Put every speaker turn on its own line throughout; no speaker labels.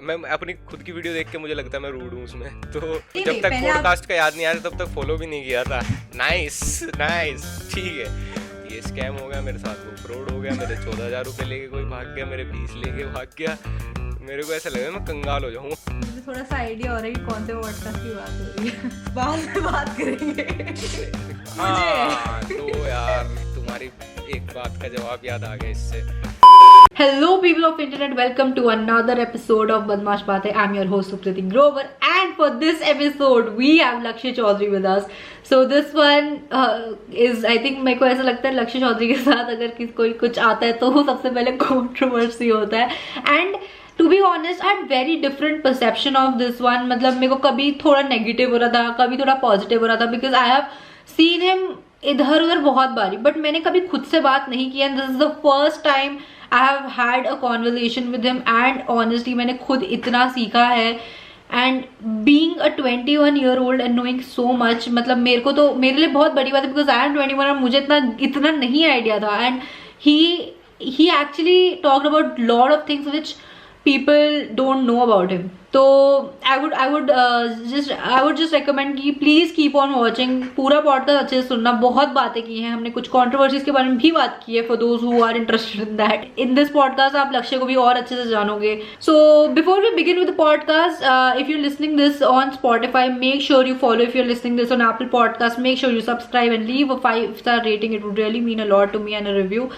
मैं अपनी खुद की वीडियो देख के मुझे लगता है मैं रूड हूँ उसमें, तो जब तक पॉडकास्ट का याद नहीं आया तब तक फॉलो भी नहीं किया था। नाइस नाइस, ठीक है, ये स्कैम हो गया मेरे साथ, वो फ्रॉड हो गया, मेरे 14,000 रुपये लेके कोई भाग गया, मेरे 20 लेके भाग गया। मेरे को ऐसा लगा मैं कंगाल हो जाऊँ।
मुझे थोड़ा सा आइडिया हो रहा है कि कौन से पॉडकास्ट की बात हो रही है, बाद में बात करेंगे।
हाँ तो यार तुम्हारी एक बात का जवाब याद आ गया इससे।
Hello people of internet, welcome to another episode of Badmash Baatein. I'm your host Sukriti Grover, and for this episode we have Lakshya Chaudhary with us. So this one is, I think मेरे को ऐसा लगता है लक्ष्य चौधरी के साथ अगर कोई कुछ आता है तो वो सबसे पहले कंट्रोवर्सी होता है। And to be honest I had very different perception of this one. मतलब मेरे को कभी थोड़ा नेगेटिव हो रहा था, कभी थोड़ा पॉजिटिव हो रहा था, because I have seen him इधर उधर बहुत बारी, बट मैंने कभी खुद से बात नहीं की। And this is the first time I have had a conversation with him, and honestly मैंने खुद इतना सीखा है। And being a 21 year old and knowing so much, मतलब मेरे को तो मेरे लिए बहुत बड़ी बात है, बिकॉज आई एम 21 और मुझे इतना नहीं आइडिया था। And he actually talked about lot of things which people don't know about him. तो I would just recommend कि please keep on watching, पूरा पॉडकास्ट अच्छे से सुनना। बहुत बातें की हैं हमने, कुछ कंट्रोवर्सीज के बारे में भी बात की है, for those who are interested in that. In this podcast आप लक्ष्य को भी और अच्छे से जानोगे। So before we begin with the podcast, if you're listening this on Spotify, make sure you follow. If you're listening this on Apple Podcast, make sure you subscribe and leave a 5-star rating. It would really mean a lot to me, and a review.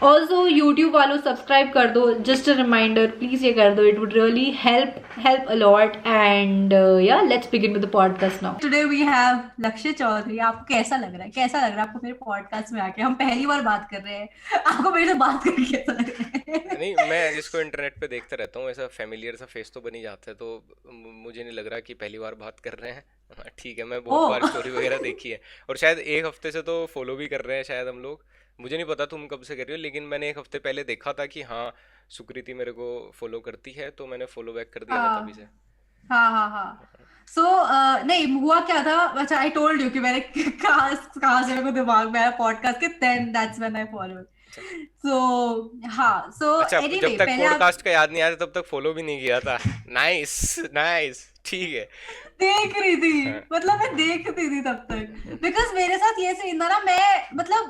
Also YouTube वालों subscribe कर दो, just a reminder, please ये कर दो, it would really help a lot. And yeah, let's begin with the podcast now. Today we have लक्ष्य चौधरी। आपको कैसा लग रहा है, आपको मेरे पॉडकास्ट में आके? हम पहली बार बात कर रहे हैं, आपको मेरे से बात करके कैसा लग रहा है?
नहीं, मैं जिसको इंटरनेट पे देखता रहता हूँ ऐसा फेमिलियर सा फेस तो बन ही जाता है, तो मुझे नहीं लग रहा कि पहली बार बात कर रहे हैं। हाँ, ठीक है, मैं बहुत बार स्टोरी वगैरह देखी है, और शायद एक हफ्ते से तो फॉलो भी कर रहे हैं शायद हम लोग। मुझे नहीं पता तुम कब से कर रही हो, लेकिन मैंने एक हफ्ते पहले देखा था कि हाँ सुकृति मेरे को फॉलो करती है, तो मैंने फॉलो बैक कर दिया था तभी से।
हाँ। सो नहीं हुआ क्या था, अच्छा आई टोल्ड यू कि मैंने कहाँ से मेरे को दिमाग में आया पॉडकास्ट के, then that's when I follow. So हाँ, सो
अच्छा,
एनीवे
जब तक पॉडकास्ट का याद नहीं आया तब तक फॉलो भी नहीं किया था। नाइस नाइस, ठीक है।
देख रही थी, मतलब मैं देखती थी तब तक, बिकॉज मेरे साथ ये सीन था ना,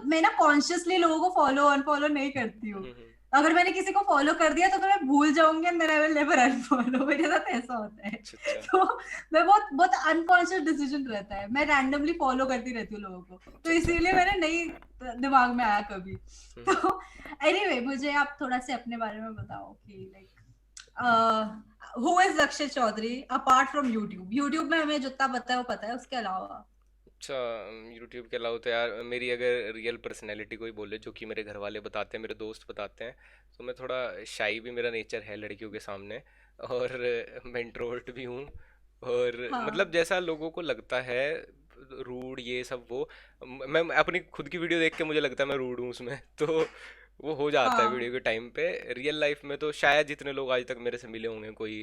मैं ना कॉन्शियसली लोगों को फॉलो अनफॉलो नहीं करती हूँ। अगर मैंने किसी को फॉलो कर दिया तो मैं भूल जाऊंगी, and then I will never unfollow. मेरे साथ ऐसा होता है। तो मैं बहुत अनकॉन्शियस डिसीजन रहता है, मैं रैंडमली फॉलो करती रहती हूँ लोगों को, तो इसीलिए मैंने नहीं दिमाग में आया कभी। तो एनीवे मुझे आप थोड़ा से अपने बारे में बताओ कि लाइक Who is लक्ष्य Chaudhary apart from YouTube? YouTube में हमें जितना पता है वो पता है, उसके अलावा।
अच्छा, यूट्यूब के अलावा तो यार मेरी अगर रियल पर्सनैलिटी कोई बोले, जो कि मेरे घर वाले बताते हैं, मेरे दोस्त बताते हैं, तो मैं थोड़ा शाई भी मेरा नेचर है लड़कियों के सामने, और मैं इंट्रोवर्ट भी हूँ, और
हाँ।
मतलब जैसा लोगों को लगता है रूड ये सब, वो मैं अपनी खुद की वीडियो देख के मुझे लगता है मैं रूड हूँ उसमें, तो वो हो जाता है वीडियो के टाइम पे। रियल लाइफ में तो शायद जितने लोग आज तक मेरे से मिले होंगे, कोई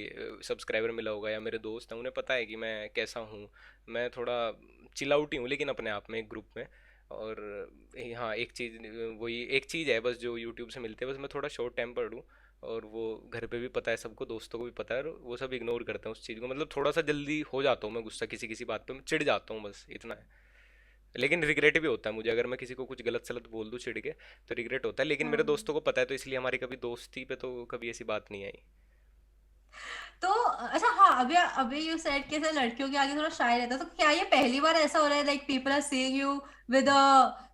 सब्सक्राइबर मिला होगा या मेरे दोस्त हैं, उन्हें पता है कि मैं कैसा हूँ। मैं थोड़ा चिल आउट ही हूँ, लेकिन अपने आप में एक ग्रुप में। और हाँ, एक चीज़, वही एक चीज़ है बस जो यूट्यूब से मिलते हैं, बस मैं थोड़ा शॉर्ट टेम्पर्ड हूँ, और वो घर पे भी पता है सबको, दोस्तों को भी पता है, और वो सब इग्नोर करते हैं उस चीज़ को। मतलब थोड़ा सा जल्दी हो जाता हूँ मैं गुस्सा, किसी किसी बात पे मैं चिढ़ जाता हूँ, बस इतना है। लेकिन रिग्रेट भी होता है मुझे, अगर मैं किसी को कुछ गलत सलत बोल दूँ चिढ़ के, तो रिग्रेट होता है। लेकिन मेरे दोस्तों को पता है, तो इसलिए हमारी कभी दोस्ती पे तो कभी ऐसी बात नहीं आई।
तो अच्छा, हाँ, अभी अभी यू सेड कि लड़कियों के आगे थोड़ा शाय रहता है, तो क्या ये पहली बार ऐसा हो रहा है like people are seeing you with a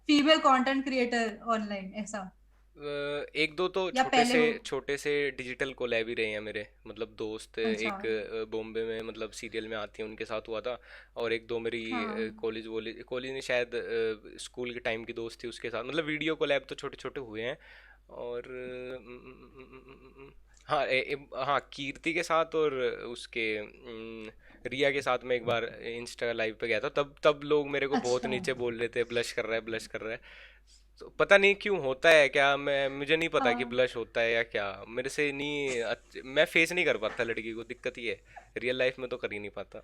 female content creator online, ऐसा?
एक दो तो
या पहले हो?
छोटे से डिजिटल कोलैब ही रहे हैं मेरे, मतलब दोस्त।
अच्छा।
एक बॉम्बे में मतलब सीरियल में आती है, उनके साथ हुआ था। और एक दो मेरी
हाँ।
कॉलेज में शायद स्कूल के टाइम की दोस्त थी, उसके साथ मतलब वीडियो कोलैब तो छोटे छोटे हुए हैं। और हाँ हाँ, कीर्ति के साथ, और उसके रिया के साथ मैं एक बार इंस्टा लाइव पे गया था, तब तब लोग मेरे को बहुत
अच्छा।
नीचे बोल रहे थे, ब्लश कर रहा है, ब्लश कर रहा है। तो पता नहीं क्यों होता है क्या, मुझे नहीं पता कि
हाँ।
ब्लश होता है या क्या, मेरे से नहीं मैं फेस नहीं कर पाता लड़की को, दिक्कत ये है, रियल लाइफ में तो कर ही नहीं पाता।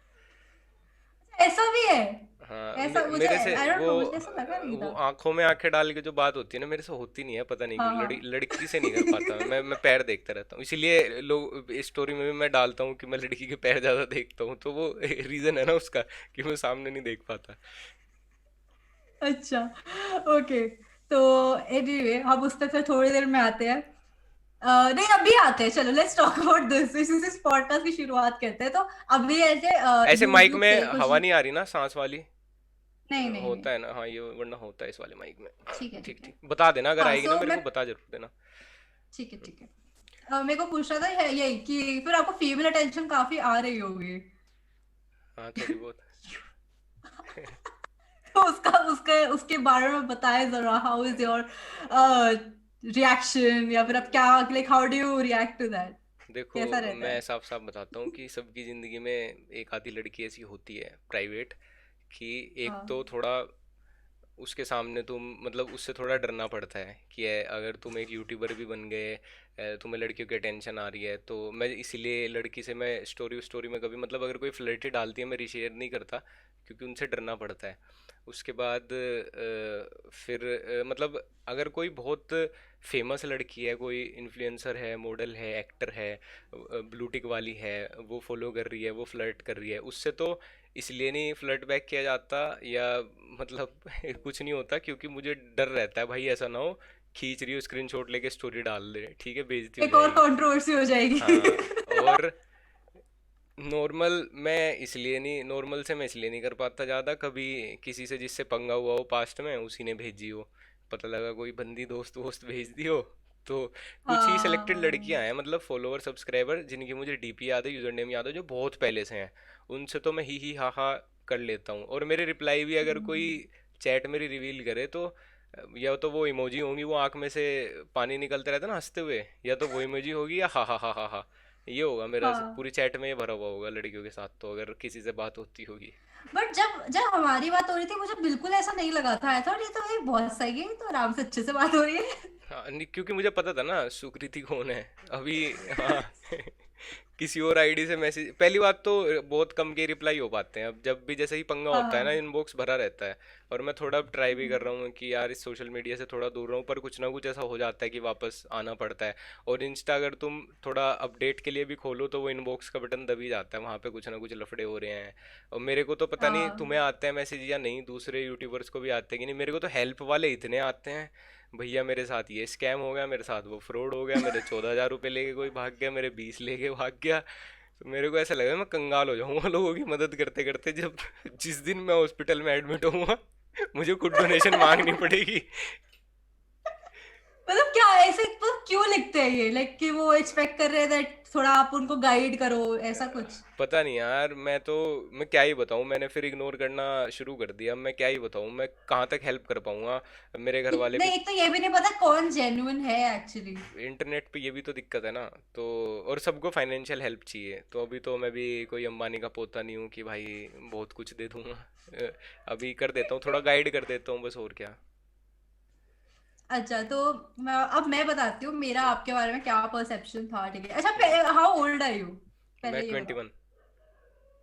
ऐसा भी है?
हाँ,
ऐसा मुझे
मेरे से
आई डोंट
वो
नो, मुझे ऐसा लगा नहीं
वो
था।
आंखों में आंखें डाल के जो बात होती है ना, मेरे से होती नहीं है, पता नहीं
हाँ
क्यों।
हाँ।
लड़की से नहीं कर पाता मैं पैर देखता रहता हूँ, इसीलिए लोग स्टोरी में भी मैं डालता हूँ कि मैं लड़की के पैर ज्यादा देखता हूँ, तो वो रीजन है ना उसका कि मैं सामने नहीं देख पाता।
अच्छा, ओके। तो एनीवे हम उस तक फिर थोड़ी देर में आते हैं। नहीं, अभी आते हैं, चलो लेट्स टॉक अबाउट दिस, इसी से पॉडकास्ट की शुरुआत करते हैं। तो अभी ऐसे
ऐसे
यूज
माइक
लुक
में
से कुछ।
हवा नहीं आ रही ना, सांस वाली?
नहीं नहीं नहीं।
होता है ना, हाँ, ये वरना होता है इस वाले माइक में।
ठीक है
ठीक
ठीक है।
ठीक, बता देना अगर
हाँ
आएगी ना,
सो
मेरे
मैं,
को बता जरूर देना।
ठीक है ठीक है। मेरे को पूछना था यही कि फिर आपको फीमेल अटेंशन काफी आ रही होगी।
हाँ, थोड़ी बहुत।
तो उसका उसके उसके बारे में बताएं जरा, हाउ इज योर रिएक्शन, या फिर आप क्या, like how do you react to that?
देखो,
कैसा रहता
मैं
है?
साफ साफ बताता हूँ कि सबकी ज़िंदगी में एक आधी लड़की ऐसी होती है प्राइवेट, कि एक
हाँ
तो थोड़ा उसके सामने तुम मतलब उससे थोड़ा डरना पड़ता है कि अगर तुम एक यूट्यूबर भी बन गए, तुम्हें लड़कियों की अटेंशन आ रही है, तो मैं इसीलिए लड़की से मैं स्टोरी स्टोरी में कभी मतलब अगर कोई फ्लर्टी डालती है मैं रिशेयर नहीं करता, क्योंकि उनसे डरना पड़ता है। उसके बाद फिर मतलब अगर कोई बहुत फेमस लड़की है, कोई इन्फ्लुएंसर है, मॉडल है, एक्टर है, ब्लू टिक वाली है, वो फॉलो कर रही है, वो फ्लर्ट कर रही है, उससे तो इसलिए नहीं फ्लर्ट बैक किया जाता, या मतलब कुछ नहीं होता, क्योंकि मुझे डर रहता है भाई ऐसा ना हो खींच रही हो स्क्रीनशॉट लेके स्टोरी डाल दे, ठीक है, बेइज्जती हो
एक और
जाएगी।
कंट्रोवर्सी हो जाएगी।
हाँ। और नॉर्मल मैं इसलिए नहीं, नॉर्मल से मैं इसलिए नहीं कर पाता ज़्यादा, कभी किसी से जिससे पंगा हुआ हो पास्ट में उसी ने भेजी हो, पता लगा कोई बंदी दोस्त वोस्त भेज दी हो, तो कुछ ही सिलेक्टेड
हाँ।
लड़कियां हैं, मतलब फॉलोअर सब्सक्राइबर जिनकी मुझे डीपी याद है, यूजर नेम याद है, जो बहुत पहले से हैं, उनसे तो मैं ही हा हा कर लेता हूँ। और मेरे रिप्लाई भी अगर कोई चैट मेरी रिवील करे तो या तो वो इमोजी होंगी, वो आंख में से पानी निकलता रहता है ना हंसते हुए, या तो वो इमोजी होगी, या हा हा हा हा, ये होगा मेरा
हाँ,
पूरी चैट में, ये भरा हुआ होगा लड़कियों के साथ, तो अगर किसी से बात होती होगी।
बट जब जब हमारी बात हो रही थी मुझे बिल्कुल ऐसा नहीं लगा था। आई थॉट ये तो ये बहुत सही है, ये तो आराम से अच्छे से बात हो रही है।
हाँ, क्योंकि मुझे पता था ना सुकृति कौन है अभी। हाँ। किसी और आईडी से मैसेज, पहली बात तो बहुत कम के रिप्लाई हो पाते हैं, अब जब भी जैसे ही पंगा
हाँ
होता है ना,
हाँ।
इनबॉक्स भरा रहता है। और मैं थोड़ा ट्राई भी कर रहा हूँ कि यार इस सोशल मीडिया से थोड़ा दूर रहूँ, पर कुछ ना कुछ ऐसा हो जाता है कि वापस आना पड़ता है। और इंस्टा अगर तुम थोड़ा अपडेट के लिए भी खोलो तो वो इनबॉक्स का बटन दबी जाता है, वहाँ पे कुछ ना कुछ लफड़े हो रहे हैं। और मेरे को तो पता नहीं
हाँ
तुम्हें आते हैं मैसेज या नहीं, दूसरे यूट्यूबर्स को भी आते हैं कि नहीं, मेरे को तो हेल्प वाले इतने आते हैं, भैया मेरे साथ ये स्कैम हो गया, मेरे साथ वो फ्रॉड हो गया, मेरे 14,000 रुपये लेके कोई भाग गया, मेरे 20 लेके भाग गया। तो मेरे को ऐसा लगा मैं कंगाल हो जाऊंगा लोगों की मदद करते करते, जब जिस दिन मैं हॉस्पिटल में एडमिट होऊंगा मुझे खुद डोनेशन मांगनी पड़ेगी।
मतलब क्या ऐसे तो क्यों लिखते हैं ये, लाइक कि वो एक्सपेक्ट कर रहे हैं that थोड़ा आप उनको गाइड करो, ऐसा कुछ?
पता नहीं यार, मैं क्या ही बताऊं, मैंने फिर इग्नोर करना शुरू कर दिया, मैं क्या ही बताऊं, मैं कहाँ तक हेल्प कर पाऊंगा, मेरे घर वाले भी।
नहीं, एक तो ये भी नहीं पता कौन जेन्युइन है एक्चुअली।
इंटरनेट पे ये भी तो दिक्कत है ना, तो और सबको फाइनेंशियल हेल्प चाहिए, तो अभी तो मैं भी कोई अंबानी का पोता नहीं हूँ कि भाई बहुत कुछ दे दूंगा। अभी कर देता हूँ, थोड़ा गाइड कर देता हूँ बस, और क्या।
अच्छा, तो मैं बताती हूँ मेरा
हम्म,
आपके बारे में क्या परसेप्शन था, ठीक है? अच्छा,
हम्म।
हाउ ओल्ड आर यू,
मैं
पहले ये बताओ।
21।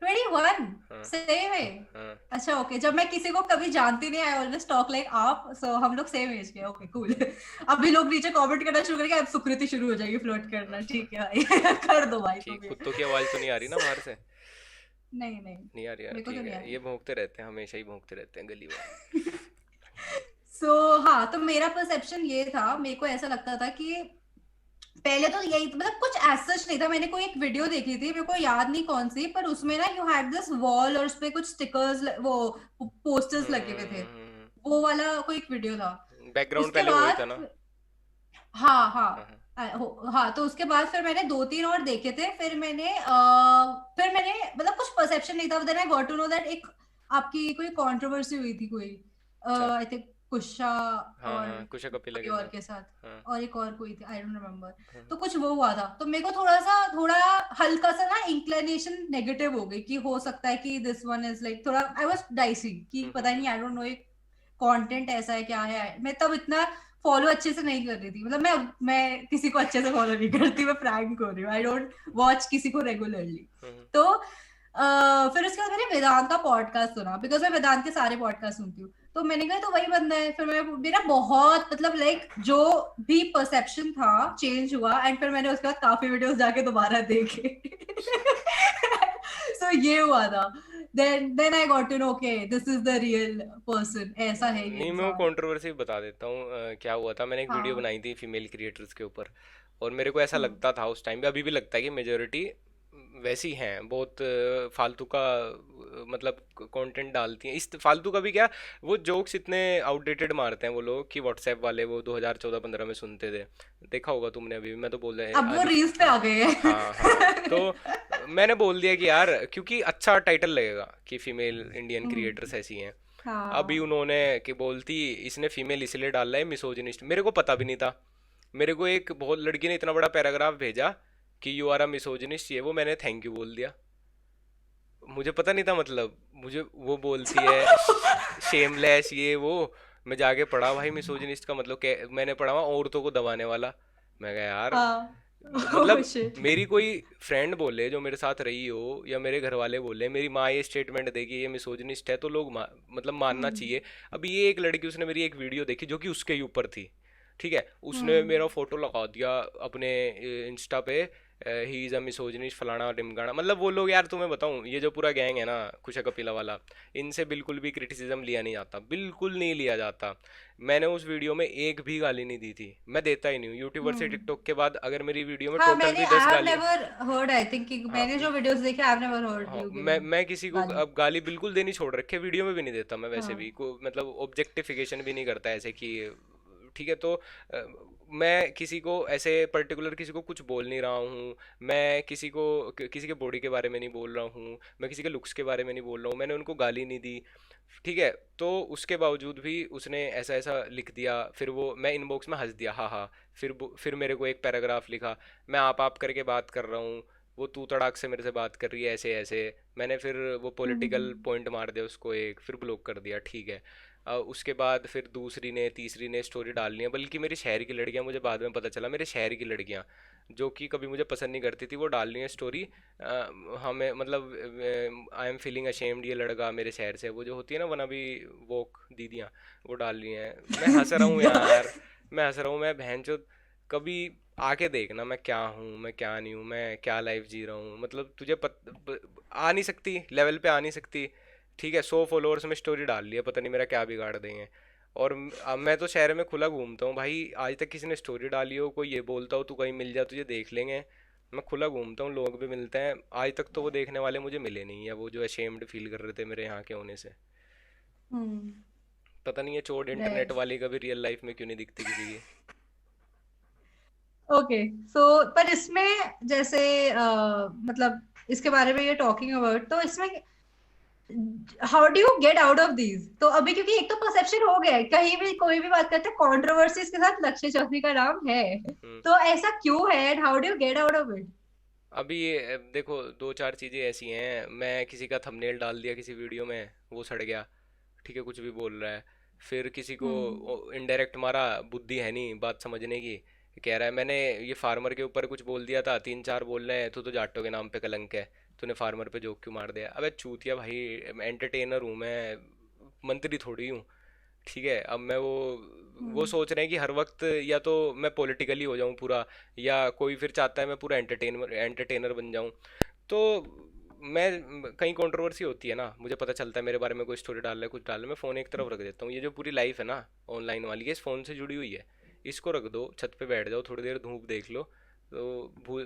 21?
हाँ।
सेम है।
हाँ।
अच्छा ओके, जब मैं किसी को कभी जानती नहीं, आई ऑलवेज टॉक लाइक आप, सो हम लोग सेम एज के, ओके कूल। अभी लोग नीचे कमेंट करना शुरू करेंगे, अब सुकृति शुरू हो जाएगी फ्लर्ट करना, ठीक है भाई। कर दो भाई तुम
ठीक,
भी।
कुत्तों की आवाज़ तो नहीं आ रही ना बाहर से?
नहीं नहीं,
नहीं आ रही यार,
मेरे को तो
ठीक
नहीं आ
है, ये
रही।
भौंकते रहते हैं, हमेशा ही भौंकते रहते हैं गली वाले।
हाँ, तो मेरा परसेप्शन ये था, मेरे को ऐसा लगता था कि पहले तो यही मतलब कुछ ऐसा सच नहीं था। मैंने कोई एक वीडियो देखी थी, मेरे को याद नहीं कौन सी, पर उसमें ना यू हैड दिस वॉल और उसपे कुछ स्टिकर्स, वो पोस्टर्स लगे हुए थे। वो वाला कोई एक वीडियो था।
बैकग्राउंड
उसके
पहले वही था
बाद
ना?
हाँ
हाँ,
हाँ,
हाँ।
हाँ, तो उसके बाद फिर मैंने दो तीन और देखे थे, फिर मैंने मतलब कुछ परसेप्शन नहीं था, then I got to know that एक आपकी कोई कंट्रोवर्सी हुई थी कोई,
अच्छा।
आई थिंक कुशा
हाँ,
और
हाँ, कुछ कपिला
कोई
के
और
साथ।
के साथ,
हाँ,
और एक और कोई थी, आई डोंट रिमेम्बर।
हाँ।
तो कुछ वो हुआ था, तो मेरे को थोड़ा हल्का सा ना इंक्लिनेशन नेगेटिव हो गई कि हो सकता है कि दिस वन इज लाइक, थोड़ा आई वाज डाइसी कि
हम्म,
पता नहीं, आई डोंट नो ये कंटेंट ऐसा है क्या है। मैं तब इतना फॉलो अच्छे से नहीं कर रही थी, मतलब मैं किसी को अच्छे से फॉलो नहीं करती, मैं प्रैंक हो रही हूँ, आई डोंट वॉच किसी को रेगुलरली।
हम्म,
तो फिर उसके बाद मैंने वेदांत का पॉडकास्ट सुना, बिकॉज मैं वेदांत के सारे पॉडकास्ट सुनती हूँ। तो मैंने कहा तो वही बंदा है। फिर मैं मेरा बहुत मतलब लाइक जो भी परसेप्शन था चेंज हुआ, एंड फिर मैंने उसके बाद काफी वीडियोस जाके दोबारा देखे। सो ये हुआ था। Then I got to know okay this is the real person, ऐसा है ये
नहीं, मैं वो
इंसान।
कंट्रोवर्सी बता देता हूँ। क्या हुआ था, मैंने एक वीडियो
हाँ।
बनाई थी फीमेल क्रिएटर्स के ऊपर। और मेरे को ऐसा
हम्म।
लगता था उस टाइम पे, अभी भी लगता है कि मेजोरिटी वैसी हैं, बहुत फालतू का मतलब कंटेंट डालती हैं। इस फालतू का भी क्या, वो जोक्स इतने आउटडेटेड मारते हैं वो लोग कि व्हाट्सएप वाले वो 2014-15 में सुनते थे। देखा होगा तुमने, अभी मैं तो बोल रहे
अब वो
अभी।
रील्स पे
हाँ
आ गए हैं।
हाँ हाँ। तो मैंने बोल दिया कि यार, क्योंकि अच्छा टाइटल लगेगा कि फीमेल इंडियन क्रिएटर्स ऐसी हैं। अभी
हाँ।
उन्होंने कि बोलती इसने फीमेल इसलिए डाला है मिसोजिनिस्ट, मेरे को पता भी नहीं था। मेरे को एक बहुत लड़की ने इतना बड़ा पैराग्राफ भेजा कि यू आर अ मिसोजिनिस्ट, ये वो, मैंने थैंक यू बोल दिया। मुझे पता नहीं था, मतलब मुझे वो बोलती है शेमलेस ये वो। मैं जाके पढ़ा भाई मिसोजिनिस्ट का मतलब क्या, मैंने पढ़ा वहाँ औरतों को दबाने वाला। मैं कहा यार,
हाँ। ओह
मतलब
शिट।
मेरी कोई फ्रेंड बोले जो मेरे साथ रही हो, या मेरे घर वाले बोले, मेरी माँ ये स्टेटमेंट दे कि ये मिसोजिनिस्ट है, तो लोग मतलब मानना
हम्म।
चाहिए। अभी ये एक लड़की, उसने मेरी एक वीडियो देखी जो कि उसके ही ऊपर थी, ठीक है, उसने
हम्म।
मेरा फोटो लगा दिया अपने इंस्टा पे, ही इज़ अ मिसोजिनिस्ट फलाना ढिमकाना। मतलब वो लोग, यार तुम्हें बताऊं, ये जो पूरा गैंग है ना कुश कपिला वाला, इनसे बिल्कुल भी क्रिटिसिज्म लिया नहीं जाता, बिल्कुल नहीं लिया जाता। मैंने उस वीडियो में एक भी गाली नहीं दी थी, मैं देता ही नहीं हूँ यूट्यूबर से।
हम्म।
टिकटॉक के बाद अगर मेरी वीडियो में
हाँ
टोटल
मैंने
भी
आई
दस
हैव
गाली।
नेवर हर्ड, आई थिंक कि
हाँ
मैंने जो वीडियोस देखे आई हैव नेवर हर्ड
हाँ,
यू गिविंग
मैं किसी को
गाली।
अब गाली बिल्कुल देनी छोड़ रखे, वीडियो में भी नहीं देता मैं, वैसे भी
हाँ।
को मतलब ऑब्जेक्टिफिकेशन भी नहीं करता ऐसे कि, ठीक है। तो मैं किसी को ऐसे पर्टिकुलर किसी को कुछ बोल नहीं रहा हूँ। मैं किसी को किसी के बॉडी के बारे में नहीं बोल रहा हूँ, मैं किसी के लुक्स के बारे में नहीं बोल रहा हूँ, मैंने उनको गाली नहीं दी, ठीक है। तो उसके बावजूद भी उसने ऐसा ऐसा लिख दिया, फिर वो मैं इनबॉक्स में हंस दिया, हाँ हाँ। फिर मेरे को एक पैराग्राफ लिखा, मैं आप करके बात कर रहा हूँ, वो तू तड़ाक से मेरे से बात कर रही है ऐसे ऐसे। मैंने फिर वो पॉलिटिकल
हम्म।
पॉइंट मार दिया उसको एक, फिर ब्लॉक कर दिया, ठीक है। उसके बाद फिर दूसरी ने तीसरी ने स्टोरी डालनी है, बल्कि मेरे शहर की लड़कियां, मुझे बाद में पता चला मेरे शहर की लड़कियां जो कि कभी मुझे पसंद नहीं करती थी, वो डालनी है स्टोरी। हमें मतलब आई एम फीलिंग अशेम्ड, ये लड़का मेरे शहर से, वो जो होती है ना वना भी वोक दीदियाँ, वो डालनी है। मैं हंस रहा हूँ
दिया।
यार, मैं हंस रहा हूँ, मैं बहन कभी आके देखना मैं क्या हूँ, मैं क्या नहीं हूँ, मैं क्या लाइफ जी रहा हूँ, मतलब तुझे आ नहीं सकती लेवल पे, आ नहीं सकती, ठीक है। 100 फॉलोअर्स में स्टोरी डाल लिया, पता नहीं मेरा क्या बिगाड़ देंगे। और अब मैं तो शहर में खुला घूमता हूँ भाई, आज तक किसी ने स्टोरी डाली हो, कोई ये बोलता हो तू कहीं मिल जा तुझे देख लेंगे, मैं खुला घूमता हूँ, लोग भी मिलते हैं। आज तक तो वो देखने वाले मुझे मिले नहीं है, वो जो अशेम्ड फील कर रहे थे मेरे यहाँ के होने से।
हम्म।
पता नहीं ये चोट इंटरनेट
राइट।
वाली कभी रियल लाइफ में क्यों नहीं दिखती किसी की।
ओके। सो पर इसमें जैसे मतलब इसके बारे में ये टॉकिंग अबाउट, तो इसमें how do you get out of these? तो अभी क्योंकि एक तो परसेप्शन हो गया है, कहीं भी कोई भी बात करते हैं कंट्रोवर्सीज के साथ लक्ष्य चौधरी का नाम है।
हम्म।
तो ऐसा क्यों है and how do you get out of it?
अभी ये देखो, दो चार चीज़ें ऐसी हैं, मैं किसी का थंबनेल डाल दिया किसी वीडियो में, वो सड़ गया, ठीक है, कुछ भी बोल रहा है। फिर किसी को
हम्म।
इनडायरेक्ट मारा, बुद्धि है नहीं बात समझने की, कह रहा है मैंने ये फार्मर के ऊपर कुछ बोल दिया था, तीन चार बोल रहे हैं तू तो जाटों के नाम पे कलंक है, तूने फार्मर पे जोक क्यों मार दिया। अबे चूतिया भाई, एंटरटेनर हूँ मैं, मंत्री थोड़ी हूँ, ठीक है। अब मैं वो
हम्म।
सोच रहे हैं कि हर वक्त या तो मैं पॉलिटिकली हो जाऊं पूरा, या कोई फिर चाहता है मैं पूरा एंटरटेनर बन जाऊं। तो मैं कहीं कंट्रोवर्सी होती है ना, मुझे पता चलता है मेरे बारे में कोई स्टोरी डाल रहा है, कुछ डाल रहा है, मैं फ़ोन एक तरफ रख देता हूँ। ये जो पूरी लाइफ है ना ऑनलाइन वाली, ये इस फ़ोन से जुड़ी हुई है, इसको रख दो, छत पे बैठ जाओ, थोड़ी देर धूप देख लो, तो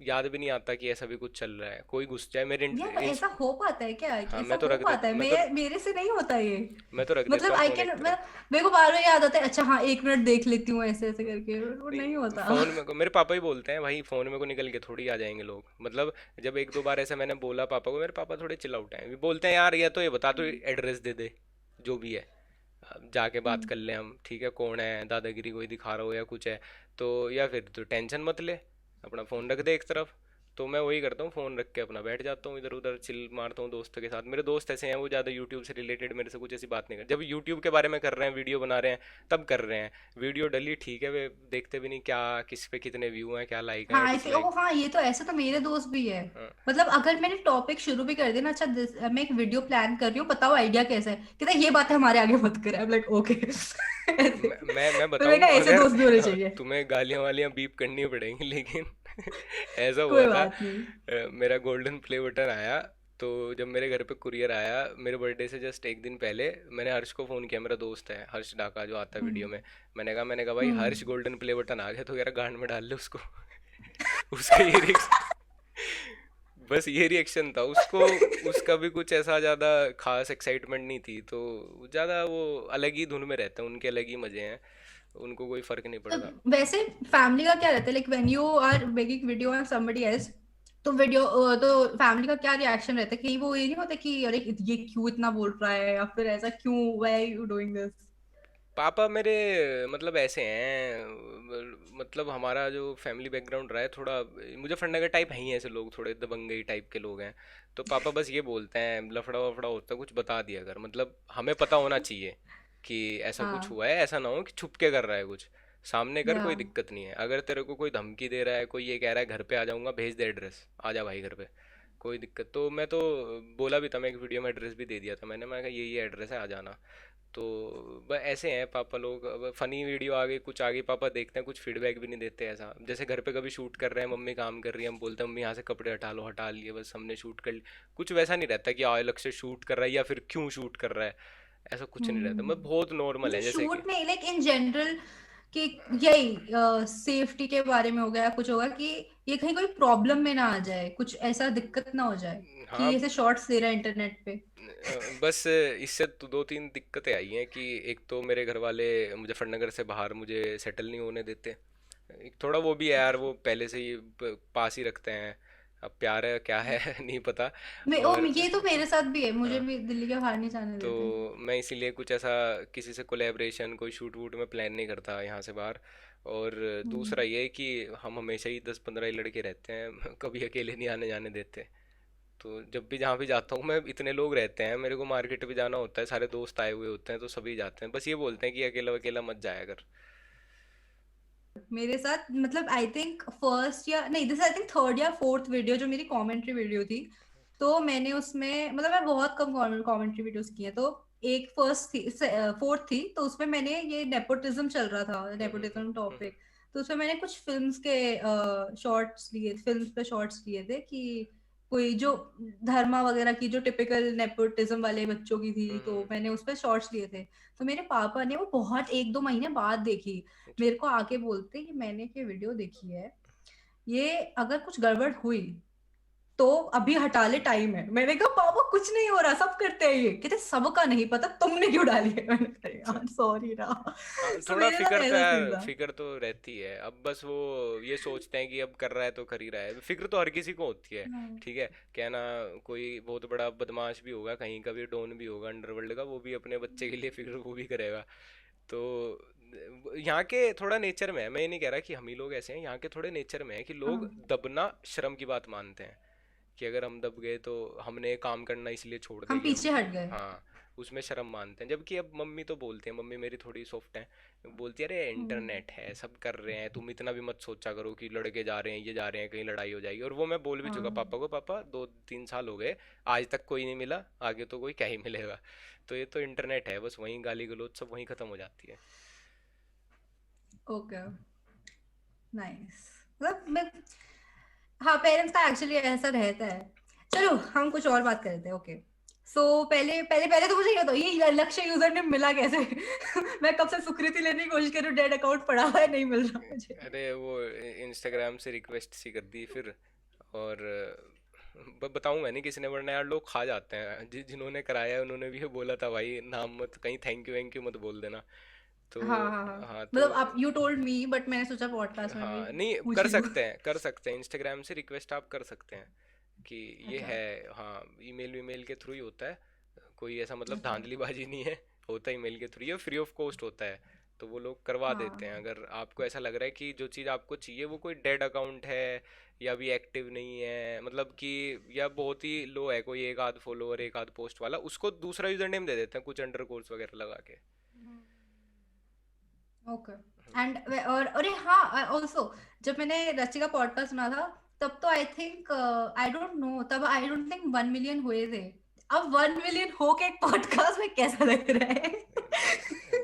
याद भी नहीं आता कि ऐसा भी कुछ चल रहा है, कोई घुस जाए मेरे
यार ऐसा हो पाता है क्या?
हाँ,
ऐसा हो पाता है? मेरे से नहीं होता ये।
मैं तो रख देता
मतलब
हूँ
आई
फ़ोन
कैन,
एक
मैं
तरफ।
मेरे को बार बार याद आता है, अच्छा हाँ एक मिनट देख लेती हूँ ऐसे ऐसे करके, वो नहीं
नहीं,
होता।
फोन में को मेरे पापा ही बोलते हैं भाई, फोन में को निकल के थोड़ी आ जाएंगे लोग, मतलब जब एक दो बार ऐसा मैंने बोला पापा को, मेरे पापा थोड़े चिल आउट हैं, भी बोलते हैं यार ये तो ये बता, तो एड्रेस दे दे जो भी है, अब जाके बात
हम्म।
कर ले हम, ठीक है, कौन है, दादागिरी कोई दिखा रहा हो या कुछ है, तो या फिर तो टेंशन मत ले, अपना फ़ोन रख दे एक तरफ। तो मैं वही करता हूँ, फ़ोन रख के अपना बैठ जाता हूँ, इधर उधर चिल मारता हूँ दोस्तों के साथ। मेरे दोस्त ऐसे हैं, वो ज़्यादा यूट्यूब से रिलेटेड मेरे से कुछ ऐसी बात नहीं करते। जब यूट्यूब के बारे में कर रहे हैं, वीडियो बना रहे हैं, तब कर रहे हैं। वीडियो डली ठीक है, वे देखते भी नहीं क्या किस पे कितने व्यू हैं, क्या लाइक हैं या
हाँ ऐसे, ओ
डिसलाइक।
हाँ, ये तो ऐसे तो मेरे दोस्त भी है।
हाँ।
मतलब अगर मैंने टॉपिक शुरू भी कर दिया ना, अच्छा मैं एक वीडियो प्लान कर रही हूँ, बताओ आइडिया कैसा है, कहता है ये बात है हमारे आगे मत करे। लाइक ओके ऐसे।
मैं
पर मैं कहा
बताऊं,
ऐसे
अगर
दोस्त भी होने चाहिए।
तुम्हें गालियां वालियां बीप करनी पड़ेंगी, लेकिन ऐसा हुआ
कोई
था।
बात नहीं।
मेरा गोल्डन प्ले बटन आया, तो जब मेरे घर पे कुरियर आया मेरे बर्थडे से जस्ट एक दिन पहले, मैंने हर्ष को फ़ोन किया, मेरा दोस्त है हर्ष डाका जो आता है वीडियो
हम्म।
में। मैंने कहा भाई
हम्म।
हर्ष गोल्डन प्ले बटन आ गया, तो यार गांड में डाल ले उसको। उसका ये बस ये रिएक्शन था उसको। उसका भी कुछ ऐसा ज़्यादा खास एक्साइटमेंट नहीं थी, तो ज़्यादा वो अलग ही धुन में रहते हैं, उनके अलग ही मज़े हैं, उनको कोई फ़र्क नहीं
तो
पड़ता।
वैसे फैमिली का क्या रहता है, like when you are making video on somebody else, तो वीडियो तो फैमिली का क्या रिएक्शन रहता है? कि वो ये नहीं होता कि अरे ये क्यों इतना बोल रहा है, या फिर ऐसा क्यों, why are you doing this?
पापा मेरे मतलब ऐसे हैं, मतलब हमारा जो फैमिली बैकग्राउंड रहा है थोड़ा, मुझे फंडा का टाइप है ही ऐसे लोग, थोड़े दबंगई टाइप के लोग हैं। तो पापा बस ये बोलते हैं, लफड़ा वफड़ा होता है कुछ बता दिया कर, मतलब हमें पता होना चाहिए कि ऐसा कुछ
हाँ।
हुआ है, ऐसा ना हो कि छुप के कर रहा है कुछ। सामने कर,
या।
कोई दिक्कत नहीं है। अगर तेरे को कोई धमकी दे रहा है, कोई ये कह रहा है घर पे आ जाऊंगा, भेज दे एड्रेस, आ जा भाई घर पे, कोई दिक्कत। तो मैं तो बोला भी था, मैं एक वीडियो में एड्रेस भी दे दिया था मैंने, मैं कहा ये एड्रेस है, आ जाना। तो बस ऐसे हैं पापा लोग। अब फनी वीडियो आ गई, कुछ आ गई, पापा देखते हैं, कुछ फीडबैक भी नहीं देते। ऐसा जैसे घर पे कभी शूट कर रहे हैं, मम्मी काम कर रही है, हम बोलते हैं मम्मी यहाँ से कपड़े हटा लो, हटा लिए, बस हमने शूट कर लिया। कुछ वैसा नहीं रहता कि अलग से शूट कर रहा है या फिर क्यों शूट कर रहा है, ऐसा कुछ नहीं रहता। मैं बहुत नॉर्मल
मतलब
है जैसे कि।
शूट में लाइक इन जनरल, कि यही सेफ्टी के बारे में हो गया, कुछ होगा कि ये कहीं कोई प्रॉब्लम में ना आ जाए, कुछ ऐसा दिक्कत ना हो जाए
हाँ।
कि ऐसे शॉर्ट्स दे रहा है इंटरनेट पे।
बस इससे तो दो तीन दिक्कतें आई हैं कि एक तो मेरे घर वाले मुजफ्फरनगर से बाहर मुझे सेटल नहीं होने देते। एक थोड़ा वो भी है यार, वो पहले से ही पास ही रखते हैं। अब प्यार है क्या है नहीं पता। और
ये तो मेरे साथ भी है, मुझे
हाँ,
भी दिल्ली के बाहर नहीं जाने
तो
देते।
मैं इसीलिए कुछ ऐसा किसी से कोलैबोरेशन, कोई शूट वूट में प्लान नहीं करता यहाँ से बाहर। और दूसरा
हम्म।
ये है कि हम हमेशा ही 10-15 ही लड़के रहते हैं, कभी अकेले नहीं आने जाने देते। तो जब भी जहाँ भी जाता हूँ मैं, इतने लोग रहते हैं, मेरे को मार्केट भी जाना होता है, सारे दोस्त आए हुए होते हैं, तो सभी जाते हैं, बस ये बोलते हैं कि अकेला अकेला मत जाया कर।
मेरे साथ मतलब आई थिंक फर्स्ट या नहीं, दिस आई थिंक थर्ड या फोर्थ वीडियो जो मेरी कमेंट्री वीडियो थी, तो मैंने उसमें मतलब मैं बहुत कम कमेंट्री वीडियोस की हैं, तो एक फर्स्ट थी, फोर्थ थी, तो उसमें मैंने ये नेपोटिज्म चल रहा था,
हम्म, हम्म,
नेपोटिज्म
हम्म,
टॉपिक। तो उसमें मैंने कुछ फिल्म्स के शॉर्ट्स लिए, फिल्म्स पे शॉर्ट्स लिए थे कि कोई जो धर्मा वगैरह की जो टिपिकल नेपोटिज्म वाले बच्चों की थी,
हम्म,
तो मैंने उस पर शॉर्ट्स लिए थे। तो मेरे पापा ने वो बहुत 1-2 महीने बाद देखी,
अच्छा।
मेरे को आके बोलते कि मैंने ये वीडियो देखी है, ये अगर कुछ गड़बड़ हुई तो अभी हटा ले, टाइम है। मैंने कहा पापा कुछ नहीं हो रहा, सब करते हैं ये। कहते सबका नहीं पता, तुमने क्यों डाली है? मैंने कहा
अच्छा।
यार सॉरी ना।
हाँ,
तो
थोड़ा
मेरे साथ
फिक्र तो
ऐसा सीन
यार,
था।
फिक्र तो रहती है। अब बस वो ये सोचते हैं कि अब कर रहा है तो कर ही रहा है, फिक्र तो हर किसी को होती है।
हम्म।
ठीक है, क्या ना, कोई बहुत बड़ा बदमाश भी होगा, कहीं का भी डॉन भी होगा अंडरवर्ल्ड का, वो भी अपने बच्चे के लिए फिक्र वो भी करेगा। तो यहाँ के थोड़ा नेचर में है, मैं ये नहीं कह रहा कि हम ही लोग ऐसे हैं, यहाँ के थोड़े नेचर में है कि लोग
हाँ,
दबना शर्म की बात मानते हैं। कि अगर हम दब गए तो हमने काम करना इसलिए छोड़ दिया
हम
कि हम।
पीछे हट गए।
हाँ, उसमें शर्म मानते हैं। जबकि अब मम्मी तो बोलती है, मम्मी मेरी थोड़ी सॉफ्ट है, बोलती है अरे
हम्म।
इंटरनेट है, सब कर रहे हैं, तुम इतना भी मत सोचा करो कि लड़के जा रहे हैं, ये जा रहे हैं, कहीं लड़ाई हो जाएगी। और वो मैं बोल भी चुका
हाँ।
पापा को, पापा 2-3 साल हो गए, आज तक कोई नहीं मिला, आगे तो कोई क्या ही मिलेगा। तो ये तो इंटरनेट है, बस वहीं गाली गलौज सब वहीं खत्म हो जाती है।
Okay, nice. मतलब मैं, हाँ पेरेंट्स का एक्चुअली ऐसा रहता है। चलो हम कुछ और बात करते हैं। ओके, सो पहले पहले पहले तो मुझे ये बताओ, ये लक्ष्य यूजर ने मिला कैसे? मैं कब से सुकृति लेने की कोशिश कर रही हूँ, डेड अकाउंट पड़ा हुआ है, नहीं मिल रहा मुझे।
अरे वो इंस्टाग्राम से रिक्वेस्ट सी कर दी फिर। और बताऊंगा नहीं किसी ने, वरना यार लोग खा जाते हैं। जिन्होंने कराया है उन्होंने भी ये बोला था भाई, नाम मत कहीं थैंक यू वैंक यू मत बोल देना। तो
हाँ हाँ हाँ।
हाँ तो
मतलब आप, यू टोल्ड मी, बट मैंने सोचा पॉडकास्ट में भी
हाँ नहीं,
पूछ
कर
ही लूँ।
सकते हैं, कर सकते हैं, इंस्टाग्राम से रिक्वेस्ट आप कर सकते हैं कि ये
अच्छा।
है। हाँ, ईमेल वीमेल के थ्रू ही होता है, कोई ऐसा मतलब
अच्छा।
धांधलीबाजी नहीं है। होता है ईमेल के थ्रू, ये फ्री ऑफ कॉस्ट होता है। तो वो लोग करवा देते हैं।
हाँ।
अगर आपको ऐसा लग रहा है कि जो चीज़ आपको चाहिए वो कोई डेड अकाउंट है या भी एक्टिव नहीं है, मतलब कि या बहुत ही लो है, कोई एक आध फॉलोअर एक आध पोस्ट वाला, उसको दूसरा यूजर नेम दे देते हैं कुछ अंडर कोर्स वगैरह लगा के।
ओके। एंड और अरे हाँ, ऑल्सो जब मैंने रची का पॉडकास्ट सुना था, तब तो I think, I don't know, तब आई डोंट थिंक 1 मिलियन हुए थे। अब 1 मिलियन हो के एक पॉडकास्ट में कैसा लग रहा है?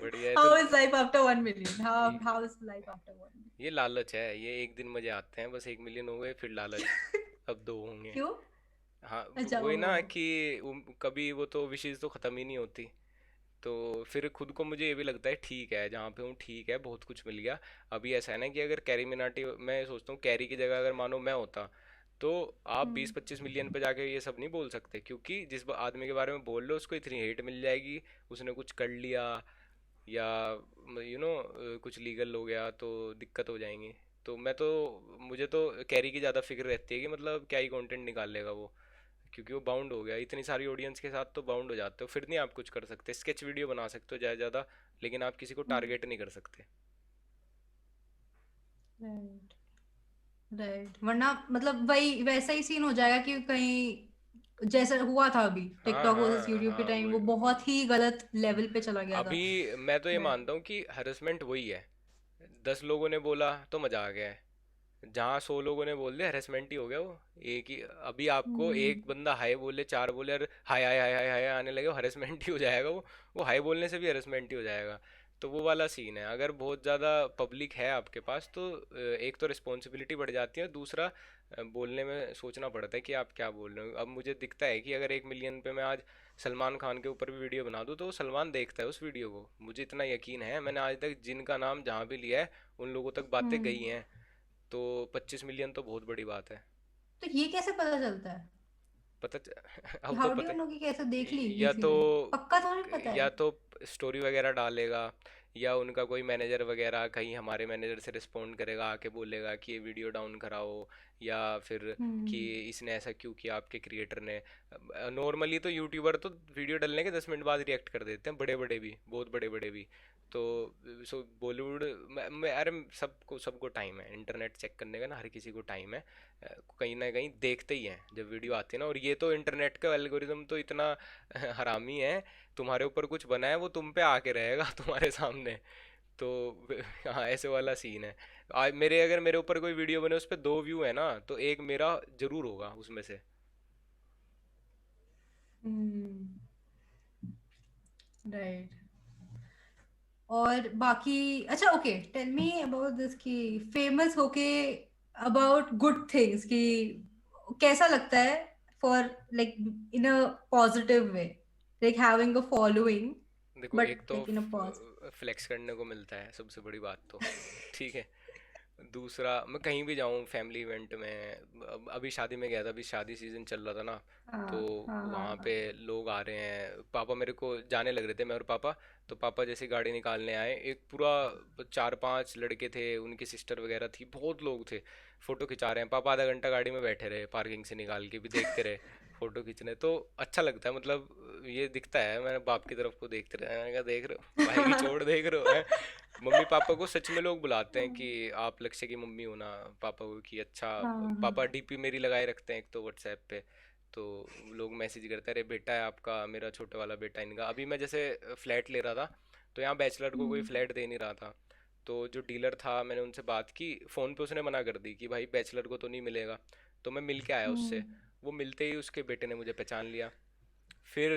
बढ़िया है तो।
How is life after 1 million? How is life after 1 million?
ये लालच है, ये एक दिन मजे आते हैं, बस 1 मिलियन हो गए फिर लालच, अब दो होंगे।
क्यों?
हाँ,
अच्छा,
वही
ओ।
ना कि कभी वो तो विशेष तो खत्म ही नहीं होती। तो फिर खुद को मुझे ये भी लगता है ठीक है जहाँ पे हूँ, ठीक है बहुत कुछ मिल गया। अभी ऐसा है ना कि अगर कैरी मिनाटी, मैं सोचता हूँ कैरी की जगह अगर मानो मैं होता, तो आप
हम्म।
20-25 मिलियन पे जाके ये सब नहीं बोल सकते, क्योंकि जिस आदमी के बारे में बोल रहे हो उसको इतनी हेट मिल जाएगी, उसने कुछ कर लिया या कुछ लीगल हो गया तो दिक्कत हो जाएंगी। तो मैं तो, मुझे तो कैरी की ज़्यादा फिक्र रहती है कि मतलब क्या ही कंटेंट निकाल लेगा वो, क्योंकि वो बाउंड हो गया इतनी सारी ऑडियंस के साथ, तो बाउंड हो जाते हो, फिर नहीं आप कुछ कर सकते, स्केच वीडियो बना सकते हो ज़्यादा ज़्यादा, लेकिन आप किसी को टारगेट नहीं कर सकते।
राइट। राइट, वरना मतलब वही वैसा ही सीन हो जाएगा कि कहीं जैसा हुआ था अभी
हाँ
टिकटॉक वर्सेस
हाँ
यूट्यूब के
हाँ,
टाइम,
वो
वो बहुत ही गलत लेवल पे चला गया था।
अभी मैं तो ये
राइट।
मानता हूँ कि हरेसमेंट वही है, 10 लोगों ने बोला तो मजा आ गया है, जहाँ 100 लोगों ने बोल दिया हरेसमेंट ही हो गया वो। एक ही, अभी आपको
हम्म।
एक बंदा हाय बोले, चार बोले और हाय हाय हाय हाय हाय आने लगे, हरेसमेंट ही हो जाएगा वो हाय बोलने से भी हरेसमेंट ही हो जाएगा। तो वो वाला सीन है, अगर बहुत ज़्यादा पब्लिक है आपके पास तो एक तो रिस्पॉन्सिबिलिटी बढ़ जाती है, दूसरा बोलने में सोचना पड़ता है कि आप क्या बोल रहे हो। अब मुझे दिखता है कि अगर 1 मिलियन पे मैं आज सलमान खान के ऊपर भी वीडियो बना दूँ तो सलमान देखता है उस वीडियो को, मुझे इतना यकीन है, मैंने आज तक जिनका नाम जहाँ भी लिया है उन लोगों तक बातें
हम्म।
गई हैं। तो 25 मिलियन तो बहुत बड़ी बात है।
तो ये कैसे पता चलता है?
अब तो
हाउ डू यू
पता,
नो कि कैसे देख ली
या
किसी
तो
ने? पक्का थोड़ी पता है।
या तो स्टोरी वगैरह डालेगा, या उनका कोई मैनेजर वगैरह कहीं हमारे मैनेजर से रिस्पोंड करेगा, आके बोलेगा कि ये वीडियो डाउन कराओ, या फिर कि
हम्म।
इसने ऐसा क्यों किया आपके क्रिएटर ने। नॉर्मली तो यूट्यूबर तो वीडियो डालने के 10 मिनट बाद रिएक्ट कर देते हैं, बड़े बड़े भी, बहुत बड़े बड़े भी। तो सो बॉलीवुड, अरे सबको सबको टाइम है इंटरनेट चेक करने का ना, हर किसी को टाइम है, कहीं ना कहीं देखते ही हैं जब वीडियो आती है ना। और ये तो इंटरनेट का एल्गोरिदम तो इतना हरामी है, तुम्हारे ऊपर कुछ बना है वो तुम पे आके रहेगा तुम्हारे सामने। तो हाँ, ऐसे वाला सीन है। आज मेरे, अगर मेरे ऊपर कोई वीडियो बने उस पर 2 व्यू है ना, तो एक मेरा जरूर होगा उसमें से।
हम्म। राइट। और बाकी, अच्छा okay, tell me about this कि फेमस होके अबाउट गुड थिंग्स कि कैसा लगता है for like in a positive way, like having a following,
देखो,
बट
एक तो
like in a pause.
Flex करने को मिलता है सबसे बड़ी बात तो, ठीक है। दूसरा, मैं कहीं भी जाऊँ फैमिली इवेंट में, अभी शादी में गया था, अभी शादी सीजन चल रहा था ना, तो
हाँ हाँ
वहाँ
हाँ।
पे लोग आ रहे हैं, पापा मेरे को जाने लग रहे थे, मैं और पापा। तो पापा जैसे गाड़ी निकालने आए, एक पूरा 4-5 लड़के थे, उनकी सिस्टर वगैरह थी, बहुत लोग थे, फोटो खिंचा रहे हैं। पापा आधा घंटा गाड़ी में बैठे रहे, पार्किंग से निकाल के भी देखते रहे फोटो खींचने। तो अच्छा लगता है, मतलब ये दिखता है, मैंने बाप की तरफ को देखते रहे, मैंने कहा देख रहे हो भाई की चोट देख रहे हो हैं? मम्मी पापा को सच में लोग बुलाते हैं कि आप लक्ष्य की मम्मी हो ना, पापा को कि अच्छा।
हाँ
पापा डीपी मेरी लगाए रखते हैं एक तो व्हाट्सएप पे, तो लोग मैसेज करते हैं, अरे बेटा है आपका, मेरा छोटा वाला बेटा इनका। अभी मैं जैसे फ्लैट ले रहा था, तो यहाँ बैचलर को कोई फ्लैट दे नहीं रहा था, तो जो डीलर था मैंने उनसे बात की, फ़ोन पे उसने मना कर दी कि भाई बैचलर को तो नहीं मिलेगा। तो मैं मिल के आया उससे, वो मिलते ही उसके बेटे ने मुझे पहचान लिया। फिर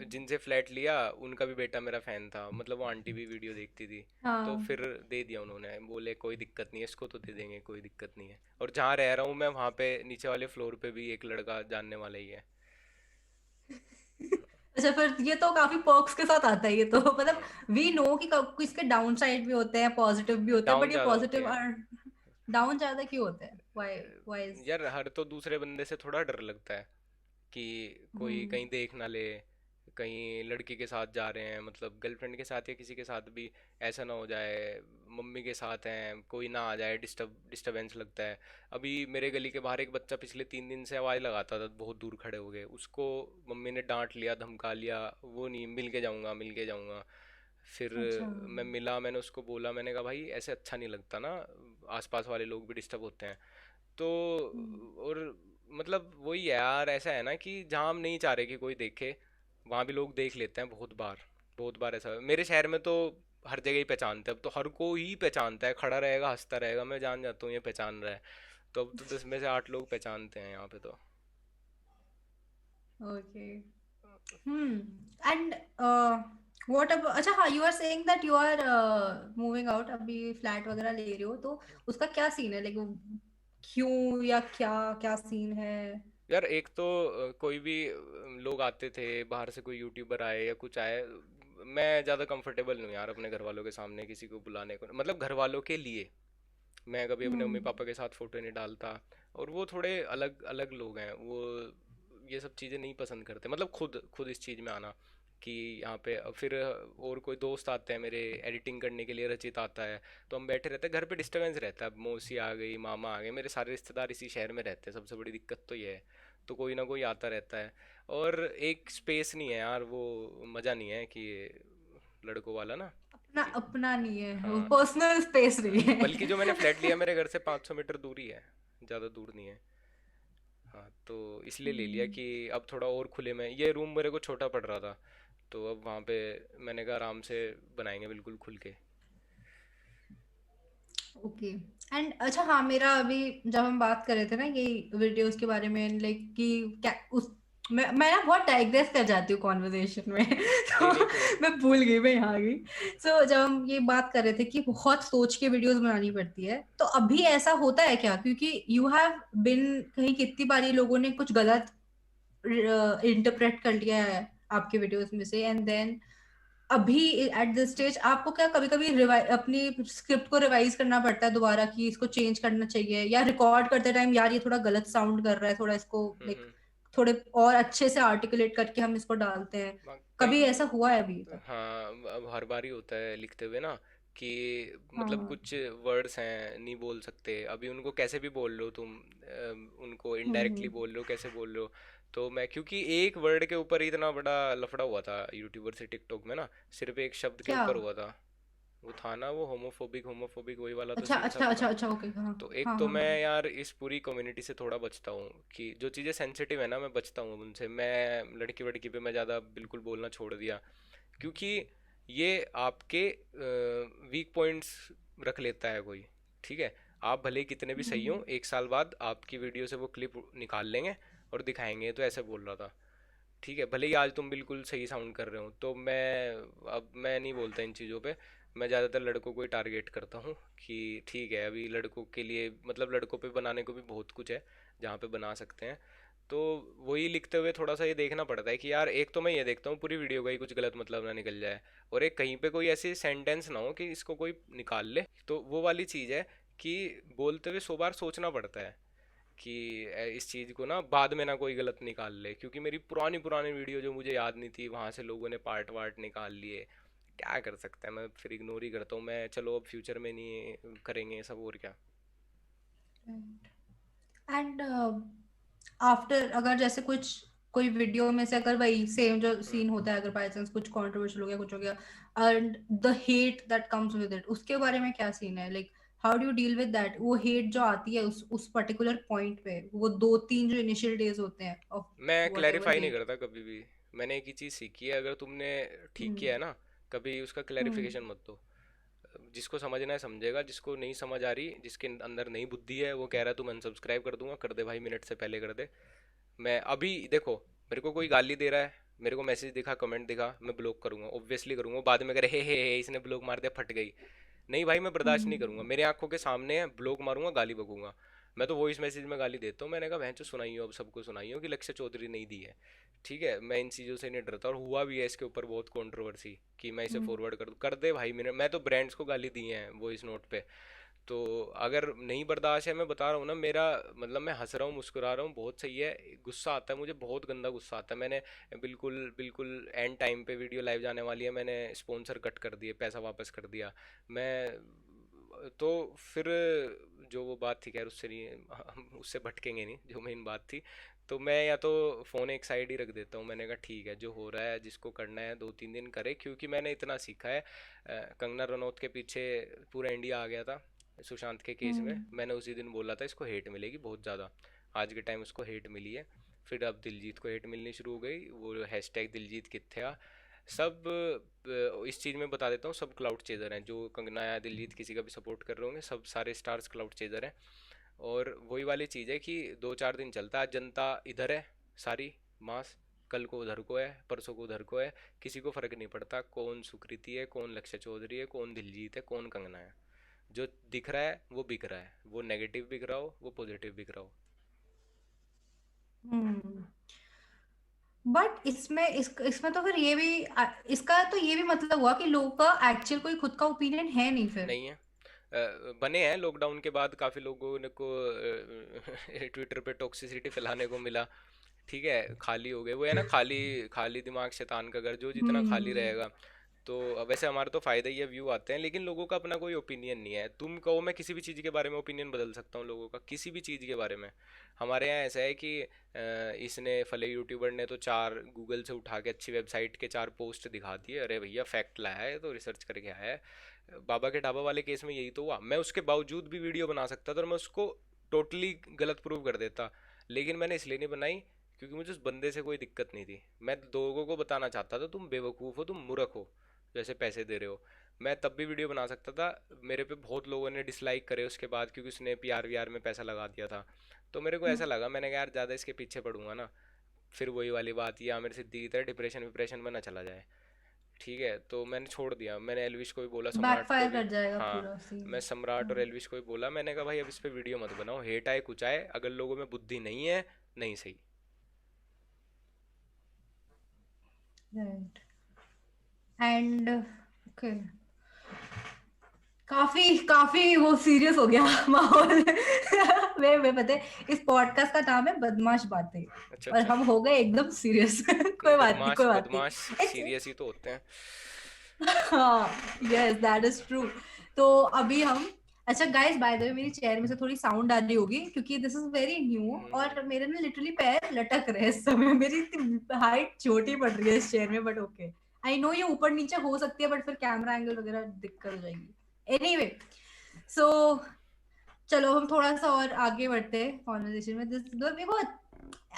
जिनसे फ्लैट लिया उनका भी बेटा मेरा फ़ैन था, मतलब वो आंटी भी वीडियो देखती थी। तो
हाँ।
फिर दे दिया उन्होंने, बोले कोई दिक्कत नहीं है, इसको तो दे देंगे, कोई दिक्कत नहीं है। और जहाँ रह रहा हूँ मैं वहाँ पे नीचे वाले फ्लोर पे भी एक लड़का जानने वाला ही है।
अच्छा, फिर ये तो काफी पर्क्स के साथ आता है ये तो, मतलब
हाँ,
वी नो कि इसके डाउन साइड भी होते हैं, पॉजिटिव भी होते हैं,
डाउन
बट ये
ज़्यादा होते
पॉजिटिव
हैं।
और डाउन ज्यादा क्यों होते हैं? Why is?
यार हर तो दूसरे बंदे से थोड़ा डर लगता है कि कोई
हम्म।
कहीं देख ना ले, कहीं लड़की के साथ जा रहे हैं, मतलब गर्लफ्रेंड के साथ या किसी के साथ भी ऐसा ना हो जाए, मम्मी के साथ हैं कोई ना आ जाए, डिस्टरबेंस लगता है। अभी मेरे गली के बाहर एक बच्चा पिछले 3 दिन से आवाज़ लगाता था, बहुत दूर खड़े हो गए, उसको मम्मी ने डांट लिया, धमका लिया, वो नहीं, मिल के जाऊंगा मिल के जाऊंगा। फिर
अच्छा।
मैं मिला, मैंने उसको बोला, मैंने कहा भाई ऐसे अच्छा नहीं लगता ना, आसपास वाले लोग भी डिस्टर्ब होते हैं। तो और मतलब वही है यार, ऐसा है ना कि जहाँ हम नहीं चाह रहे कि कोई देखे, वहाँ भी लोग देख लेते हैं बहुत बार। बहुत बार ऐसा मेरे शहर में तो हर जगह ही पहचानते हैं, अब तो हर कोई ही पहचानता है, खड़ा रहेगा हंसता रहेगा, मैं जान जाता हूँ ये पहचान रहा है। तो अब तो 10 में से 8 लोग पहचानते हैं यहाँ पे तो।
Okay. Hmm. And what about, अच्छा हाँ, you are saying that you are moving out, अभी फ्लैट वगैरह ले रहे हो, तो उसका क्या सीन है, लाइक क्यों, या क्या क्या सीन है?
यार एक तो कोई भी लोग आते थे बाहर से, कोई यूट्यूबर आए या कुछ आए, मैं ज़्यादा कंफर्टेबल नहीं हूँ यार अपने घर वालों के सामने किसी को बुलाने को, मतलब घर वालों के लिए। मैं कभी अपने मम्मी
हम्म।
पापा के साथ फोटो नहीं डालता। और वो थोड़े अलग अलग लोग हैं, वो ये सब चीज़ें नहीं पसंद करते, मतलब खुद खुद इस चीज़ में आना कि यहाँ पे फिर और कोई दोस्त आते हैं मेरे एडिटिंग करने के लिए, रचित आता है, तो हम बैठे रहते हैं घर पे, डिस्टरबेंस रहता है। अब मौसी आ गई, मामा आ गए, मेरे सारे रिश्तेदार इसी शहर में रहते हैं, सबसे बड़ी दिक्कत तो ये है। तो कोई ना कोई आता रहता है, और एक स्पेस नहीं है यार, वो मज़ा नहीं है कि लड़कों वाला ना,
अपना
कि
अपना नहीं है, वो
हाँ।
पर्सनल स्पेस नहीं है।
बल्कि जो मैंने फ्लैट लिया मेरे घर से 500 मीटर दूरी है, ज़्यादा दूर नहीं है। हाँ, तो इसलिए ले लिया
हम्म।
कि अब थोड़ा और खुले में, ये रूम मेरे को छोटा पड़ रहा था, तो अब वहाँ पे मैंने कहा आराम से बनाएंगे बिल्कुल खुल के।
ओके। एंड अच्छा हाँ, मेरा अभी जब हम बात कर रहे थे ना ये वीडियोस के बारे में, लाइक कि क्या उस, मैं ना बहुत डाइग्रेस कर जाती हूँ कॉन्वर्जेशन में।
नहीं
तो
नहीं कोई।
मैं भूल गई, मैं यहाँ गई। सो जब हम ये बात कर रहे थे कि बहुत सोच के वीडियोस बनानी पड़ती है, तो अभी ऐसा होता है क्या? क्योंकि यू हैव बिन कहीं, कितनी बारी लोगों ने कुछ गलत इंटरप्रेट कर लिया है आपके वीडियोस में से, एंड देन अभी एट दिस स्टेज आपको क्या कभी कभी अपनी स्क्रिप्ट को रिवाइज करना पड़ता है दोबारा कि इसको चेंज करना चाहिए, या रिकॉर्ड करते टाइम यार ये थोड़ा गलत साउंड कर रहा है, थोड़ा इसको लाइक
हम्म।
थोड़े और अच्छे से आर्टिकुलेट करके हम इसको डालते हैं? कभी
कई।
ऐसा हुआ है अभी तक?
हाँ, अब हर बार ही होता है लिखते हुए ना, कि मतलब
हाँ।
कुछ वर्ड्स हैं नहीं बोल सकते, अभी उनको कैसे भी बोल लो तुम, उनको इनडायरेक्टली
हम्म।
बोल लो, कैसे बोल लो। तो मैं, क्योंकि एक वर्ड के ऊपर इतना बड़ा लफड़ा हुआ था यूट्यूबर से टिकटॉक में ना, सिर्फ एक शब्द के
क्या?
ऊपर हुआ था। वो था ना वो होमोफोबिक होमोफोबिक, वही वाला तो
अच्छा
सीन था
अच्छा अच्छा
पूरा।
अच्छा, ओके, हाँ
तो एक
हाँ
तो
हाँ
मैं
हाँ।
यार इस पूरी कम्युनिटी से थोड़ा बचता हूँ, कि जो चीज़ें सेंसिटिव है ना मैं बचता हूँ उनसे, मैं लड़की वड़की पे मैं ज़्यादा बिल्कुल बोलना छोड़ दिया। क्योंकि ये आपके वीक पॉइंट्स रख लेता है कोई, ठीक है। आप भले ही कितने भी सही हो,
हम्म।
1 साल बाद आपकी वीडियो से वो क्लिप निकाल लेंगे और दिखाएंगे तो ऐसे बोल रहा था, ठीक है। भले ही आज तुम बिल्कुल सही साउंड कर रहे हो, तो मैं अब मैं नहीं बोलता इन चीज़ों पे। मैं ज़्यादातर लड़कों को ही टारगेट करता हूँ कि ठीक है, अभी लड़कों के लिए मतलब लड़कों पे बनाने को भी बहुत कुछ है जहाँ पे बना सकते हैं। तो वही लिखते हुए थोड़ा सा ये देखना पड़ता है कि यार, एक तो मैं ये देखता हूँ पूरी वीडियो का ही कुछ गलत मतलब ना निकल जाए, और एक कहीं पे कोई ऐसी सेंटेंस ना हो कि इसको कोई निकाल ले, तो वो वाली चीज़ है कि बोलते हुए 100 बार सोचना पड़ता है कि इस चीज़ को ना बाद में ना कोई गलत निकाल ले, क्योंकि मेरी पुरानी पुरानी वीडियो जो मुझे याद नहीं थी वहाँ से लोगों ने पार्ट वार्ट निकाल लिए। क्या कर सकते हैं, मैं फिर इग्नोर ही करता हूँ, मैं चलो अब फ्यूचर में नहीं करेंगे ये सब, और क्या।
एंड आफ्टर, अगर जैसे कुछ कोई वीडियो में से अगर वही सेम जो
हम्म।
सीन होता है, अगर बाई चांस कुछ कंट्रोवर्शियल हो गया, कुछ हो गया, and the hate that comes with it, उसके बारे में क्या सीन है? Like how do you deal with that? वो हेट जो आती है उस पर्टिकुलर पॉइंट पे, वो दो तीन जो इनिशियल डेज होते हैं ऑफ
मैं
वट एवर
क्लैरिफाई नहीं
हेट।
करता कभी भी। मैंने एक ही चीज़ सीखी है, अगर तुमने ठीक किया है ना, कभी उसका
हम्म।
क्लैरिफिकेशन मत दो। जिसको समझना है समझेगा, जिसको नहीं समझ आ रही, जिसके अंदर नहीं बुद्धि है, वो कह रहा है तुम अनसब्सक्राइब कर दूंगा, कर दे भाई, मिनट से पहले कर दे। मैं अभी देखो, मेरे को कोई गाली दे रहा है, मेरे को मैसेज दिखा, कमेंट दिखा, मैं ब्लॉक करूंगा, ऑब्वियसली करूंगा। बाद में करे हे इसने ब्लॉक मार दिया, फट गई। नहीं भाई, मैं बर्दाश्त नहीं करूंगा,
हम्म।
मेरे आंखों के सामने है, ब्लॉक मारूंगा, गाली बकूंगा। मैं तो वॉइस मैसेज में गाली देता हूँ, मैंने कहा बहन चो सुनाइयो, अब सबको सुनाइयो कि लक्ष्य चौधरी नहीं दी है, ठीक है। मैं इन चीज़ों से नहीं डरता, और हुआ भी है इसके ऊपर बहुत कंट्रोवर्सी कि मैं इसे
हम्म।
फॉरवर्ड कर दूं, कर दे भाई। मैं तो ब्रांड्स को गाली दी है वॉइस नोट पे। तो अगर नहीं बर्दाश्त है, मैं बता रहा हूँ ना, मेरा मतलब मैं हंस रहा हूँ, मुस्कुरा रहा हूँ, बहुत सही है। गुस्सा आता है मुझे, बहुत गंदा गुस्सा आता है। मैंने बिल्कुल बिल्कुल एंड टाइम पे वीडियो लाइव जाने वाली है, मैंने स्पॉन्सर कट कर दिए, पैसा वापस कर दिया। मैं तो फिर जो वो बात थी, खैर उससे नहीं, हम उससे भटकेंगे नहीं, जो मेन बात थी। तो मैं या तो फ़ोन एक साइड ही रख देता हूँ, मैंने कहा ठीक है, जो हो रहा है जिसको करना है 2-3 दिन करे, क्योंकि मैंने इतना सीखा है। कंगना रनौत के पीछे पूरा इंडिया आ गया था, सुशांत के केस में,
हम्म।
मैंने उसी दिन बोला था इसको हेट मिलेगी बहुत ज़्यादा। आज के टाइम उसको हेट मिली है। फिर अब दिलजीत को हेट मिलनी शुरू हो गई, वो हैशटैग दिलजीत किथे सब। इस चीज़ में बता देता हूँ, सब क्लाउड चेजर हैं। जो कंगना या दिलजीत किसी का भी सपोर्ट कर रहे होंगे, सब सारे स्टार्स क्लाउड चेजर हैं। और वही वाली चीज़ है कि 2-4 दिन चलता है, जनता इधर है सारी मास, कल को उधर को है, परसों को उधर को है। किसी को फर्क नहीं पड़ता कौन सुकृति है, कौन लक्ष्य चौधरी है, कौन दिलजीत है, कौन कंगना है। जो दिख रहा है वो बिक रहा है, वो नेगेटिव बिक रहा हो, वो पॉजिटिव बिक रहा हो।
हम्म। बट इसमें तो फिर ये भी इसका तो ये भी मतलब हुआ कि लोगों का एक्चुअल कोई खुद का ओपिनियन है नहीं फिर।
नहीं है। बने हैं लॉकडाउन के बाद, काफ़ी लोगों ने को ट्विटर पे टॉक्सिसिटी फैलाने को मिला। ठीक है, खाली हो गए वो, है ना, खाली खाली दिमाग शैतान का घर, जो जितना खाली
हम्म।
रहेगा। तो वैसे हमारा तो फ़ायदा ही है, व्यू आते हैं, लेकिन लोगों का अपना कोई ओपिनियन नहीं है। तुम कहो मैं किसी भी चीज़ के बारे में ओपिनियन बदल सकता हूँ लोगों का, किसी भी चीज़ के बारे में। हमारे यहाँ ऐसा है कि इसने फले यूट्यूबर ने तो 4 गूगल से उठा के अच्छी वेबसाइट के 4 पोस्ट दिखा दिए, अरे भैया फैक्ट लाया है तो रिसर्च करके आया है। बाबा के ढाबा वाले केस में यही तो हुआ, मैं उसके बावजूद भी वीडियो बना सकता था और मैं उसको टोटली गलत प्रूव कर देता। लेकिन मैंने इसलिए नहीं बनाई क्योंकि मुझे उस बंदे से कोई दिक्कत नहीं थी। मैं लोगों को बताना चाहता था तुम बेवकूफ़ हो, तुम मूर्ख हो, जैसे पैसे दे रहे हो। मैं तब भी वीडियो बना सकता था। मेरे पे बहुत लोगों ने डिसलाइक करे उसके बाद, क्योंकि उसने पीआर वीआर में पैसा लगा दिया था। तो मेरे को ऐसा लगा, मैंने कहा यार ज़्यादा इसके पीछे पड़ूंगा ना, फिर वही वाली बात, या मेरे सिद्धि की तरह डिप्रेशन विप्रेशन में ना चला जाए। ठीक है, तो मैंने छोड़ दिया। मैंने एलविश को भी बोला, सम्राट को
बैकफायर
भी।
कर जाएगा
हाँ,
पूरा सीन।
मैं सम्राट और एलविश को भी बोला, मैंने कहा भाई अब इस पे वीडियो मत बनाओ, हेट आए कुछ आए, अगर लोगों में बुद्धि नहीं है, नहीं सही।
राइट। एंड ओके, काफी काफी वो सीरियस हो गया माहौल। मैं पता है इस पॉडकास्ट का नाम है बदमाश बातें,
अच्छा
और
अच्छा।
हम हो गए एकदम सीरियस।
नहीं,
कोई बात नहीं,
बदमाश
कोई बात
बदमाश
नहीं, इट्स
सीरियस ही तो होते हैं।
हाँ, यस दैट इज ट्रू। तो अभी हम, अच्छा गाइस बाय द वे मेरी चेयर में से थोड़ी साउंड आ रही होगी क्योंकि दिस इज वेरी न्यू,
हम्म।
और मेरे ना लिटरली पैर लटक रहे हैं इस समय, मेरी हाइट छोटी पड़ रही है इस चेयर में, बट ओके। आई नो ये ऊपर नीचे हो सकती है बट फिर कैमरा एंगल वगैरह दिक्कत हो जाएगी। एनीवे, सो चलो हम थोड़ा सा और आगे बढ़ते हैं कॉन्वर्सेशन में। दिस बहुत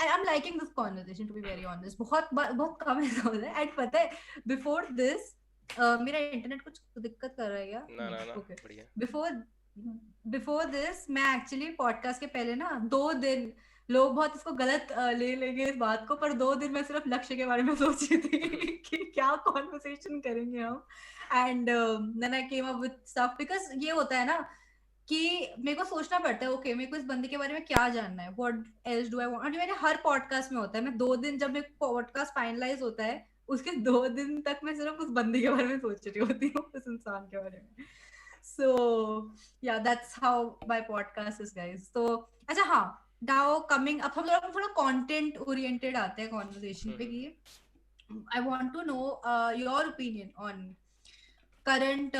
I am liking this conversation to be very honest, बहुत बहुत कम ऐसा होता है। एंड पता है बिफोर दिस मेरा इंटरनेट कुछ दिक्कत कर रहा है क्या?
ना
नहीं,
ना ना,
ओके।
बढ़िया।
बिफोर बिफोर दिस मैं एक्चुअली पॉडकास्ट के पहले ना 2 दिन, लोग बहुत इसको गलत ले लेंगे इस बात को, पर 2 दिन मैं सिर्फ लक्ष्य के बारे में सोच रही थी कि क्या कॉन्वर्सेशन करेंगे हम। And then I came up with stuff, because ये होता है ना कि मेरे को सोचना पड़ता है, ओके मेरे को इस बंदे के बारे में क्या जानना है, what else do I want. मेरे हर पॉडकास्ट में होता है, मैं 2 दिन जब मेरे पॉडकास्ट फाइनलाइज होता है उसके 2 दिन तक मैं सिर्फ उस बंदे के बारे में सोच रही होती हूँ, उस इंसान के बारे में। सो या that's how my podcast is guys. तो अच्छा हाँ, नाउ कमिंग अब हम लोग थोड़ा कंटेंट ओरिएंटेड आते हैं कॉन्वर्सेशन पे,
हम्म।
कि I want to know your opinion on current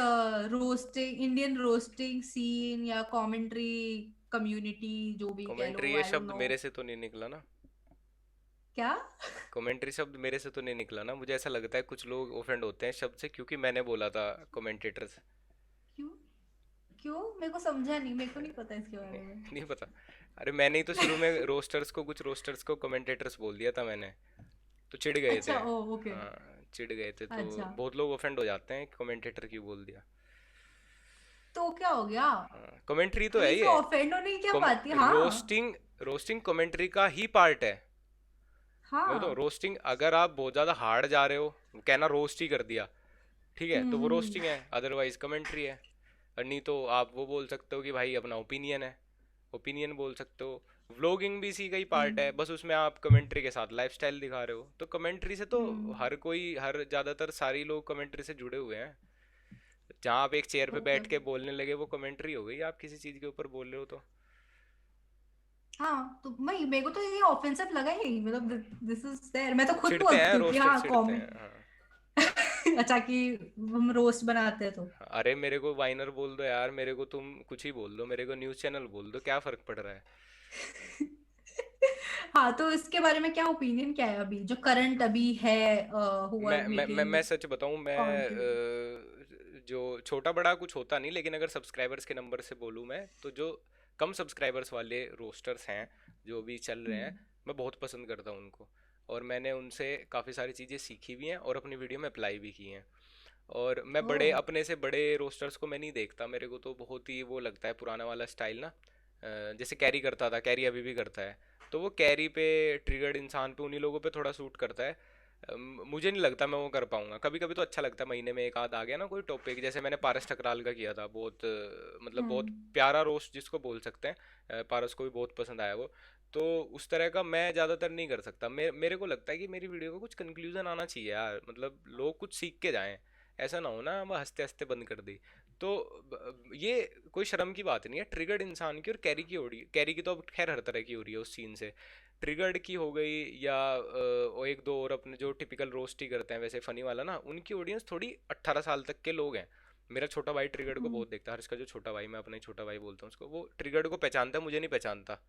roasting, Indian roasting scene या कमेंट्री कम्युनिटी, जो भी कह लो,
कमेंट्री ये
आई डोंट
शब्द
नो।
मेरे से तो नहीं निकला ना।
क्या?
कमेंट्री शब्द मेरे से तो नहीं निकला ना, मुझे ऐसा लगता है कुछ लोग ऑफेंड होते हैं शब्द से, क्योंकि मैंने बोला था कमेंटेटर्स।
क्यों? क्यों मेरे को समझा नहीं, मेरे को नहीं पता इसके
नहीं,
बारे में।
नहीं पता। अरे मैंने ही तो शुरू में रोस्टर्स को, कुछ रोस्टर्स को कमेंटेटर्स बोल दिया था मैंने, तो चिढ़ गए थे।
अच्छा, ओ ओके।
हाँ, चिढ़ गए थे, तो
अच्छा,
बहुत लोग ऑफेंड हो जाते हैं कमेंटेटर क्यों बोल दिया।
तो क्या हो गया?
हाँ, कमेंट्री तो है
इसमें
ये।
ऑफेंड होने की क्या
कम
बात है? हाँ।
रोस्टिंग, रोस्टिंग कमेंट्री का ही पार्ट है। मैं बताऊँ,
हाँ।
रोस्टिंग अगर आप बहुत ज़्यादा हार्ड जा रहे हो, कहना रोस्ट ही कर दिया, ठीक है, तो वो रोस्टिंग
हम्म।
है, अदरवाइज कमेंट्री है। और नहीं तो आप वो बोल सकते हो कि भाई अपना ओपिनियन है, ओपिनियन बोल सकते हो। व्लॉगिंग भी इसी का ही पार्ट है,
हम्म।
बस उसमें आप कमेंट्री के साथ लाइफस्टाइल दिखा रहे हो। तो कमेंट्री से तो
हम्म।
हर कोई, हर ज़्यादातर सारी लोग कमेंट्री से जुड़े हुए हैं। जहाँ आप एक चेयर पे
ओके।
बैठ के बोलने लगे वो कमेंट्री हो गई, आप किसी चीज़ के ऊपर बोल रहे हो तो।
हाँ तो मैं, मेरे को तो ये ऑफेंसिव लगा ही, मतलब दिस इज देयर, मैं तो खुद
चिढ़ते हैं
बोलती हूँ कि
रोस्टर,
हाँ
चिढ़ते हैं,
कमेंट।
हाँ।
अच्छा, कि हम रोस्ट बनाते हैं तो।
अरे मेरे को वाइनर बोल दो यार, मेरे को तुम कुछ ही बोल दो, मेरे को न्यूज़ चैनल बोल दो, क्या फ़र्क पड़ रहा है।
हाँ तो इसके बारे में क्या ओपिनियन क्या है अभी जो करंट अभी है, हु आर
मैं
मेकिंग
सच बताऊं, मैं
कंटेंट?
जो छोटा बड़ा कुछ होता नहीं, लेकिन अगर सब्सक्राइबर्स के नंबर से बोलूँ मैं, तो जो कम सब्सक्राइबर्स वाले रोस्टर्स हैं जो भी चल रहे हैं, मैं बहुत पसंद करता हूँ उनको। और मैंने उनसे काफ़ी सारी चीज़ें सीखी भी हैं और अपनी वीडियो में अप्लाई भी की हैं। और मैं
ओ।
बड़े अपने से बड़े रोस्टर्स को मैं नहीं देखता, मेरे को तो बहुत ही वो लगता है पुराना वाला स्टाइल ना। जैसे कैरी करता था, कैरी अभी भी करता है, तो वो कैरी पे ट्रिगर्ड इंसान पे, उन्हीं लोगों पे थोड़ा सूट करता है। मुझे नहीं लगता मैं वो कर पाऊंगा। कभी कभी तो अच्छा लगता है, महीने में एक आध आ गया ना कोई टॉपिक, जैसे मैंने पारस ठकराल का किया था, बहुत मतलब बहुत
हम्म।
प्यारा रोस्ट जिसको बोल सकते हैं। पारस को भी बहुत पसंद आया वो। तो उस तरह का मैं ज़्यादातर नहीं कर सकता। मेरे को लगता है कि मेरी वीडियो का कुछ कंक्लूजन आना चाहिए यार, मतलब लोग कुछ सीख के जाएं। ऐसा ना हो ना हम हंसते हंसते बंद कर दी। तो ये कोई शर्म की बात नहीं है ट्रिगर्ड इंसान की और कैरी की हो रही, कैरी की तो अब खैर हर तरह की हो रही है उस सीन से। ट्रिगर्ड की हो गई, या और एक दो और अपने जो टिपिकल रोस्ट ही करते हैं वैसे फनी वाला ना, उनकी ऑडियंस थोड़ी 18 साल तक के लोग हैं। मेरा छोटा भाई ट्रिगर्ड को
हम्म।
बहुत देखता है, हर्ष का जो छोटा भाई, मैं अपना ही छोटा भाई बोलता हूँ उसको, वो ट्रिगर्ड को पहचानता है, मुझे नहीं पहचानता।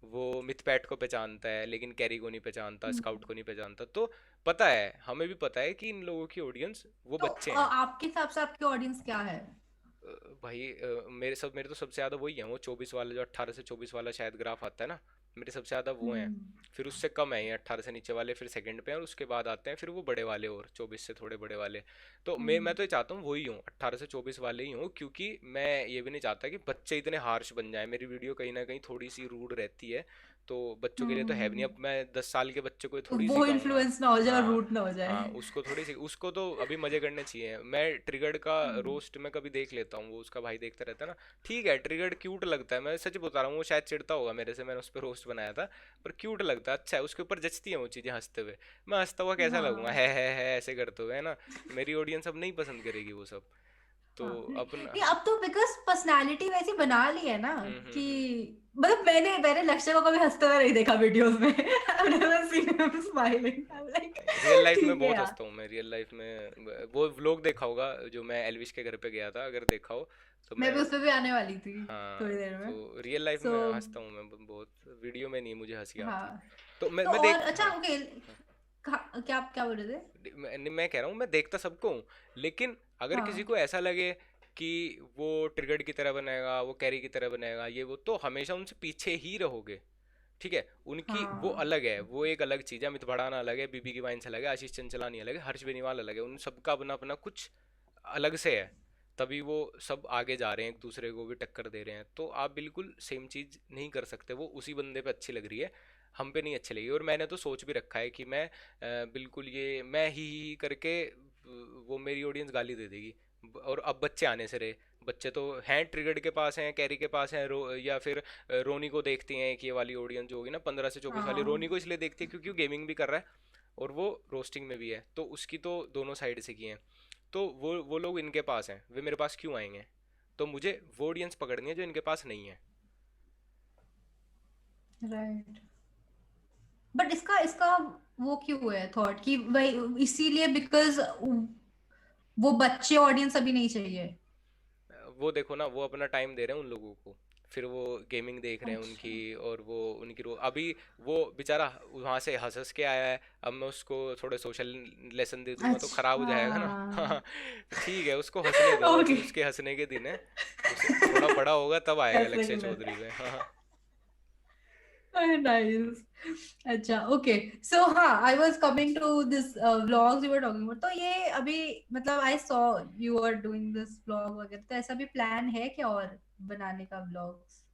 वो मिथपैट को पहचानता है लेकिन कैरी को नहीं पहचानता, स्काउट को नहीं पहचानता। तो पता है, हमें भी पता है कि इन लोगों की ऑडियंस वो
तो
बच्चे हैं।
आपके हिसाब से आपकी ऑडियंस क्या है?
भाई मेरे तो सबसे ज़्यादा वही है, वो 24 वाला, जो 18 से 24 वाला शायद ग्राफ आता है ना, मेरे सबसे ज़्यादा वो हैं।
हम्म।
फिर उससे कम है ये 18 से नीचे वाले, फिर सेकंड पे हैं, और उसके बाद आते हैं फिर वो बड़े वाले, और 24 से थोड़े बड़े वाले। तो मैं
हम्म।
तो ये चाहता हूँ वही हूँ, 18 से 24 वाले ही हूँ, क्योंकि मैं ये भी नहीं चाहता कि बच्चे इतने हार्श बन जाए। मेरी वीडियो कहीं ना कहीं थोड़ी सी रूड रहती है, तो बच्चों के लिए तो है भी नहीं। अब मैं 10 साल के बच्चे को
तो
थोड़ी
वो
सिखाऊंगा।
इन्फ्लुएंस ना हो जाए और
हाँ,
रूट ना हो जाए।
हाँ, उसको थोड़ी सी, उसको तो अभी मजे करने चाहिए। मैं ट्रिगर्ड का
हम्म।
रोस्ट मैं कभी देख लेता हूँ, वो उसका भाई देखता रहता है ना। ठीक है, ट्रिगर्ड क्यूट लगता है, मैं सच बता रहा हूँ, वो शायद चिढ़ता होगा मेरे से, मैंने उस पर रोस्ट बनाया था। पर क्यूट लगता है, अच्छा है, उसके ऊपर जचती है वो चीज़ें हंसते हुए। मैं हंसता हुआ कैसा लगूंगा,
हाँ।
है ऐसे करते हुए, है ना। मेरी ऑडियंस अब नहीं पसंद करेगी वो सब। तो
हाँ, नहीं
अपना
नहीं, अब तो बिकॉज पर्सनालिटी वैसी बना ली है ना कि
हम्म।
मतलब मैंने मैंने लक्ष्य को कभी हंसते हुए नहीं देखा वीडियोस में। I've never seen him smiling. I'm like,
real life में
ठीक है
बहुत
यार।
हंसता हूँ मैं, रियल लाइफ में। वो व्लॉग देखा होगा जो मैं एलविश के घर पे गया था, अगर देखा हो तो
मैं
मैं।
भी उस पे भी आने वाली थी
हाँ,
थोड़ी देर में।
तो रियल लाइफ
सो
में हंसता हूँ मैं बहुत, वीडियो में नहीं मुझे हंसी आती।
हाँ।
तो
तो
मैं
और
देख,
अच्छा,
हाँ,
ओके।
हाँ।
क्या आप क्या बोल रहे थे?
मैं कह रहा हूँ मैं देखता सबको हूँ, लेकिन अगर किसी
हाँ।
को ऐसा लगे कि वो ट्रिगर्ड की तरह बनाएगा, वो कैरी की तरह बनाएगा, ये वो, तो हमेशा उनसे पीछे ही रहोगे। ठीक है, उनकी वो
हाँ।
अलग है, वो एक अलग चीज़ है। अमित भड़ाना अलग है, बीबी की वाइन्स अलग है, आशीष चंचलानी अलग है, हर्ष बेनीवाल अलग है, उन सबका अपना अपना कुछ अलग से है। तभी वो सब आगे जा रहे हैं, एक दूसरे को भी टक्कर दे रहे हैं। तो आप बिल्कुल सेम चीज़ नहीं कर सकते। वो उसी बंदे पे अच्छी लग रही है, हम पे नहीं अच्छी लगी। और मैंने तो सोच भी रखा है कि मैं बिल्कुल ये मैं ही करके वो मेरी ऑडियंस गाली दे देगी। और अब बच्चे आने से रहे, बच्चे तो हैं, ट्रिगर्ड के पास हैं, कैरी के पास हैं, या फिर रोनी को देखती हैं। कि ये वाली ऑडियंस जो होगी ना 15 से 24 वाली, रोनी
हाँ।
को इसलिए देखती है क्योंकि वो गेमिंग भी कर रहा है और वो रोस्टिंग में भी है, तो उसकी तो दोनों साइड से की हैं। तो वो लोग इनके पास हैं, वे मेरे पास क्यों आएंगे। तो मुझे वो ऑडियंस पकड़नी है जो इनके पास नहीं है।
राइट। बट इसका इसका वो क्यों है थॉट कि वही इसीलिए बिकॉज वो बच्चे ऑडियंस अभी नहीं चाहिए?
वो देखो ना, वो अपना टाइम दे रहे हैं उन लोगों को, फिर वो गेमिंग देख रहे हैं
अच्छा।
उनकी, और वो उनकी अभी वो बेचारा वहां से हंस हंस के आया है। अब मैं उसको थोड़े सोशल लेसन दे दूंगा तो खराब हो
अच्छा।
जाएगा ना। हाँ, तो ठीक है, उसको हंसने दो, अभी
ओके।
उसके हंसने के दिन है। उसे थोड़ा बड़ा होगा तब आएगा
ऐसे
लक्ष्य
के लिए।
चौधरी में। हाँ।
नाइस। अच्छा, ओके। सो हाँ, I was coming to this vlogs you were talking about. तो ये अभी मतलब I saw you are doing this vlog वगैरह, तो ऐसा भी प्लान है क्या और बनाने का व्लॉग्स?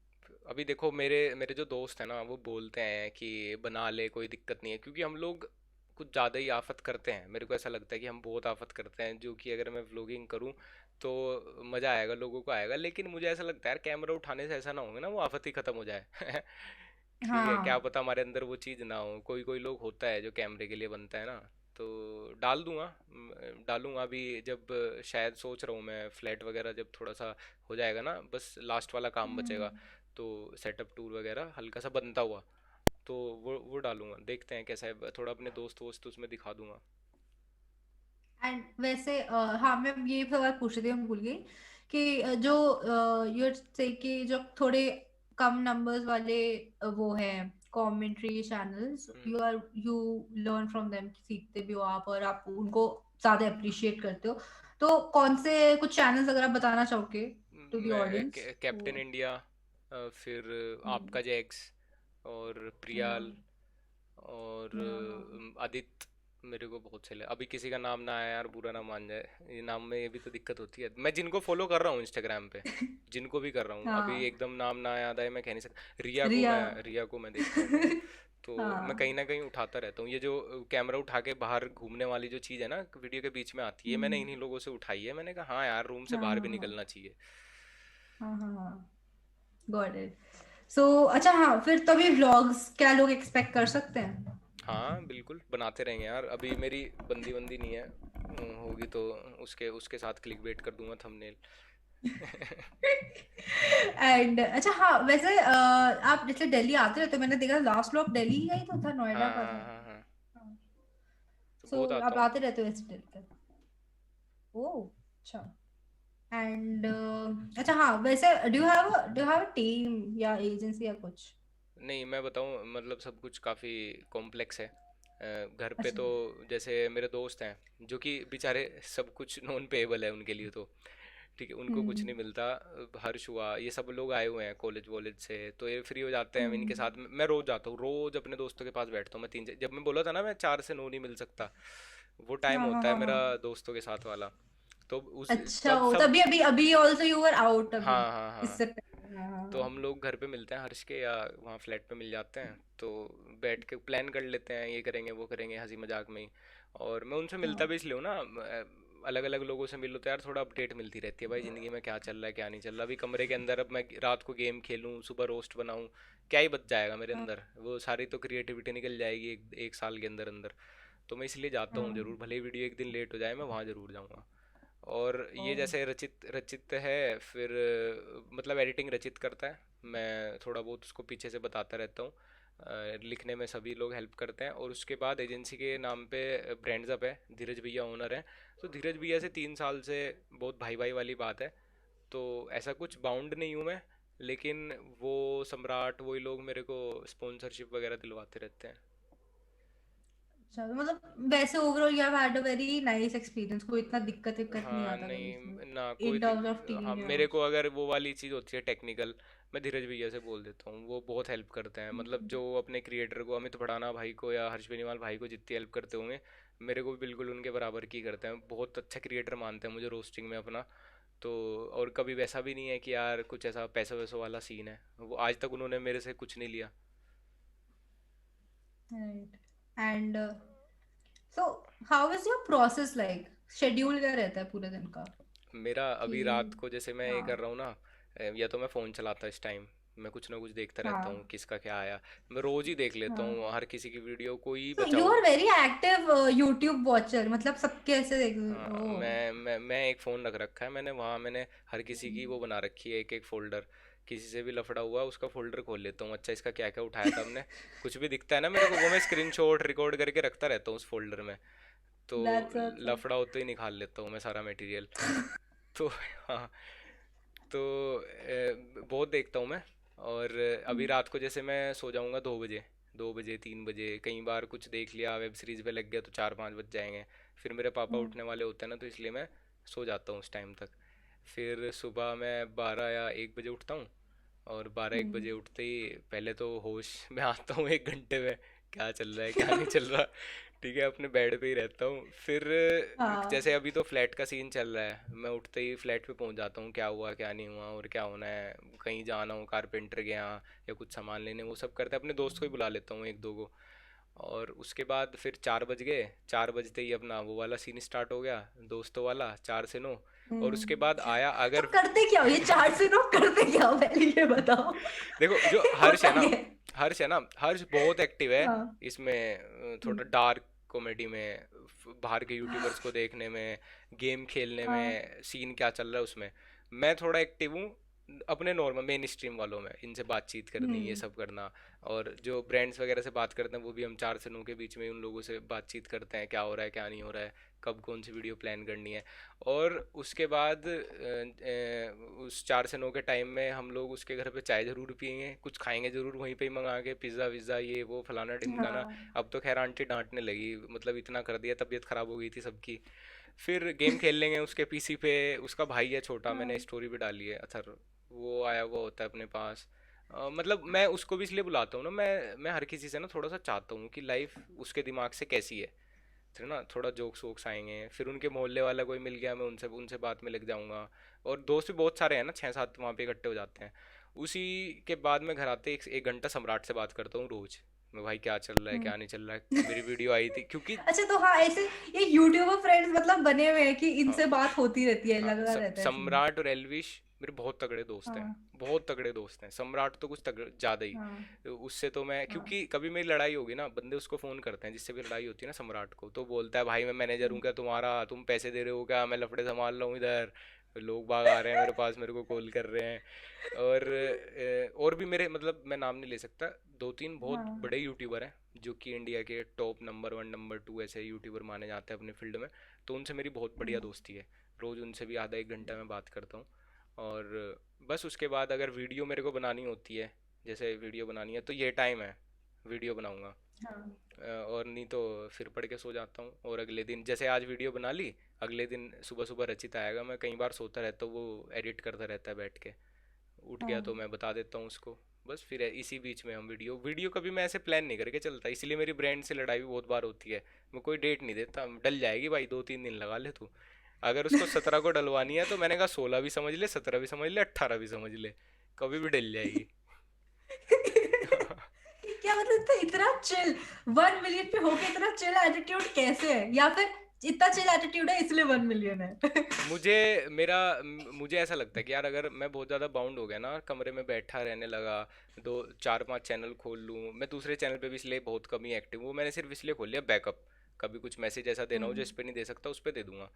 अभी देखो, मेरे मेरे जो दोस्त हैं ना, वो बोलते हैं कि बना ले, कोई दिक्कत नहीं है, क्योंकि हम लोग कुछ ज़्यादा ही आफत करते हैं। मेरे को ऐसा लगता है कि हम बहुत आफत करते हैं, जो कि अगर मैं व्लॉगिंग करूँ तो मज़ा आएगा, लोगों को आएगा। लेकिन मुझे ऐसा लगता है यार, कैमरा उठाने से ऐसा ना होगा ना वो आफत ही ख़त्म हो जाए। ठीक है, क्या
हाँ।
पता हमारे अंदर वो चीज़ ना हो। कोई कोई लोग होता है जो कैमरे के लिए बनता है ना। तो डाल दूंगा, डालूंगा अभी, जब शायद सोच रहा हूँ मैं, फ्लैट वगैरह जब थोड़ा सा हो जाएगा ना, बस लास्ट वाला काम बचेगा, तो सेटअप टूर वगैरह हल्का सा बनता हुआ, तो वो डालूंगा। देखते हैं कैसा है, थोड़ा अपने दोस्त वोस्त उसमें दिखा दूंगा।
एंड वैसे हाँ, मैं ये सवाल पूछ रही थी, मैं भूल गई कि जो यू से कि जो थोड़े कम नंबर्स वाले वो हैं commentary channels,
hmm.
You learn from them, सीखते भी हो आप और आप उनको ज्यादा अप्रिशिएट करते हो। तो कौन से कुछ चैनल्स अगर आप बताना चाहोगे टू द
मैं
ऑडियंस
कैप्टन
तो।
इंडिया, फिर
हम्म,
आपका जैक्स, और
हाँ
प्रियाल, और
हाँ हाँ
आदित्य। मेरे को बहुत सही लगा। अभी किसी का नाम ना आया यार, बुरा ना मान जाए, ये नाम में ये भी तो दिक्कत होती है। मैं जिनको फॉलो कर रहा हूँ इंस्टाग्राम पे, जिनको भी कर रहा हूँ, अभी
हाँ।
एकदम नाम ना याद आए मैं कह नहीं सकता। रिया को
रिया।
मैं देखता हूँ बहुत। तो मैं कहीं
हाँ।
ना कहीं उठाता रहता हूँ। ये जो कैमरा उठा के बाहर घूमने वाली जो चीज़ है ना, वीडियो के बीच में आती है, मैंने
हम्म,
इन्हीं लोगों से उठाई है। मैंने कहा हाँ यार, रूम से
हाँ
बाहर भी
हाँ
निकलना चाहिए।
हाँ हाँ हाँ, गॉट इट। सो अच्छा, हाँ फिर तभी व्लॉग्स क्या लोग एक्सपेक्ट कर सकते हैं?
हाँ बिल्कुल, बनाते रहेंगे यार। अभी मेरी बंदी बंदी नहीं है, होगी तो उसके उसके साथ क्लिक बेट कर दूंगा थंबनेल।
एंड अच्छा, हाँ वैसे आप जैसे दिल्ली आते रहते हो, मैंने देखा लास्ट व्लॉग दिल्ली का ही तो था, नोएडा
हाँ
का
हाँ
था।
हाँ हाँ, तो
सो
बहुत आता
आप
हूँ।
आते रहते हो ऐसे दिल्ली तक? ओह, अच्छा। एंड अच्छा, हाँ वैसे डू हैव अ टीम या एजेंसी या कुछ?
नहीं, मैं बताऊँ, मतलब सब कुछ काफ़ी कॉम्प्लेक्स है। घर पे
अच्छा।
तो जैसे मेरे दोस्त हैं जो कि बेचारे सब कुछ नॉन पेएबल है उनके लिए, तो ठीक है, उनको कुछ
हम्म
नहीं मिलता। हर्ष हुआ, ये सब लोग आए हुए हैं कॉलेज वॉलेज से, तो ये फ्री हो जाते हैं। इनके
हम्म,
साथ मैं रोज जाता हूँ, रोज अपने दोस्तों के पास बैठता हूँ। मैं तीन, जब मैं बोला था ना मैं 4 से 9 नहीं मिल सकता, वो टाइम
हाँ हाँ
होता है
हाँ
मेरा
हाँ।
दोस्तों के साथ वाला। तो उस
अच्छा,
तब
ओ
सब,
तभी अभी अभी ऑल्सो यू वर आउट अभी,
हाँ हाँ हाँ,
इससे पहले, हाँ हाँ
तो
हाँ
हम लोग घर पे मिलते हैं हर्ष के, या वहाँ फ्लैट पे मिल जाते हैं, तो बैठ के प्लान कर लेते हैं, ये करेंगे वो करेंगे, हंसी मजाक में ही। और मैं उनसे मिलता
हाँ
भी इसलिए हूँ ना, अलग अलग लोगों से मिलो तो यार थोड़ा अपडेट मिलती रहती है भाई, ज़िंदगी में क्या चल रहा है क्या नहीं चल रहा। अभी कमरे के अंदर अब मैं रात को गेम खेलूँ, सुबह रोस्ट बनाऊँ, क्या ही बच जाएगा मेरे
हाँ
अंदर, वो सारी तो क्रिएटिविटी निकल जाएगी एक साल के अंदर अंदर। तो मैं इसलिए जाता हूँ
हाँ।
ज़रूर, भले ही वीडियो एक दिन लेट हो जाए, मैं वहाँ ज़रूर जाऊँगा। और
ओ,
ये जैसे रचित रचित है, फिर मतलब एडिटिंग रचित करता है, मैं थोड़ा बहुत उसको पीछे से बताता रहता हूँ। लिखने में सभी लोग हेल्प करते हैं। और उसके बाद एजेंसी के नाम पे ब्रांड्स अप है, धीरज भैया ओनर हैं। तो धीरज भैया से 3 साल से बहुत भाई भाई वाली बात है। तो ऐसा कुछ बाउंड नहीं हूँ मैं, लेकिन वो सम्राट वही लोग मेरे को स्पॉन्सरशिप वगैरह दिलवाते रहते हैं।
अच्छा, तो मतलब वैसे overall you have had a very nice experience, कोई इतना दिक्कत विक्कत नहीं
हाँ
आता कभी इसमें,
नहीं ना
इन टर्म्स ऑफ
हाँ,
टीम या
मेरे को
कुछ?
अगर वो वाली चीज़ होती है टेक्निकल, मैं धीरज भैया से बोल देता हूँ, वो बहुत हेल्प करते हैं। मतलब जो अपने क्रिएटर को, अमित भड़ाना भाई को या हर्ष बेनीवाल भाई को जितनी हेल्प करते होंगे, मेरे को भी बिल्कुल उनके बराबर की करते हैं। बहुत अच्छा क्रिएटर मानते हैं मुझे रोस्टिंग में अपना। तो और कभी वैसा भी नहीं है कि यार कुछ ऐसा पैसा वैसा वाला सीन है, वो आज तक उन्होंने मेरे से कुछ नहीं लिया।
Right. And so how is your process like? Schedule क्या रहता है पूरे दिन का?
मेरा
कि
अभी रात को जैसे मैं ये कर
हाँ
रहा हूँ ना, या तो मैं फ़ोन चलाता इस टाइम, मैं कुछ ना कुछ देखता रहता हूँ
हाँ
किसका क्या आया। मैं रोज़ ही देख लेता
हाँ।
हूँ हर किसी की वीडियो, कोई
तो
बचा
यू
हो।
Are very active YouTube watcher, मतलब सबके ऐसे देख?
हाँ,
ओ।
मैं एक फ़ोन रख रखा है मैंने, वहाँ मैंने हर किसी की वो बना रखी है, एक एक फोल्डर। किसी से भी लफड़ा हुआ उसका फोल्डर खोल लेता हूँ, अच्छा इसका क्या क्या उठाया था हमने, कुछ भी दिखता है ना मेरे को, वो मैं स्क्रीनशॉट रिकॉर्ड करके रखता रहता हूँ उस फोल्डर में। तो
दैट्स व्हाट्सअप।
लफड़ा होते ही निकाल लेता हूँ मैं सारा मटेरियल। तो हाँ, तो बहुत देखता हूँ मैं। और अभी रात को जैसे मैं सो जाऊँगा 2 बजे, 2 बजे 3 बजे, कई बार कुछ देख लिया वेब सीरीज़ पे लग गया तो 4 5 बज जाएंगे। फिर मेरे पापा उठने वाले होते हैं ना, तो इसलिए मैं सो जाता हूँ उस टाइम तक। फिर सुबह मैं 12 या 1 बजे उठता हूँ, और 12 1 बजे उठते ही पहले तो होश में आता हूँ 1 घंटे में, क्या चल रहा है क्या नहीं चल रहा। ठीक है, अपने बेड पे ही रहता हूँ। फिर
हाँ
जैसे अभी तो फ्लैट का सीन चल रहा है, मैं उठते ही फ्लैट पे पहुँच जाता हूँ, क्या हुआ क्या नहीं हुआ और क्या होना है, कहीं जाना हो कारपेंटर के यहाँ या कुछ सामान लेने, वो सब करते हैं। अपने दोस्त को ही बुला लेता हूँ एक दो को। और उसके बाद फिर 4 बज गए, 4 बजते ही अपना वो वाला सीन स्टार्ट हो गया, दोस्तों वाला, 4 से 9। और उसके बाद आया
तो
अगर,
करते क्या हो ये 4 से 9, करते क्या हो पहले ये बताओ।
देखो जो
ये
हर्ष है
होता
ना,
क्या है?
हर्ष बहुत एक्टिव है
हाँ।
इसमें,
हम्म,
थोड़ा डार्क कॉमेडी में, बाहर के यूट्यूबर्स को देखने में, गेम खेलने
हाँ
में, सीन क्या चल रहा है उसमें। मैं थोड़ा एक्टिव हूँ अपने नॉर्मल मेन स्ट्रीम वालों में, इनसे बातचीत करनी, ये
हम्म
सब करना। और जो ब्रांड्स वगैरह से बात करते हैं, वो भी हम 4 से 9 के बीच में उन लोगों से बातचीत करते हैं, क्या हो रहा है क्या नहीं हो रहा है, कब कौन सी वीडियो प्लान करनी है। और उसके बाद उस 4 से 9 के टाइम में हम लोग उसके घर पे चाय ज़रूर पियेंगे, कुछ खाएंगे ज़रूर वहीं पे ही मंगा के, पिज़्ज़ा विज़्ज़ा ये वो फलाना ढिमकाना।
हाँ
अब तो खैर आंटी डांटने लगी, मतलब इतना कर दिया, तबीयत ख़राब हो गई थी सबकी। फिर गेम खेल लेंगे उसके पीसी पे। उसका भाई है छोटा, मैंने
हाँ
स्टोरी भी डाली है अथर, वो आया हुआ होता है अपने पास। मतलब मैं उसको भी इसलिए बुलाता हूँ ना, मैं हर किसी से ना थोड़ा सा चाहता हूँ कि लाइफ उसके दिमाग से कैसी है ना, थोड़ा जोक्स वोक्स आएंगे, फिर उनके मोहल्ले वाला कोई मिल गया, मैं उनसे उनसे बात में लग जाऊंगा। और दोस्त भी बहुत सारे हैं ना, 6-7 वहाँ पे इकट्ठे हो जाते हैं। उसी के बाद मैं घर आते एक घंटा सम्राट से बात करता हूँ रोज। मैं भाई क्या चल रहा है,
हम्म।
क्या नहीं चल रहा है, मेरी वीडियो आई थी क्योंकि
अच्छा तो हाँ ऐसे ये यूट्यूबर फ्रेंड्स मतलब बने हुए हैं कि
हाँ
इनसे बात होती रहती है,
हाँ,
लगा रहता है सीन।
सम्राट और एलविश मेरे बहुत तगड़े दोस्त हैं।
हाँ
बहुत तगड़े दोस्त हैं, सम्राट तो कुछ तगड़े ज़्यादा ही।
हाँ
तो उससे तो मैं,
हाँ।
क्योंकि कभी मेरी लड़ाई होगी ना, बंदे उसको फ़ोन करते हैं जिससे भी लड़ाई होती है ना, सम्राट को, तो बोलता है भाई मैं मैनेजर हूँ क्या तुम्हारा, तुम पैसे दे रहे हो क्या, मैं लफड़े संभाल रहा हूँ इधर, लोग बाग आ रहे हैं मेरे पास, मेरे को कॉल कर रहे हैं। और और भी मेरे, मतलब मैं नाम नहीं ले सकता, 2-3 बहुत
हाँ
बड़े यूट्यूबर हैं जो कि इंडिया के टॉप नंबर 1 नंबर 2 ऐसे यूट्यूबर माने जाते हैं अपने फील्ड में। तो उनसे मेरी बहुत बढ़िया दोस्ती है। रोज़ उनसे भी आधा 1 घंटा मैं बात करता हूँ। और बस उसके बाद अगर वीडियो मेरे को बनानी होती है, जैसे वीडियो बनानी है तो ये टाइम है, वीडियो बनाऊंगा।
हाँ
और नहीं तो फिर पढ़ के सो जाता हूँ। और अगले दिन जैसे आज वीडियो बना ली, अगले दिन सुबह सुबह रचित आएगा, मैं कई बार सोता रहता हूँ, वो एडिट करता रहता है बैठ के, उठ गया तो
हाँ।
मैं बता देता हूँ उसको। बस फिर इसी बीच में हम वीडियो वीडियो कभी मैं ऐसे प्लान नहीं करके चलता, इसलिए मेरी ब्रांड से लड़ाई भी बहुत बार होती है। मैं कोई डेट नहीं देता, डल जाएगी भाई, 2-3 दिन लगा ले तू। अगर उसको 17 को डलवानी है तो मैंने कहा 16 भी समझ ले, 17 भी समझ ले, 18 भी समझ ले, कभी भी डल जाएगी।
क्या मतलब इतना चिल 1 मिलियन पे होके इतना चिल एटीट्यूड कैसे है, या फिर इतना चिल एटीट्यूड है इसलिए 1 मिलियन है।
मुझे मुझे ऐसा लगता है कि यार अगर मैं बहुत ज़्यादा बाउंड हो गया ना, कमरे में बैठा रहने लगा, 2 4 5 चैनल खोल लूँ, मैं दूसरे चैनल पे भी इसलिए बहुत कम ही एक्टिव हूँ, मैंने सिर्फ इसलिए खोल लिया बैकअप, कभी कुछ मैसेज ऐसा देना हो जो
हम्म।
इस पे नहीं दे सकता उस पे दे दूंगा।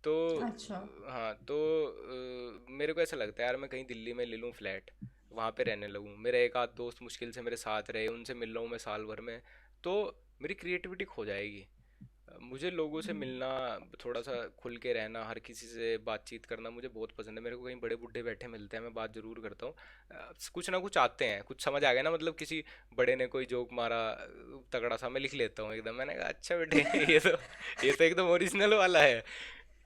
तो
अच्छा।
हाँ, तो मेरे को ऐसा लगता है यार मैं कहीं दिल्ली में ले लूँ फ्लैट, वहाँ पे रहने लगूँ, मेरे एक आध दोस्त मुश्किल से मेरे साथ रहे, उनसे मिल रहा हूँ मैं साल भर में, तो मेरी क्रिएटिविटी खो जाएगी। मुझे लोगों से मिलना, थोड़ा सा खुल के रहना, हर किसी से बातचीत करना मुझे बहुत पसंद है। मेरे को कहीं बड़े बूढ़े बैठे मिलते हैं, मैं बात ज़रूर करता हूँ। कुछ ना कुछ आते हैं, कुछ समझ आ गया ना, मतलब किसी बड़े ने कोई जोक मारा तगड़ा सा, मैं लिख लेता हूँ एकदम, मैंने कहा अच्छा बेटे ये तो एकदम ओरिजिनल वाला है,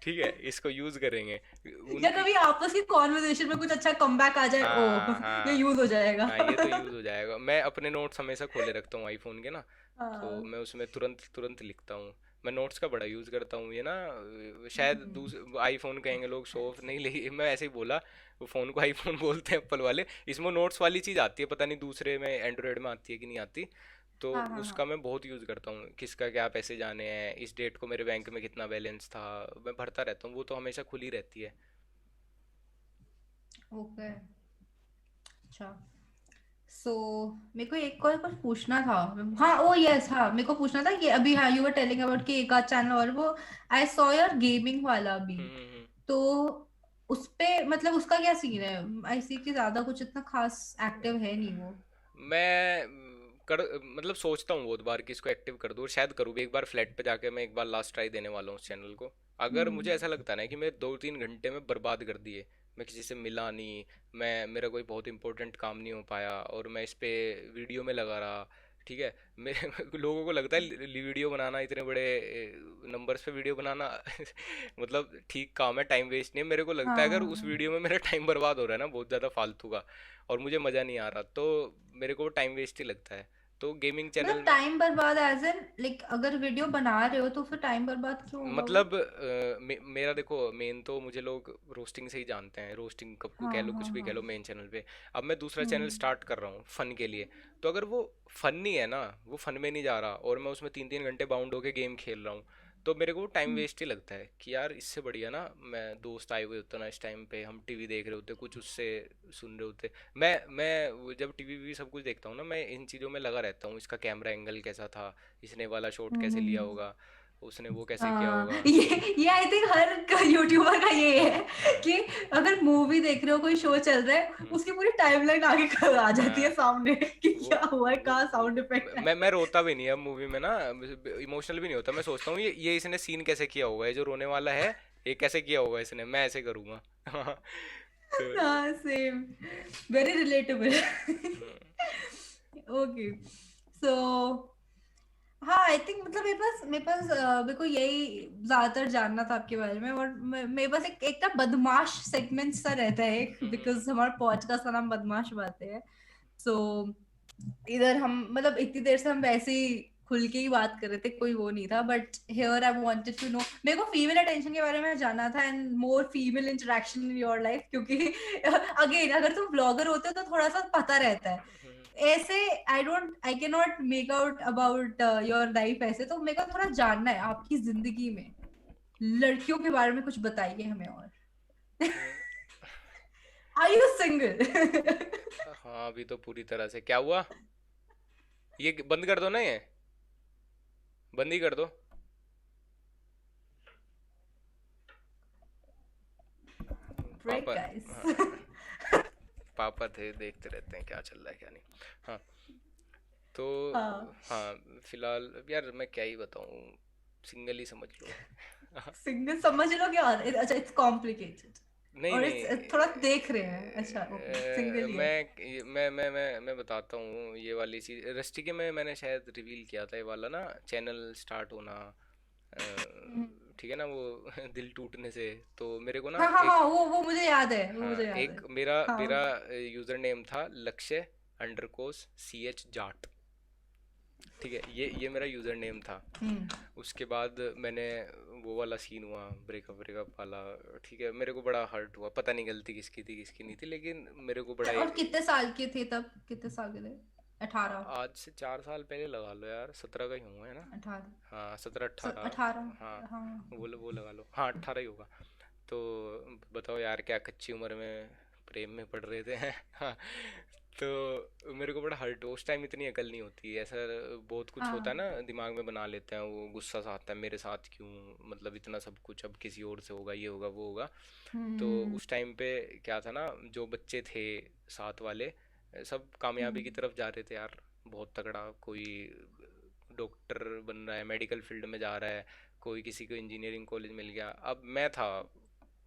ठीक है इसको यूज़ करेंगे।
या
उनकी
कभी आपस की कॉन्वर्सेशन में कुछ अच्छा कमबैक आ जाए, ओ
हाँ
ये
हाँ
यूज हो जाएगा।
हाँ, ये तो यूज़ हो जाएगा। मैं अपने नोट्स हमेशा खोले रखता हूँ आईफोन के ना, तो
हाँ।
मैं उसमें तुरंत तुरंत लिखता हूँ। मैं नोट्स का बड़ा यूज़ करता हूँ ये ना, शायद दूस आईफोन कहेंगे लोग शो ऑफ नहीं, ले मैं ऐसे ही बोला, वो फ़ोन को आईफोन बोलते हैं एप्पल वाले, इसमें नोट्स वाली चीज़ आती है, पता नहीं दूसरे में एंड्रॉयड में आती है कि नहीं आती। तो
हाँ हाँ
उसका
हाँ।
मैं बहुत यूज़ करता हूँ, किसका क्या पैसे जाने हैं, इस डेट को मेरे बैंक में कितना बैलेंस था, मैं भरता रहता हूँ, वो तो हमेशा खुली रहती है।
ओके। अच्छा। सो मेरे को एक और कुछ पूछना था। हाँ ओ यस, हाँ मेरे को पूछना था कि अभी हाँ यू वर टेलिंग अबाउट कि एक आध चैनल और वो आई सॉ योर गेमिंग वाला भी।
हम्म।
तो उस पे मतलब उसका क्या सीन है? आई सी कि ज्यादा कुछ इतना खास एक्टिव है नहीं वो।
मैं कर मतलब सोचता हूँ बहुत बार कि इसको एक्टिव कर दूँ, और शायद करूँ भी, एक बार फ्लैट पे जाके मैं एक बार लास्ट ट्राई देने वाला हूँ उस चैनल को। अगर मुझे
हम्म।
ऐसा लगता है ना कि मैं 2-3 घंटे में बर्बाद कर दिए, मैं किसी से मिला नहीं, मैं मेरा कोई बहुत इंपॉर्टेंट काम नहीं हो पाया और मैं इस पे वीडियो में लगा रहा, ठीक है, मेरे लोगों को लगता है वीडियो बनाना, इतने बड़े नंबर्स पे वीडियो बनाना मतलब ठीक काम है, टाइम वेस्ट नहीं है। मेरे को लगता है अगर उस
हाँ
वीडियो में मेरा टाइम बर्बाद हो रहा है ना बहुत ज़्यादा फालतू का, और मुझे मज़ा नहीं आ रहा, तो मेरे को टाइम वेस्ट ही लगता है। तो गेमिंग
मतलब
चैनल,
टाइम बर्बाद एज एन लाइक अगर वीडियो बना रहे हो तो फिर टाइम बर्बाद क्यों होगा वो?
मतलब मेरा देखो मेन तो मुझे लोग रोस्टिंग से ही जानते हैं, रोस्टिंग कब को
हाँ
कह लो,
हाँ
कुछ भी कह
हाँ।
लो मेन चैनल पे। अब मैं दूसरा चैनल
हम्म
स्टार्ट कर रहा हूँ फन के लिए, तो अगर वो फन नहीं है ना, वो फन में नहीं जा रहा, और मैं उसमें 3-3 घंटे बाउंड होके गेम खेल रहा हूँ, तो मेरे को वो टाइम
हम्म।
वेस्ट ही लगता है कि यार इससे बढ़िया ना, मैं दोस्त आए हुए होते ना इस टाइम पे, हम टीवी देख रहे होते, कुछ उससे सुन रहे होते। मैं जब टीवी भी सब कुछ देखता हूँ ना, मैं इन चीज़ों में लगा रहता हूँ, इसका कैमरा एंगल कैसा था, इसने वाला शॉट कैसे लिया
हम्म।
होगा, उसने वो कैसे किया
हाँ
होगा।
ये आई थिंक हर यूट्यूबर का ये है
हाँ
कि अगर मूवी देख रहे हो, कोई शो चल रहा है,
हम्म,
उसकी पूरी टाइमलाइन आगे आ जाती है
हाँ
सामने कि
वो
क्या हुआ है,
वो
कहाँ
वो
साउंड इफेक्ट है।
मैं रोता भी नहीं अब मूवी में ना, इमोशनल भी नहीं होता, मैं सोचता हूँ ये इसने सीन कैसे किया होगा, ये जो रोने वाला है ये कैसे किया होगा इसने, मैं ऐसे करूँगा। तो
हाँ सेम, वेरी रिलेटेबल।
हम्म,
ओके। सो हाँ आई थिंक मतलब मेरे को यही ज्यादातर जानना था आपके बारे में। और मेरे पास एक ना बदमाश सेगमेंट सा रहता है,
हम्म।
बिकॉज हमारा पॉडकास्ट का नाम बदमाश बातें है। सो इधर हम मतलब इतनी देर से हम वैसे ही खुल के ही बात कर रहे थे, कोई वो नहीं था, but here I wanted to know. मेरे को फीमेल अटेंशन के बारे में जानना था and more female interaction in your life, क्योंकि अगेन अगर तुम ब्लॉगर होते हो तो थोड़ा सा पता रहता है। ऐसे I can not make out about your life ऐसे, तो मेरे को थोड़ा जानना है आपकी जिंदगी में लड़कियों के बारे में, कुछ बताइए हमें। और आर यू सिंगल?
हाँ अभी तो पूरी तरह से। क्या हुआ? ये बंद कर दो ना, ये बंद ही कर दो।
ब्रेक
पापा।
गाइस।
हाँ, पापा थे, देखते रहते हैं क्या चल रहा है क्या नहीं। हाँ तो
हाँ,
हाँ फिलहाल यार मैं क्या ही बताऊँ, सिंगल ही समझ लो।
सिंगल समझ लो क्या? अच्छा, इट्स कॉम्प्लिकेटेड।
नहीं
और
नहीं,
इट्स थोड़ा देख रहे हैं, अच्छा ओके, सिंगल ही है।
मैं बताता हूँ ये वाली चीज़। रस्टी के में मैंने शायद रिवील किया था ये वाला ना, चैनल स्टार्ट होना, अ,
हम्म।
ठीक है ना वो। दिल टूटने से। तो मेरे को ना
हाँ हाँ हाँ,
एक,
वो मुझे याद है, वो
हाँ
मुझे याद
एक
है।
मेरा मेरा
हाँ।
यूज़र नेम था लक्ष्य अंडरकोस CH जाट। ठीक है, ये मेरा यूज़र नेम था।
हम्म।
उसके बाद मैंने वो वाला सीन हुआ, ब्रेकअप ब्रेकअप वाला। ठीक है, मेरे को बड़ा हर्ट हुआ, पता नहीं गलती किसकी थी किसकी नहीं थी, लेकिन मेरे को बड़ा
और कितने साल के थे तब? कितने साल के थे? 18?
आज से 4 साल पहले लगा लो यार, 17 का ही हूँ है ना।
18?
हाँ 17 18।
18?
हाँ
हाँ।
वो लगा लो, हाँ 18 ही होगा। तो बताओ यार, क्या कच्ची उम्र में प्रेम में पड़ रहे थे। हाँ तो मेरे को बड़ा हर्ट हुआ उस टाइम। इतनी अकल नहीं होती है, ऐसा बहुत कुछ होता है
हाँ।
ना, दिमाग में बना लेते हैं वो, गुस्सा सा आता है मेरे साथ क्यों, मतलब इतना सब कुछ अब किसी और से होगा, ये होगा वो होगा। तो
हम्म।
उस टाइम पे क्या था ना, जो बच्चे थे साथ वाले, सब कामयाबी की
हम्म।
तरफ जा रहे थे यार, बहुत तगड़ा। कोई डॉक्टर बन रहा है, मेडिकल फील्ड में जा रहा है, कोई किसी को इंजीनियरिंग कॉलेज मिल गया। अब मैं था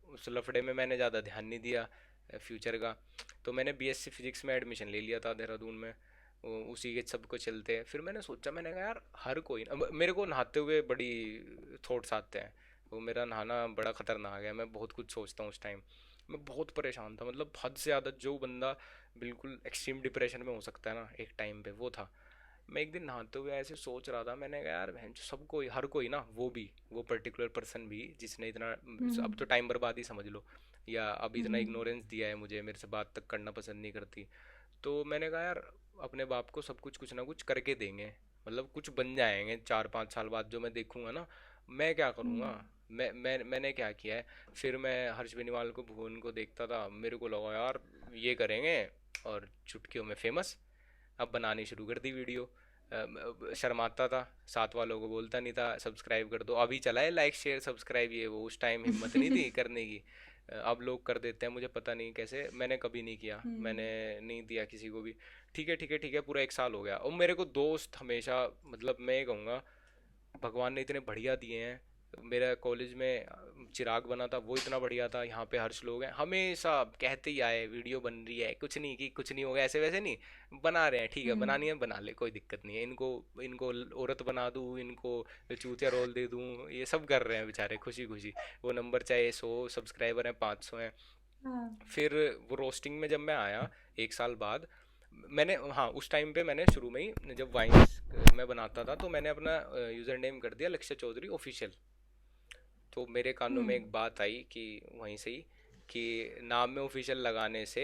उस लफड़े में, मैंने ज़्यादा ध्यान नहीं दिया फ्यूचर का। तो मैंने BSc फिजिक्स में एडमिशन ले लिया था देहरादून में, उसी के सब को चलते हैं। फिर मैंने सोचा, मैंने कहा यार हर कोई, अब मेरे को नहाते हुए बड़ी थॉट्स आते हैं, वो मेरा नहाना बड़ा खतरनाक है, मैं बहुत कुछ सोचता हूँ उस टाइम। मैं बहुत परेशान था, मतलब हद से ज़्यादा। जो बंदा बिल्कुल एक्सट्रीम डिप्रेशन में हो सकता है ना एक टाइम पे, वो था। मैं एक दिन नहाते हुए ऐसे सोच रहा था, मैंने कहा यार बहन सब कोई, हर कोई ना, वो भी, वो पर्टिकुलर पर्सन भी जिसने इतना,
हम्म।
अब तो टाइम बर्बाद ही समझ लो, या अब इतना
हम्म।
इग्नोरेंस दिया है मुझे, मेरे से बात तक करना पसंद नहीं करती। तो मैंने कहा यार अपने बाप को सब कुछ कुछ ना कुछ करके देंगे, मतलब कुछ बन जाएंगे 4 5 साल बाद, जो मैं देखूंगा ना। मैं क्या करूँगा?
हम्म।
मैंने क्या किया है, फिर मैं हर्ष बेनीवाल को, भुवन को देखता था, मेरे को लगा यार ये करेंगे और चुटकियों में फेमस। अब बनानी शुरू कर दी वीडियो। शर्माता था, साथ वालों को बोलता नहीं था सब्सक्राइब कर दो, अभी चला है लाइक शेयर सब्सक्राइब ये वो, उस टाइम हिम्मत नहीं थी करने की। अब लोग कर देते हैं, मुझे पता नहीं कैसे, मैंने कभी नहीं किया,
हम्म।
मैंने नहीं दिया किसी को भी। ठीक है ठीक है ठीक है, पूरा 1 साल हो गया और मेरे को दोस्त हमेशा, मतलब मैं ये कहूँगा भगवान ने इतने बढ़िया दिए हैं। मेरा कॉलेज में चिराग बना था, वो इतना बढ़िया था। यहाँ पे हर्ष लोग हैं, हमेशा कहते ही आए वीडियो बन रही है, कुछ नहीं की, कुछ नहीं होगा, ऐसे वैसे नहीं, बना रहे हैं, ठीक है
हम्म।
बनानी है बना ले, कोई दिक्कत नहीं है। इनको इनको औरत बना दूँ, इनको चूतिया रोल दे दूँ, ये सब कर रहे हैं बेचारे खुशी खुशी। वो नंबर चाहे 100 सब्सक्राइबर हैं, 500 हैं।
हाँ।
फिर वो रोस्टिंग में जब मैं आया 1 साल बाद, मैंने, हाँ उस टाइम पे मैंने शुरू में ही जब वाइन्स मैं बनाता था, तो मैंने अपना यूज़र नेम कर दिया लक्ष्य चौधरी ऑफिशियल। तो मेरे कानों में
हम्म।
एक बात आई कि वहीं से ही, कि नाम में ऑफिशियल लगाने से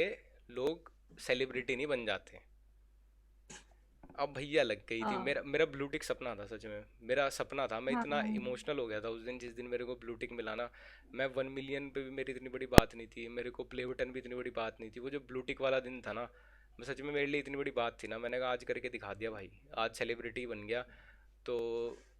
लोग सेलिब्रिटी नहीं बन जाते। अब भैया लग गई थी,
हाँ।
मेरा मेरा ब्लूटिक सपना था, सच में मेरा सपना था। मैं इतना
हाँ।
इमोशनल हो गया था उस दिन, जिस दिन मेरे को ब्लूटिक मिला ना। मैं 1 मिलियन पे भी मेरी इतनी बड़ी बात नहीं थी, मेरे को प्ले बटन भी इतनी बड़ी बात नहीं थी। वो जो ब्लूटिक वाला दिन था ना, मैं सच में, मेरे लिए इतनी बड़ी बात थी ना, मैंने कहा आज करके दिखा दिया भाई, आज सेलिब्रिटी बन गया। तो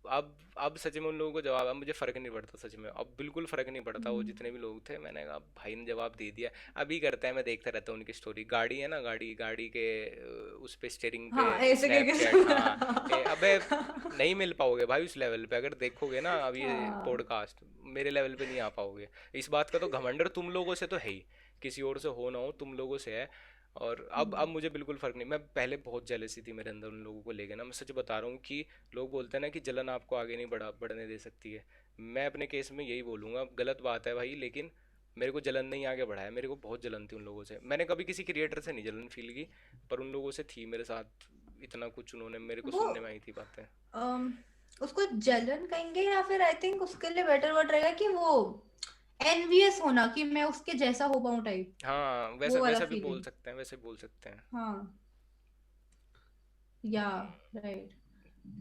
अब सच में उन लोगों को जवाब, अब मुझे फ़र्क नहीं पड़ता सच में, अब बिल्कुल फ़र्क नहीं पड़ता, वो
हम्म।
जितने भी लोग थे। मैंने कहा भाई ने जवाब दे दिया। अभी करता है, मैं देखता रहता हूँ उनकी स्टोरी, गाड़ी है ना, गाड़ी गाड़ी के उस पे स्टेयरिंग पे
हाँ, ऐसे करके।
स्नैपचैट, हाँ। अबे नहीं मिल पाओगे भाई उस लेवल पे, अगर देखोगे ना अब ये
हाँ।
पॉडकास्ट, मेरे लेवल पे नहीं आ पाओगे। इस बात का तो घमंडर तुम लोगों से तो है ही, किसी और से हो ना हो, तुम लोगों से है। और अब मुझे बिल्कुल फर्क नहीं। मैं पहले बहुत जेलसी थी मेरे अंदर उन लोगों को लेके ना, मैं सच बता रहा हूँ कि लोग बोलते हैं ना कि जलन आपको आगे नहीं बढ़ने दे सकती है। मैं अपने केस में यही बोलूँगा, गलत बात है भाई, लेकिन मेरे को जलन नहीं आगे बढ़ाया। मेरे को बहुत जलन थी उन लोगों से। मैंने कभी किसी क्रिएटर से नहीं जलन फील की, पर उन लोगों से थी मेरे साथ। इतना कुछ उन्होंने मेरे को
वो
सुनने में आई थी बातें।
अम, उसको जलन कहेंगे या फिर आई थिंक उसके लिए बेटर वर्ड रहेगा कि वो एनवियस होना, कि मैं उसके जैसा हो पाऊं टाइप।
हाँ, वैसा
वो वाला
वैसा भी बोल
फीलिंग।
सकते हैं, वैसे बोल सकते हैं।
हाँ, या राइट,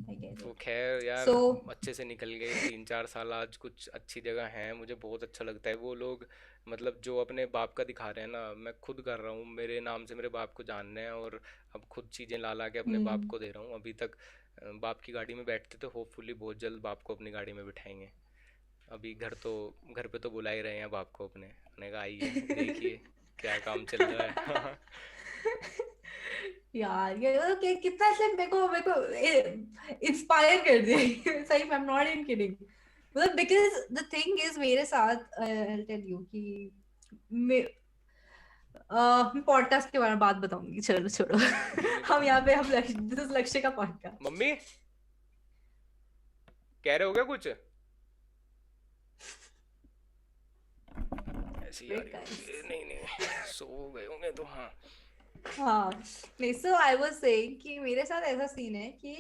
आई गेट
वो
इट।
खैर यार,
सो
अच्छे से निकल गए 3 4 साल, आज कुछ अच्छी जगह हैं, मुझे बहुत अच्छा लगता है वो लोग। मतलब जो अपने बाप का दिखा रहे हैं ना, मैं खुद कर रहा हूँ, मेरे नाम से मेरे बाप को जानना है, और अब खुद चीज़ें ला ला के अपने बाप
हम्म।
को दे रहा हूँ। अभी तक बाप की गाड़ी में बैठते तो होपफुली बहुत जल्द बाप को अपनी गाड़ी में बिठाएंगे। अभी घर पे तो बुला ही रहे हैं बाप को अपने। मैंने कहा आइए देखिए क्या काम चल रहा है।
यार ये मतलब कितना ऐसे मेरे को इंस्पायर कर दिया। सही में, I am not in kidding. मतलब बिकॉज द थिंग इज मेरे साथ, आई टेल यू कि मैं मैं पॉडकास्ट के बारे में बात बताऊंगी, चलो छोड़ो।
मम्मी
हम
बताओ।
यहाँ पे हम लक्ष्य, दिस इज लक्ष्य का पॉडकास्ट।
मम्मी कह रहे हो क्या कुछ? ऐसी आ
वेट
रही
गाइस।
होगी, नहीं नहीं, सो गए होंगे तो हाँ।
हाँ, नहीं, सो आई वाज सेइंग कि मेरे साथ ऐसा सीन है कि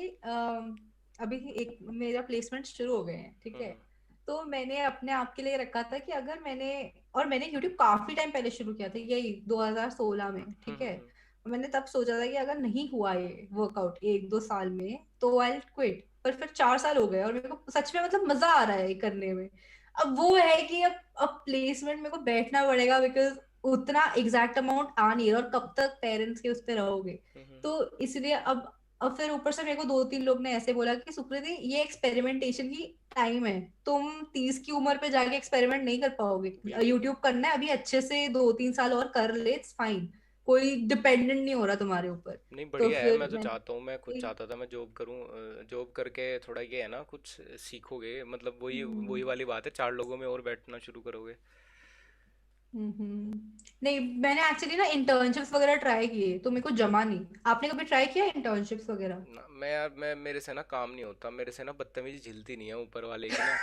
अभी एक मेरा प्लेसमेंट शुरू हो गए हैं, ठीक है।
हम्म
तो मैंने अपने आप के लिए रखा था कि अगर मैंने यूट्यूब काफी टाइम पहले शुरू किया था, यही 2016 में, ठीक है।
हम्म
और मैंने तब सोचा था कि अगर नहीं हुआ ये वर्कआउट 1 2 साल में तो आई क्विट। पर फिर 4 साल हो गए और मेरे को सच में मतलब मजा आ रहा है ये करने में। अब वो है कि अब प्लेसमेंट मेरे को बैठना पड़ेगा, बिकॉज उतना एग्जैक्ट अमाउंट आ नहीं रहा, और कब तक पेरेंट्स के उस पे रहोगे।
हम्म।
तो इसलिए अब फिर ऊपर से मेरे को 2 3 लोग ने ऐसे बोला कि सुकृति, ये एक्सपेरिमेंटेशन की टाइम है, तुम 30 की उम्र पे जाके एक्सपेरिमेंट नहीं कर पाओगे।
बिल्कुल।
यूट्यूब करना है अभी अच्छे से 2 3 साल और कर ले, इट्स फाइन। कोई डिपेंडेंट नहीं हो रहा तुम्हारे ऊपर।
नहीं
तो
बढ़िया है,
फिर
मैं तो
मैंने
चाहता हूँ, मैं खुद चाहता था मैं जॉब करूँ। जॉब करके थोड़ा ये है ना, कुछ सीखोगे, मतलब वही वही
हम्म।
वाली बात है, 4 लोगों में और बैठना शुरू करोगे।
नहीं, मैंने एक्चुअली ना इंटर्नशिप्स वगैरह ट्राई किए तो मेरे को जमा नहीं। आपने कभी ट्राई किया इंटर्नशिप्स वगैरह?
ना मैं यार, मैं मेरे से ना काम नहीं होता, मेरे से ना बदतमीजी झिलती नहीं है ऊपर वाले की ना।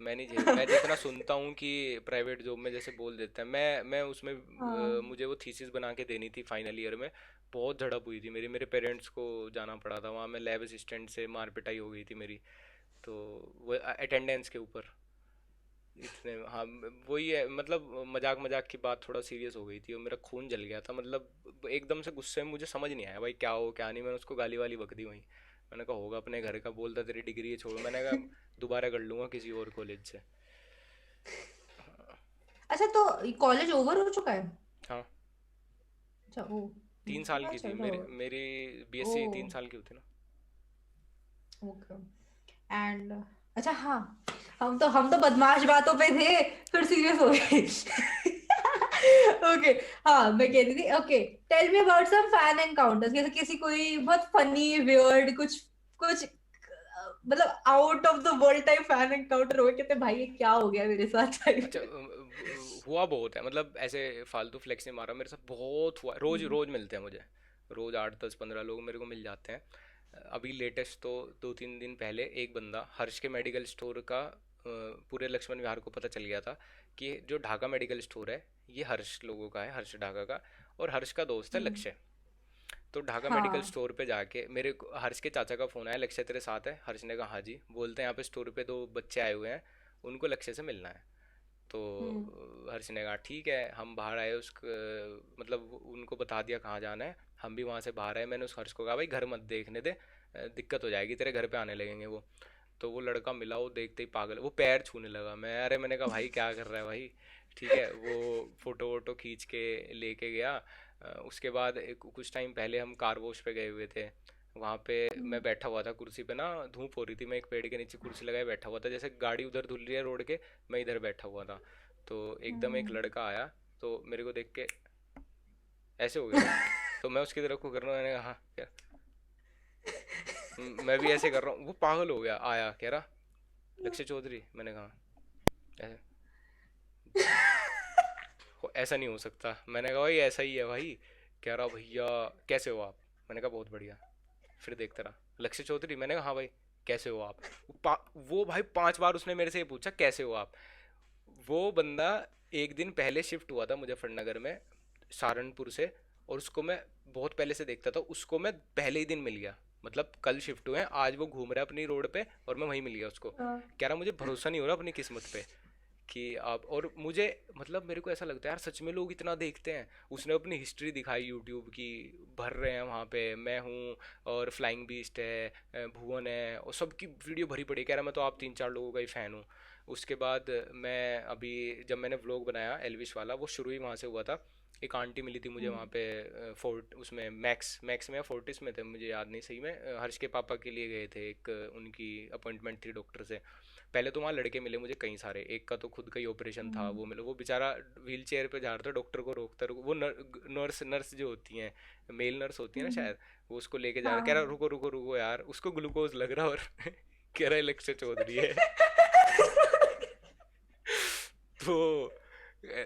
मैं नहीं झेल, मैं जितना सुनता हूँ कि प्राइवेट जॉब में जैसे बोल देते हैं, मैं उसमें
हाँ।
मुझे वो थीसिस बना के देनी थी फाइनल ईयर में। बहुत झड़प हुई थी मेरी, मेरे पेरेंट्स को जाना पड़ा था वहाँ, मैं लैब असिस्टेंट से मार पिटाई हो गई थी मेरी। तो वो अटेंडेंस के ऊपर इतने, हाँ, वही है, मतलब मजाक मजाक की बात थोड़ा सीरियस हो गई थी और मेरा खून जल गया था, मतलब एकदम से गुस्से में मुझे समझ नहीं आया भाई क्या हो क्या नहीं, मैंने उसको गाली वाली बक दी वहीं। मैंने कहा होगा अपने घर का, बोलता तेरी डिग्री है छोड़, मैंने कहा दोबारा कर लूंगा किसी और कॉलेज से।
अच्छा, तो कॉलेज ओवर हो चुका है?
हाँ,
अच्छा, ओ।
3 साल की थी
चल रहा
मेरी
होगा।
मेरी
ओ,
बीएससी 3 साल की होती ना।
ओके। एंड अच्छा, हाँ, हम तो बदमाश बातों पे थे, फिर सीरियस हो गए। ओके। हाँ, मैं कह रही थी, okay, tell me about some fan encounters, जैसे किसी कोई बहुत फनी वियर्ड कुछ कुछ मतलब out of the world type fan encounter हो, कहते भाई ये क्या हो गया मेरे साथ
अच्छा,
टाइप।
हुआ बहुत है, मतलब ऐसे फालतू फ्लेक्स नहीं मारा, मेरे साथ बहुत हुआ, रोज रोज मिलते हैं मुझे। रोज 8 10 15 लोग मेरे को मिल जाते हैं। अभी लेटेस्ट तो 2 3 दिन पहले एक बंदा हर्ष के मेडिकल स्टोर का, पूरे लक्ष्मण विहार को पता चल गया था कि जो ढाका मेडिकल स्टोर है ये हर्ष लोगों का है, हर्ष ढाका का। और हर्ष का दोस्त है
हम्म।
लक्ष्य। तो ढाका मेडिकल
हाँ।
स्टोर पे जाके मेरे को हर्ष के चाचा का फ़ोन आया, लक्ष्य तेरे साथ है? हर्ष ने कहा हाँ जी। बोलते हैं यहाँ पे स्टोर पे 2 बच्चे आए हुए हैं, उनको लक्ष्य से मिलना है। तो
हम्म।
हर्ष ने कहा ठीक है, हम बाहर आए, मतलब उनको बता दिया कहाँ जाना है, हम भी वहाँ से बाहर आए। मैंने उस हर्ष को कहा भाई घर मत देखने दे, दिक्कत हो जाएगी, तेरे घर पे आने लगेंगे वो। तो वो लड़का मिला, वो देखते ही पागल, वो पैर छूने लगा। अरे मैंने कहा भाई क्या कर रहा है भाई? ठीक है, वो फोटो वोटो खींच के लेके गया। उसके बाद कुछ टाइम पहले हम कार वॉश पे गए हुए थे, वहाँ पे मैं
हम्म।
बैठा हुआ था कुर्सी पे ना, धूप हो रही थी, मैं एक पेड़ के नीचे कुर्सी लगाए बैठा हुआ था, जैसे गाड़ी उधर धुल रही है रोड के, मैं इधर बैठा हुआ था। तो एकदम एक
हम्म।
लड़का आया, तो मेरे को देख के ऐसे हो गया वो। तो मैं उसकी तरफ को कर रहा हूँ, मैंने कहा हाँ क्या? मैं भी ऐसे कर रहा हूँ, वो पागल हो गया, आया कह रहा लक्ष्य चौधरी। मैंने कहा ऐसे ऐसा नहीं हो सकता। मैंने कहा भाई ऐसा ही है भाई, कह रहा भैया कैसे हो आप। मैंने कहा बहुत बढ़िया। फिर देखता रहा, लक्ष्य चौधरी। मैंने कहा हाँ भाई कैसे हो आप। वो भाई 5 बार उसने मेरे से ये पूछा कैसे हो आप। वो बंदा एक दिन पहले शिफ्ट हुआ था मुजफ्फरनगर में, सहारनपुर से। और उसको मैं बहुत पहले से देखता था, उसको मैं पहले ही दिन मिल गया। मतलब कल शिफ्ट हुए हैं, आज वो घूम रहा है अपनी रोड पे और मैं वहीं मिल गया उसको।
हाँ।
कह रहा मुझे भरोसा नहीं हो रहा अपनी किस्मत पे कि आप। और मुझे मतलब मेरे को ऐसा लगता है यार सच में लोग इतना देखते हैं। उसने अपनी हिस्ट्री दिखाई यूट्यूब की, भर रहे हैं वहाँ पे, मैं हूँ और फ्लाइंग बीस्ट है, भुवन है, और सबकी वीडियो भरी पड़ी। कह रहा मैं तो आप 3-4 लोगों का ही फ़ैन हूँ। उसके बाद मैं अभी जब मैंने व्लॉग बनाया एलविश वाला, वो शुरू ही वहाँ से हुआ था। एक आंटी मिली थी मुझे वहाँ पे, फोर्ट उसमें मैक्स मैक्स में या फोर्टिस में थे, मुझे याद नहीं सही में। हर्ष के पापा के लिए गए थे, एक उनकी अपॉइंटमेंट थी डॉक्टर से। पहले तो वहाँ लड़के मिले मुझे कई सारे, एक का तो खुद का ही ऑपरेशन था, वो मिले। वो बेचारा व्हील चेयर पे जा रहा था, डॉक्टर को रोकता रुको, वो नर्स नर्स जो होती हैं, मेल नर्स होती है ना शायद, वो उसको लेके जा रहा, कह रहा
हाँ।
रुको रुको रुको यार, उसको ग्लूकोज लग रहा। और कह रहा लक्ष्य चौधरी है। तो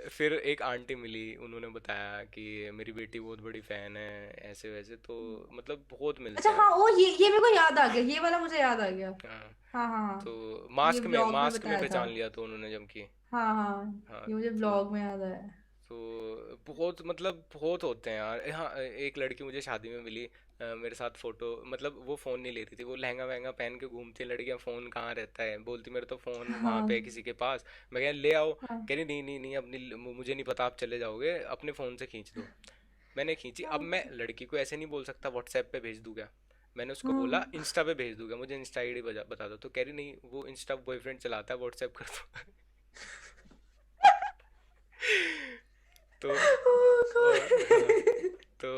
फिर एक आंटी मिली, उन्होंने बताया कि मेरी बेटी बहुत बड़ी फैन है, ऐसे वैसे। तो मतलब बहुत
अच्छा
मिलता है।
हाँ, वो ये मेरे को याद आ गया, ये वाला मुझे याद आ गया।
हाँ।
हाँ हाँ
तो
हाँ। ये ब्लॉग में
मास्क में
बताया था।
पहचान लिया तो उन्होंने जम की।
हाँ हाँ,
हाँ।
ये मुझे
तो
ब्लॉग में याद आया।
तो बहुत मतलब बहुत होते हैं यार। हाँ, एक लड़की मुझे शादी में मिली, मेरे साथ फोटो, मतलब वो फ़ोन नहीं लेती थी, वो लहंगा वहंगा पहन के घूमती है लड़कियां, फ़ोन कहाँ रहता है, बोलती मेरे तो फ़ोन वहाँ पे है
हाँ
किसी के पास। मैं कह ले आओ।
हाँ
कह रही नहीं नहीं नहीं, अपनी मुझे नहीं पता, आप चले जाओगे, अपने फ़ोन से खींच दो। मैंने खींची। अब
हाँ।
मैं लड़की को ऐसे नहीं बोल सकता व्हाट्सएप पे भेज दूँ क्या। मैंने उसको बोला
हम्म।
इंस्टा पे भेज दूंगा, मुझे इंस्टा आईडी बता दो। तो कह रही नहीं, वो इंस्टा बॉयफ्रेंड चलाता है, व्हाट्सएप कर दो। तो हाँ, तो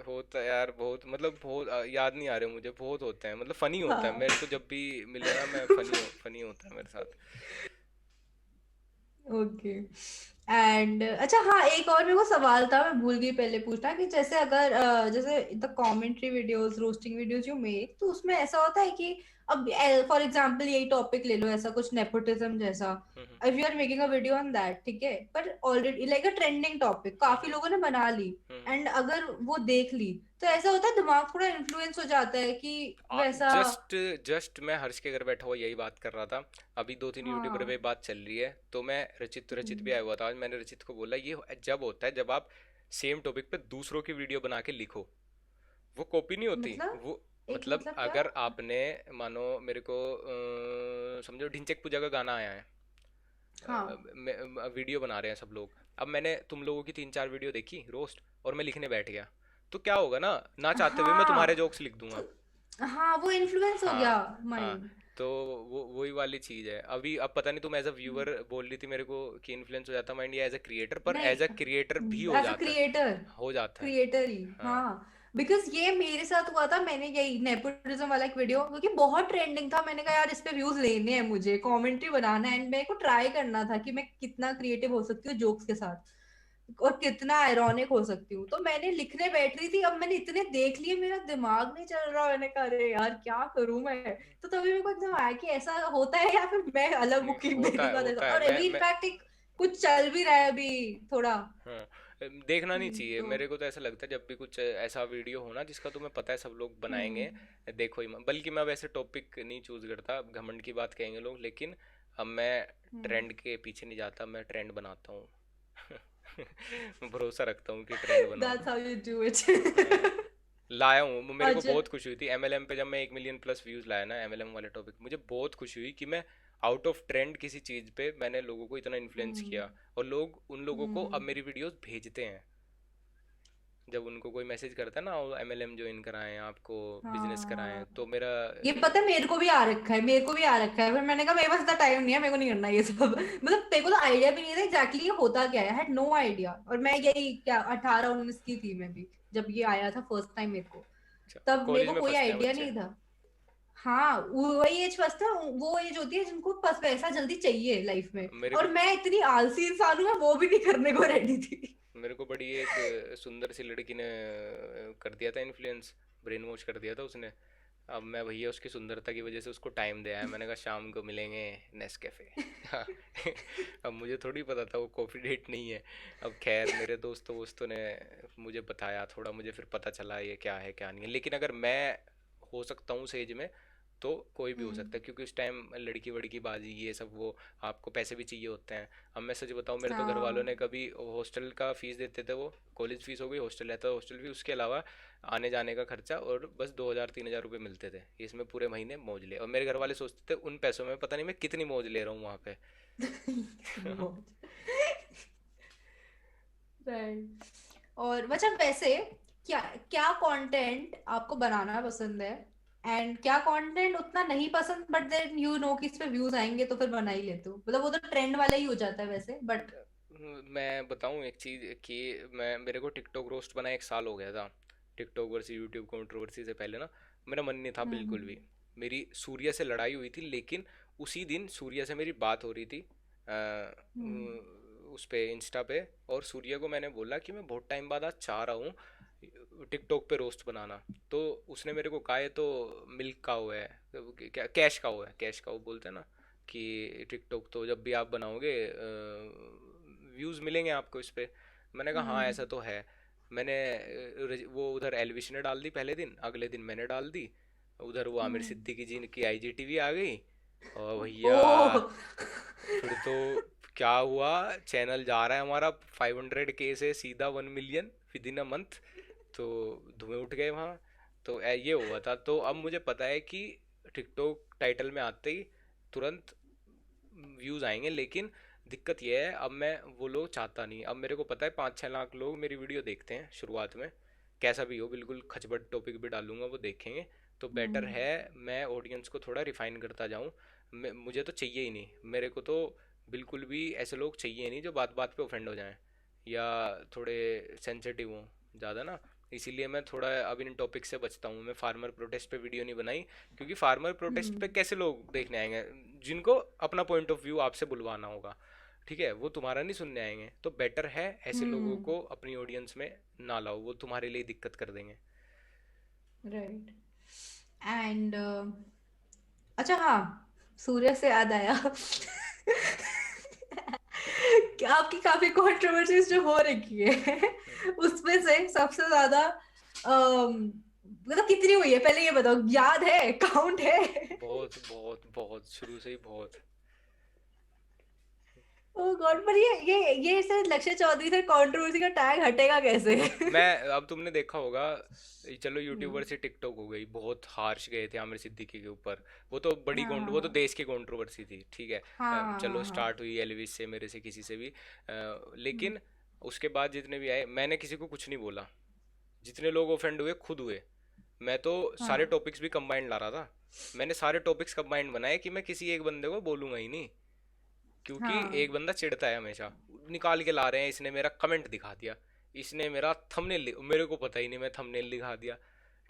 होता है यार बहुत, मतलब बहुत याद नहीं आ रहे मुझे, बहुत होते हैं, मतलब फनी होता है
हाँ।
मेरे को जब भी मिले ना, मैं फनी होता है मेरे साथ।
ओके। एंड अच्छा हाँ, एक और मेरे को सवाल था, मैं भूल गई पहले पूछना, कि जैसे अगर जैसे the commentary videos, roasting videos you make, तो उसमें ऐसा होता है कि अब फॉर एग्जांपल यही टॉपिक ले लो, ऐसा कुछ नेपोटिज्म जैसा,
hmm
if you are making a video on that, ठीक है, पर already like a trending topic काफी
हम्म
लोगों ने बना ली,
हम्म।
एंड अगर वो देख ली, तो ऐसा होता है दिमाग थोड़ा इन्फ्लुएंस हो जाता है कि वैसा।
जस्ट जस्ट मैं हर्ष के घर बैठा हुआ यही बात कर रहा था। अभी 2-3 यूट्यूबर पे
हाँ।
बात चल रही है, तो मैं रचित भी
हम्म।
आया हुआ था आज। मैंने रचित को बोला ये जब होता है जब आप सेम टॉपिक पे दूसरों की वीडियो बना के लिखो, वो कॉपी नहीं होती
मतलब
वो।
एक
मतलब
मतलब क्या?
अगर आपने मानो मेरे को समझो ढिंचैक पूजा का गाना आया है,
हाँ
वीडियो बना रहे हैं सब लोग। अब मैंने तुम लोगों की 3-4 वीडियो देखी रोस्ट, और मैं लिखने बैठ गया, तो क्या होगा ना, ना चाहते हुए मैं तुम्हारे
हाँ।
जोक्स लिख दूंगा।
तो हाँ, वो इन्फ्लुएंस हो गया
हाँ। हाँ।
माइंड।
तो वो वही वाली चीज है। अभी अब पता नहीं, तुम एज अ व्यूअर बोल रही थी मेरे को कि इन्फ्लुएंस हो जाता माइंड, या एज अ क्रिएटर, पर
नहीं,
एज अ क्रिएटर भी हो
एज अ
जाता है।
क्रिएटर,
हो जाता है।
क्रिएटर ही
हाँ।
हाँ। बिकॉज ये मेरे साथ हुआ था, मैंने यही नेपोटिज्म वाला एक वीडियो, क्योंकि बहुत ट्रेंडिंग था, मैंने कहा यार इस पे व्यूज लेने हैं, मुझे कमेंट्री बनाना है, एंड मेरे को ट्राई करना था कि मैं कितना क्रिएटिव हो सकती हूँ जोक्स के साथ, और कितना आयरॉनिक हो सकती हूँ। तो मैंने लिखने बैठ रही थी, अब मैंने इतने देख लिए, मेरा दिमाग नहीं चल रहा, मैंने कहा अरे यार क्या करूं मैं। तो तभी मेरे को एकदम आया कि ऐसा होता है, या फिर मैं अलग हूँ
नहीं,
कि मेरे साथ ऐसा,
होता है।
और अभी
मैं
इनफैक्ट एक कुछ चल भी रहा है अभी थोड़ा।
हाँ, देखना नहीं चाहिए।
तो
मेरे को तो ऐसा लगता है जब भी कुछ ऐसा वीडियो हो ना जिसका तुम्हें पता है सब लोग बनाएंगे,
हम्म
देखो ही मत। बल्कि मैं वैसे टॉपिक नहीं चूज करता, अब घमंड की बात कहेंगे लोग, लेकिन अब मैं
हम्म।
ट्रेंड के पीछे नहीं जाता, मैं ट्रेंड बनाता हूँ। मैं भरोसा रखता हूँ कि ट्रेंड
That's
बनाऊंगा।
how you do it.
हाँ, लाया हूँ। मेरे को
अच्छा।
बहुत खुशी हुई थी एमएलएम पे, जब मैं 1 मिलियन+ व्यूज लाया ना एमएलएम वाले टॉपिक, मुझे बहुत खुशी हुई कि मैं आउट ऑफ ट्रेंड किसी चीज़ पे मैंने लोगों को इतना इन्फ्लुएंस
हम्म
किया। और लोग, उन लोगों को अब
हम्म।
मेरी वीडियोस भेजते हैं, जब उनको कोई मैसेज करता है ना एमएलएम ज्वाइन कराएं, आपको बिजनेस कराएं,
हाँ,
तो मेरा
ये पता है, मेरे को भी आ रखा है, मेरे को भी आ रखा है, फिर मैंने कहा मेरे पास इतना टाइम नहीं है, मेरे को नहीं करना ये सब। मतलब मेरे को तो आइडिया भी नहीं था एग्जैक्टली ये होता क्या है, हैड नो आइडिया। और मैं यही क्या 18-19 की थी मैं भी, जब ये आया था फर्स्ट टाइम मेरे को,
अच्छा,
तब मेरे
कॉलेज
को
में
कोई
फंसते हैं
आइडिया
बच्चे।
नहीं था। हाँ, वही एज फर्स्ट है, वो एज होती है जिनको बस पैसा जल्दी चाहिए लाइफ में,
मेरे
और
को
मैं इतनी आलसी इंसान हूँ, मैं वो भी नहीं करने को रेडी थी।
मेरे को बड़ी एक सुंदर सी लड़की ने कर दिया था इन्फ्लुएंस, ब्रेन वॉश कर दिया था उसने। अब मैं भैया उसकी सुंदरता की वजह से उसको टाइम दे आया, मैंने कहा शाम को मिलेंगे नेस्कैफे। हाँ। अब मुझे थोड़ी पता था वो कॉफ़ी डेट नहीं है। अब खैर मेरे दोस्तों वोस्तों ने मुझे बताया थोड़ा, मुझे फिर पता चला ये क्या है क्या नहीं है। लेकिन अगर मैं हो सकता हूँ उस एज में तो कोई भी हो सकता
हम्म।
है, क्योंकि उस टाइम लड़की वड़की बाजी ये सब वो, आपको पैसे भी चाहिए होते हैं। अब मैं सच बताऊँ, मेरे तो घर वालों
हाँ।
ने कभी हॉस्टल का फीस देते थे, वो कॉलेज फीस हो गई, हॉस्टल रहता है हॉस्टल फीस, उसके अलावा आने जाने का खर्चा, और बस 2,000 3,000 रुपये मिलते थे, इसमें पूरे महीने मौज ले। और मेरे घर वाले सोचते थे उन पैसों में पता नहीं मैं कितनी मौज ले रहा हूँ वहाँ पे।
कितनी मौज। राइट। और मतलब वैसे क्या क्या कंटेंट आपको बनाना पसंद है, एंड क्या कंटेंट उतना नहीं पसंद बट देन यू नो कि इस पे व्यूज आएंगे तो फिर बना ही लेते हो, मतलब वो तो ट्रेंड वाला ही हो जाता है वैसे बट।
मैं बताऊँ एक चीज़ कि मैं मेरे को टिकटॉक रोस्ट बना 1 साल हो गया था। टिकटॉक वर्सी यूट्यूब कंट्रोवर्सी से पहले ना, मेरा मन नहीं था बिल्कुल भी।
हम्म।
मेरी सूर्या से लड़ाई हुई थी, लेकिन उसी दिन सूर्या से मेरी बात हो रही थी
हम्म।
उस पे इंस्टा पे। और सूर्या को मैंने बोला कि मैं बहुत टाइम बाद आज चाह रहा हूँ टिकटॉक पे रोस्ट बनाना। तो उसने मेरे को कहा, ये तो मिल्क काऊ है, तो क्या कैश काऊ है, कैश काऊ बोलते हैं ना, कि टिकटॉक तो जब भी आप बनाओगे व्यूज़ मिलेंगे आपको इस पे। मैंने कहा हाँ
हम्म।
ऐसा तो है। मैंने वो उधर एलविश ने डाल दी पहले दिन, अगले दिन मैंने डाल दी। उधर वो आमिर
हम्म।
सिद्दीकी जी की आईजीटीवी आ गई। और भैया
ओह।
फिर तो क्या हुआ, चैनल जा रहा है हमारा 500K से सीधा 1 million with in a month. तो धुएं उठ गए वहाँ। तो ये हुआ था। तो अब मुझे पता है कि टिकटॉक टाइटल में आते ही तुरंत व्यूज़ आएंगे, लेकिन दिक्कत यह है अब मैं वो लोग चाहता नहीं। अब मेरे को पता है 5-6 लाख लोग मेरी वीडियो देखते हैं शुरुआत में, कैसा भी हो, बिल्कुल खचबट टॉपिक भी डालूंगा वो देखेंगे। तो बेटर
हम्म।
है मैं ऑडियंस को थोड़ा रिफाइन करता जाऊं। मुझे तो चाहिए ही नहीं, मेरे को तो बिल्कुल भी ऐसे लोग चाहिए नहीं जो बात बात पे ऑफेंड हो जाएं या थोड़े सेंसिटिव हों ज़्यादा ना। इसीलिए मैं थोड़ा अब इन टॉपिक से बचता हूँ। मैं फार्मर प्रोटेस्ट पे वीडियो नहीं बनाई, क्योंकि फार्मर प्रोटेस्ट पे
हम्म।
कैसे लोग देखने आएंगे जिनको अपना पॉइंट ऑफ व्यू आपसे बुलवाना होगा, ठीक है, वो तुम्हारा नहीं सुनने आएंगे। तो बेटर है ऐसे लोगों
हम्म।
को अपनी ऑडियंस में ना लाओ, वो तुम्हारे लिए दिक्कत कर देंगे।
राइट। एंड अच्छा हाँ, सूर्य से याद आया। क्या आपकी काफी कंट्रोवर्सीज जो हो रखी है उसमें से सबसे ज्यादा मतलब कितनी हुई है पहले ये बताओ, याद है, काउंट है?
बहुत बहुत बहुत शुरू से ही बहुत।
ओह गॉड, पर ये से लक्ष्य चौधरी से कंट्रोवर्सी का टैग हटेगा कैसे?
मैं अब तुमने देखा होगा, चलो
हम्म।
यूट्यूबर से टिकटॉक हो गई, बहुत हार्श गए थे आमिर सिद्दीकी के ऊपर। वो तो बड़ी
हाँ
वो तो
हाँ
देश की कंट्रोवर्सी थी, ठीक है।
हाँ हाँ
चलो
हाँ हाँ।
स्टार्ट हुई एलविस से, मेरे से, किसी से भी। लेकिन उसके बाद जितने भी आए मैंने किसी को कुछ नहीं बोला। जितने लोग ऑफेंड हुए खुद हुए। मैं तो सारे
हाँ
टॉपिक्स भी कंबाइंड ला रहा था। मैंने सारे टॉपिक्स कंबाइंड बनाए कि मैं किसी एक बंदे को बोलूंगा ही नहीं, क्योंकि
हाँ।
एक बंदा चिढ़ता है हमेशा। निकाल के ला रहे हैं, इसने मेरा कमेंट दिखा दिया, इसने मेरा थंबनेल, मेरे को पता ही नहीं मैं थंबनेल दिखा दिया,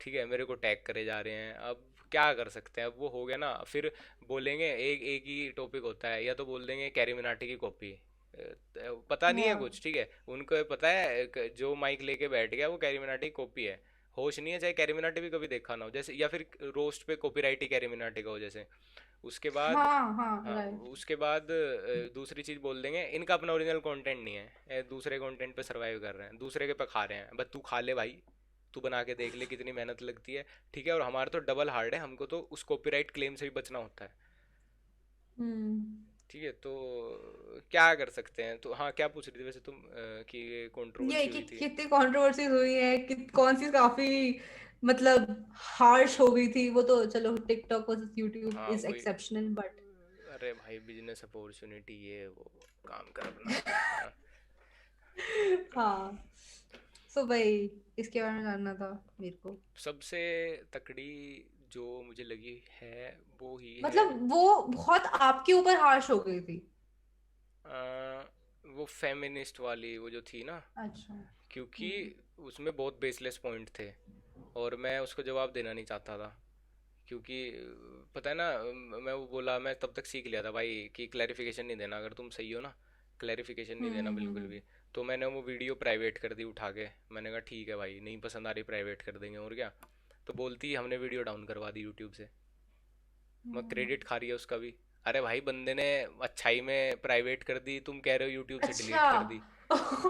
ठीक है, मेरे को टैग करे जा रहे हैं। अब क्या कर सकते हैं, अब वो हो गया ना। फिर बोलेंगे एक एक ही टॉपिक होता है, या तो बोल देंगे कैरी मिनाटी की कॉपी। पता नहीं है
हाँ।
कुछ, ठीक है, उनको ये पता है जो माइक लेके बैठ गया वो कैरी मिनाटी की कॉपी है। होश नहीं है, चाहे कैरी मिनाटी भी कभी देखा ना हो, जैसे, या फिर रोस्ट पे कॉपीराइट ही कैरी मिनाटी का हो जैसे। उसके बाद,
हाँ हाँ
हाँ,
राइट।
उसके बाद दूसरी चीज बोल देंगे, इनका अपना ओरिजिनल कंटेंट नहीं है, दूसरे कंटेंट पे सरवाइव कर रहे हैं, दूसरे के पे खा रहे हैं। बस तू खा ले भाई, तू बना के देख ले कितनी मेहनत लगती है, ठीक है। और हमारा तो डबल हार्ड है, हमको तो उस कॉपीराइट क्लेम से भी बचना होता है,
हम्म।
ठीक है। तो क्या कर सकते हैं। तो हाँ, क्या पूछ रही थी वैसे तुम, कि ये
ये
कंट्रोवर्सी
कि
हुई थी।
कितनी कंट्रोवर्सीज हुई है कि कौन सी काफी मतलब हार्श हो गई थी, वो तो चलो टिकटॉक वर्सेस यूट्यूब
हाँ
इज
वही।
Exceptional but.
अरे भाई, बिजनेस अपॉर्चुनिटी ये वो, काम कर अपना। हाँ।
हाँ। सो भाई इसके बारे में जानना था मेरे को।
सबसे तकड़ी जो मुझे लगी है वो ही है,
मतलब वो बहुत आपके ऊपर हार्श हो गई थी?
वो फेमिनिस्ट वाली वो जो थी ना,
अच्छा।
क्योंकि उसमें बहुत बेसलेस पॉइंट थे और मैं उसको जवाब देना नहीं चाहता था। क्योंकि पता है ना, मैं वो बोला, मैं तब तक सीख लिया था भाई कि क्लैरिफिकेशन नहीं देना, अगर तुम सही हो ना, क्लैरिफिकेशन नहीं देना बिल्कुल
हम्म।
भी। तो मैंने वो वीडियो प्राइवेट कर दी उठा के। मैंने कहा ठीक है भाई, नहीं पसंद आ रही प्राइवेट कर देंगे, और क्या। तो बोलती हमने वीडियो डाउन करवा दी यूट्यूब से। मैं
हम्म,
क्रेडिट खा रही है उसका भी। अरे भाई बंदे ने अच्छाई में प्राइवेट कर दी, तुम कह रहे हो यूट्यूब से
अच्छा।
डिलीट कर दी।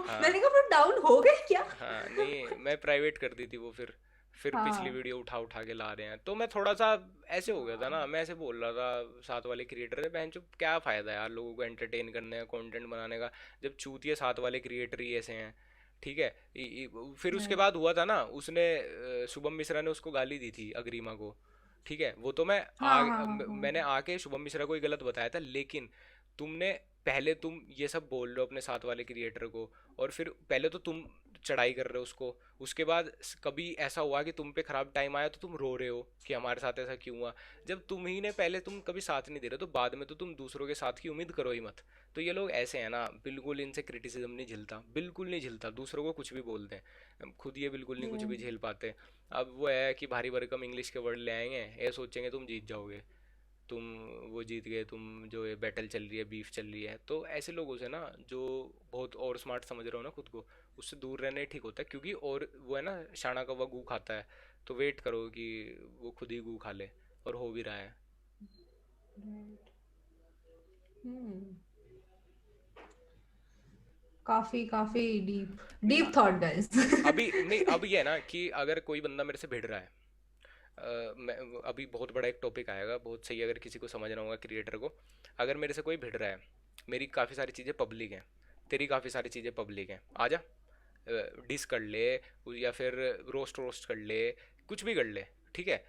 हाँ।
मैंने कहा फिर डाउन हो गए क्या?
हाँ नहीं, मैं प्राइवेट कर दी थी वो, फिर पिछली
हाँ
वीडियो उठा उठा के ला रहे हैं, तो मैं थोड़ा सा ऐसे हो गया था ना। मैं ऐसे बोल रहा था साथ वाले क्रिएटर है, बहन चुप क्या फ़ायदा यार लोगों को एंटरटेन करने का, कंटेंट बनाने का, जब चूतिए साथ वाले क्रिएटर ही ऐसे हैं। ठीक है। फिर उसके
right.
बाद हुआ था ना, उसने शुभम मिश्रा ने उसको गाली दी थी, अग्रिमा को। ठीक है, वो तो
हाँ हाँ हाँ हाँ।
मैंने आके शुभम मिश्रा को ही गलत बताया था, लेकिन तुमने पहले तुम ये सब बोल रहे हो अपने साथ वाले क्रिएटर को, और फिर पहले तो तुम चढ़ाई कर रहे हो उसको, उसके बाद कभी ऐसा हुआ कि तुम पे खराब टाइम आया तो तुम रो रहे हो कि हमारे साथ ऐसा क्यों हुआ। जब तुम ही ने पहले तुम कभी साथ नहीं दे रहे तो बाद में तो तुम दूसरों के साथ की उम्मीद करो ही मत। तो ये लोग ऐसे हैं ना, बिल्कुल इनसे क्रिटिसिज्म नहीं झिलता, बिल्कुल नहीं झिलता, दूसरों को कुछ भी बोलते हैं, खुद ये बिल्कुल नहीं कुछ भी झेल पाते। अब वो है कि भारी भरकम इंग्लिश के वर्ड ले आएंगे, ये सोचेंगे तुम जीत जाओगे, तुम वो जीत गए, तुम जो ये बैटल चल रही है, बीफ चल रही है। तो ऐसे लोगों से ना, जो बहुत और स्मार्ट समझ रहे हो ना खुद को, उससे दूर रहना ही ठीक होता है, क्योंकि और वो है ना, शाना कौवा गू खाता है, तो वेट करो कि वो खुद ही गू खा ले, और हो भी रहा है।
Right. हम्म, काफी काफी डीप
नहीं,
डीप थॉट गाइस।
अभी नहीं, अब ये है ना कि अगर कोई बंदा मेरे से भिड़ रहा है, मैं अभी बहुत बड़ा एक टॉपिक आएगा, बहुत सही, अगर किसी को समझना होगा क्रिएटर को। अगर मेरे से कोई भिड़ रहा है, मेरी काफ़ी सारी चीज़ें पब्लिक हैं, तेरी काफ़ी सारी चीज़ें पब्लिक हैं, आजा डिस कर ले, या फिर रोस्ट रोस्ट कर ले, कुछ भी कर ले। ठीक है,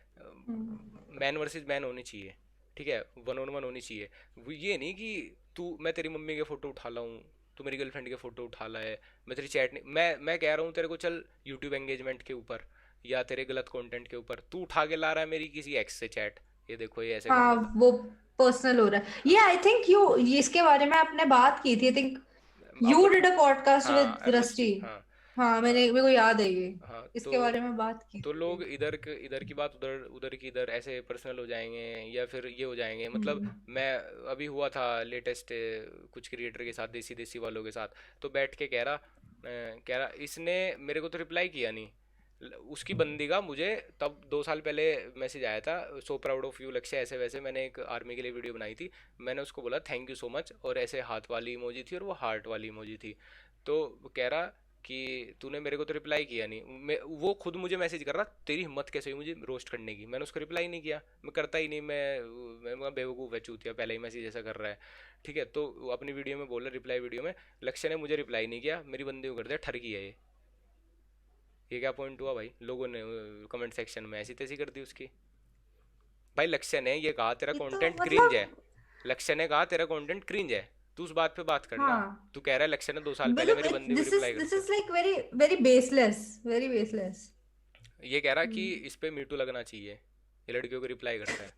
मैन वर्सेस मैन होनी चाहिए। ठीक है, वन ऑन वन होनी चाहिए। वो ये नहीं कि तू, मैं तेरी मम्मी के फ़ोटो उठा लाऊं, तू मेरी गर्लफ्रेंड के फ़ोटो उठा ला है, मैं तेरी चैट नहीं, मैं कह रहा हूँ तेरे को, चल यूट्यूब एंगेजमेंट के ऊपर या तेरे गलत कंटेंट के ऊपर तू उठा के ला रहा है मेरी किसी एक्स से चैट, ये देखो ये ऐसे कर
हाँ
रहा था।
वो पर्सनल हो रहा है ये, आई थिंक यू, इसके बारे में आपने बात की थी, I think you
upon,
did a podcast
हाँ
विद रस्टी।
रस्टी, हाँ।
हाँ
हाँ।
मेरे को याद है ये,
हाँ तो
इसके बारे में बात की
तो
थी।
लोग इधर की बात उधर, उधर की इधर, ऐसे पर्सनल हो जाएंगे, या फिर ये हो जाएंगे, मतलब।
हम्म,
मैं अभी हुआ था लेटेस्ट कुछ क्रिएटर के साथ, देसी देसी वालों के साथ, तो बैठ के कह रहा इसने मेरे को तो रिप्लाई किया नहीं। उसकी बंदी का मुझे तब 2 साल पहले मैसेज आया था, सो प्राउड ऑफ यू लक्ष्य, ऐसे वैसे, मैंने एक आर्मी के लिए वीडियो बनाई थी, मैंने उसको बोला थैंक यू सो मच, और ऐसे हाथ वाली इमोजी थी और वो हार्ट वाली इमोजी थी। तो वो कह रहा कि तूने मेरे को तो रिप्लाई किया नहीं, वो खुद मुझे मैसेज कर रहा तेरी हिम्मत कैसे हुई मुझे रोस्ट करने की, मैंने उसको रिप्लाई नहीं किया, मैं करता ही नहीं, मैं बेवकूफ़ है, चूतिया, पहले ही मैसेज ऐसा कर रहा है। ठीक है, तो वो अपनी वीडियो में बोला, रिप्लाई वीडियो में, लक्ष्य ने मुझे रिप्लाई नहीं किया, मेरी बंदी को कर दिया ठरकी है ये क्या पॉइंट हुआ भाई, लोगों ने कमेंट सेक्शन में ऐसी तैसी कर दी उसकी। भाई लक्ष्य ने ये कहा तेरा
ये तो
कंटेंट क्रिंज है,
मतलब,
लक्ष्य ने कहा तेरा कंटेंट क्रिंज है, तू उस बात पे बात करना।
हाँ
तू कह रहा है लक्ष्य ने 2 साल पहले मेरी
मतलब
बंदी को रिप्लाई
दिस
करते।
Is like very very baseless, very baseless.
ये कह रहा कि इस पे मीटू लगना चाहिए, ये लड़कियों को रिप्लाई करता है।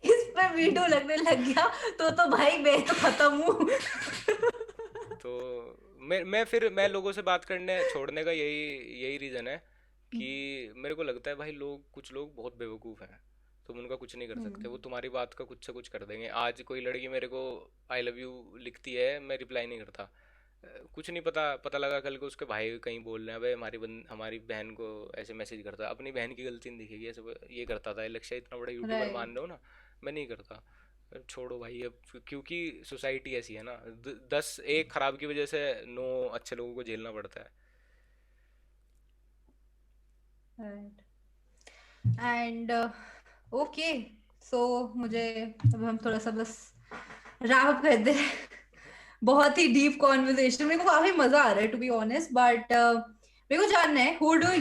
इस पे वीडियो लगने लग गया तो भाई मैं तो खत्म हूँ।
तो मैं लोगों से बात करने छोड़ने का यही यही रीज़न है कि मेरे को लगता है भाई लोग, कुछ लोग बहुत बेवकूफ़ हैं, तुम उनका कुछ नहीं कर सकते, वो तुम्हारी बात का कुछ से कुछ कर देंगे। आज कोई लड़की मेरे को आई लव यू लिखती है, मैं रिप्लाई नहीं करता, कुछ नहीं पता, पता लगा कल को उसके भाई कहीं बोल रहे हैं भाई हमारी बहन को ऐसे मैसेज करता है, अपनी बहन की गलती नहीं दिखेगी, ऐसे ये करता था लक्ष्य, इतना बड़ा यूट्यूबर मान
राइट।
रहे हो ना, मैं नहीं करता। छोड़ो भाई अब, क्योंकि सोसाइटी ऐसी है ना, 10 एक खराब की वजह से 9 अच्छे लोगों को झेलना पड़ता है।
राइट। एंड ओके, सो मुझे, अब हम थोड़ा सा बस रैप अप कर दे। बहुत ही डीप कॉन्वर्सेशन, मेरे को काफी मजा आ रहा है टू बी ऑनेस्ट, बट मेरे को जानना है who do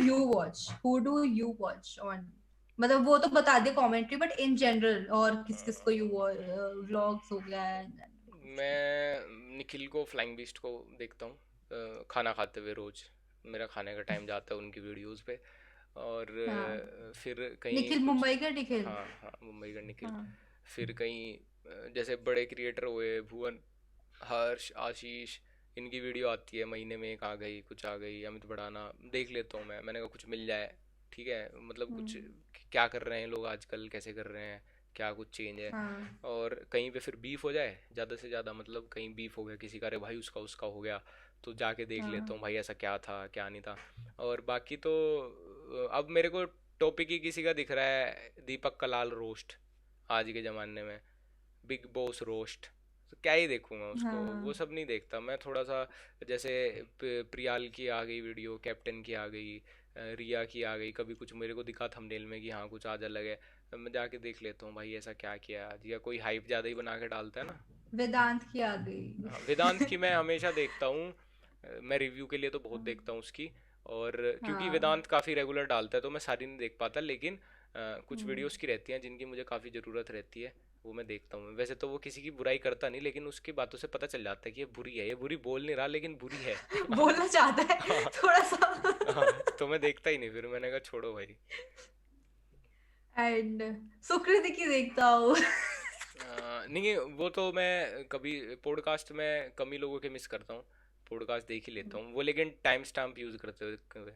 you watch on, मतलब वो तो बता दे कमेंट्री, बट इन जनरल, और किस किस को यू व्लॉग्स हो गया है।
मैं निखिल को, फ्लाइंग बीस्ट को देखता हूँ, खाना खाते हुए रोज, मेरा खाने का टाइम जाता है उनकी वीडियोस पे। और
हाँ
फिर कहीं
निखिल,
कुछ,
मुंबई का निखिल।
हाँ हाँ मुंबई का निखिल।
हाँ
फिर कहीं जैसे बड़े क्रिएटर हुए, भुवन, हर्ष, आशीष, इनकी वीडियो आती है महीने में एक आ गई, कुछ आ गई, अमित बढ़ाना देख लेता हूँ मैं, मैंने कहा कुछ मिल जाए। ठीक है, मतलब कुछ क्या कर रहे हैं लोग आजकल, कैसे कर रहे हैं, क्या कुछ चेंज है।
हाँ
और कहीं पे फिर बीफ हो जाए ज़्यादा से ज़्यादा, मतलब कहीं बीफ हो गया किसी का, अरे भाई उसका उसका हो गया, तो जाके देख लेता
हाँ
हूँ भाई ऐसा क्या था क्या नहीं था। और बाकी तो अब मेरे को टॉपिक ही किसी का दिख रहा है, दीपक कलाल रोस्ट आज के ज़माने में, बिग बॉस रोस्ट, तो क्या ही देखूंगा उसको, वो
हाँ।
सब नहीं देखता मैं। थोड़ा सा जैसे प्रियाल की आ गई वीडियो, कैप्टन की आ गई, रिया की आ गई, कभी कुछ मेरे को दिखा थंबनेल में कि हाँ कुछ आज अलग है, मैं जाके देख लेता हूँ भाई ऐसा क्या किया आज, या कोई हाइप ज़्यादा ही बना के डालता है ना।
वेदांत की आ गई।
हाँ, वेदांत की मैं हमेशा देखता हूँ, मैं रिव्यू के लिए तो बहुत देखता हूँ उसकी। और क्योंकि
हाँ।
वेदांत काफ़ी रेगुलर डालता है तो मैं सारी नहीं देख पाता, लेकिन कुछ
हम्म।
वीडियोस की रहती हैं जिनकी मुझे काफ़ी ज़रूरत रहती है, वो मैं देखता हूँ। वैसे तो वो किसी की बुराई करता नहीं, लेकिन उसकी बातों से पता चल जाता है कि ये बुरी है, ये बुरी बोल नहीं रहा लेकिन बुरी है।
बोलना चाहता है
हाँ।
थोड़ा
हाँ,
सा।
तो मैं देखता ही नहीं, फिर मैंने कहा छोड़ो भाई।
एंड सुकृति की देखता हूँ।
नहीं, वो तो मैं कभी पॉडकास्ट में कम ही लोगों के मिस करता हूँ, पॉडकास्ट देख ही लेता हूँ वो, लेकिन टाइम स्टैम्प यूज़ करते हुए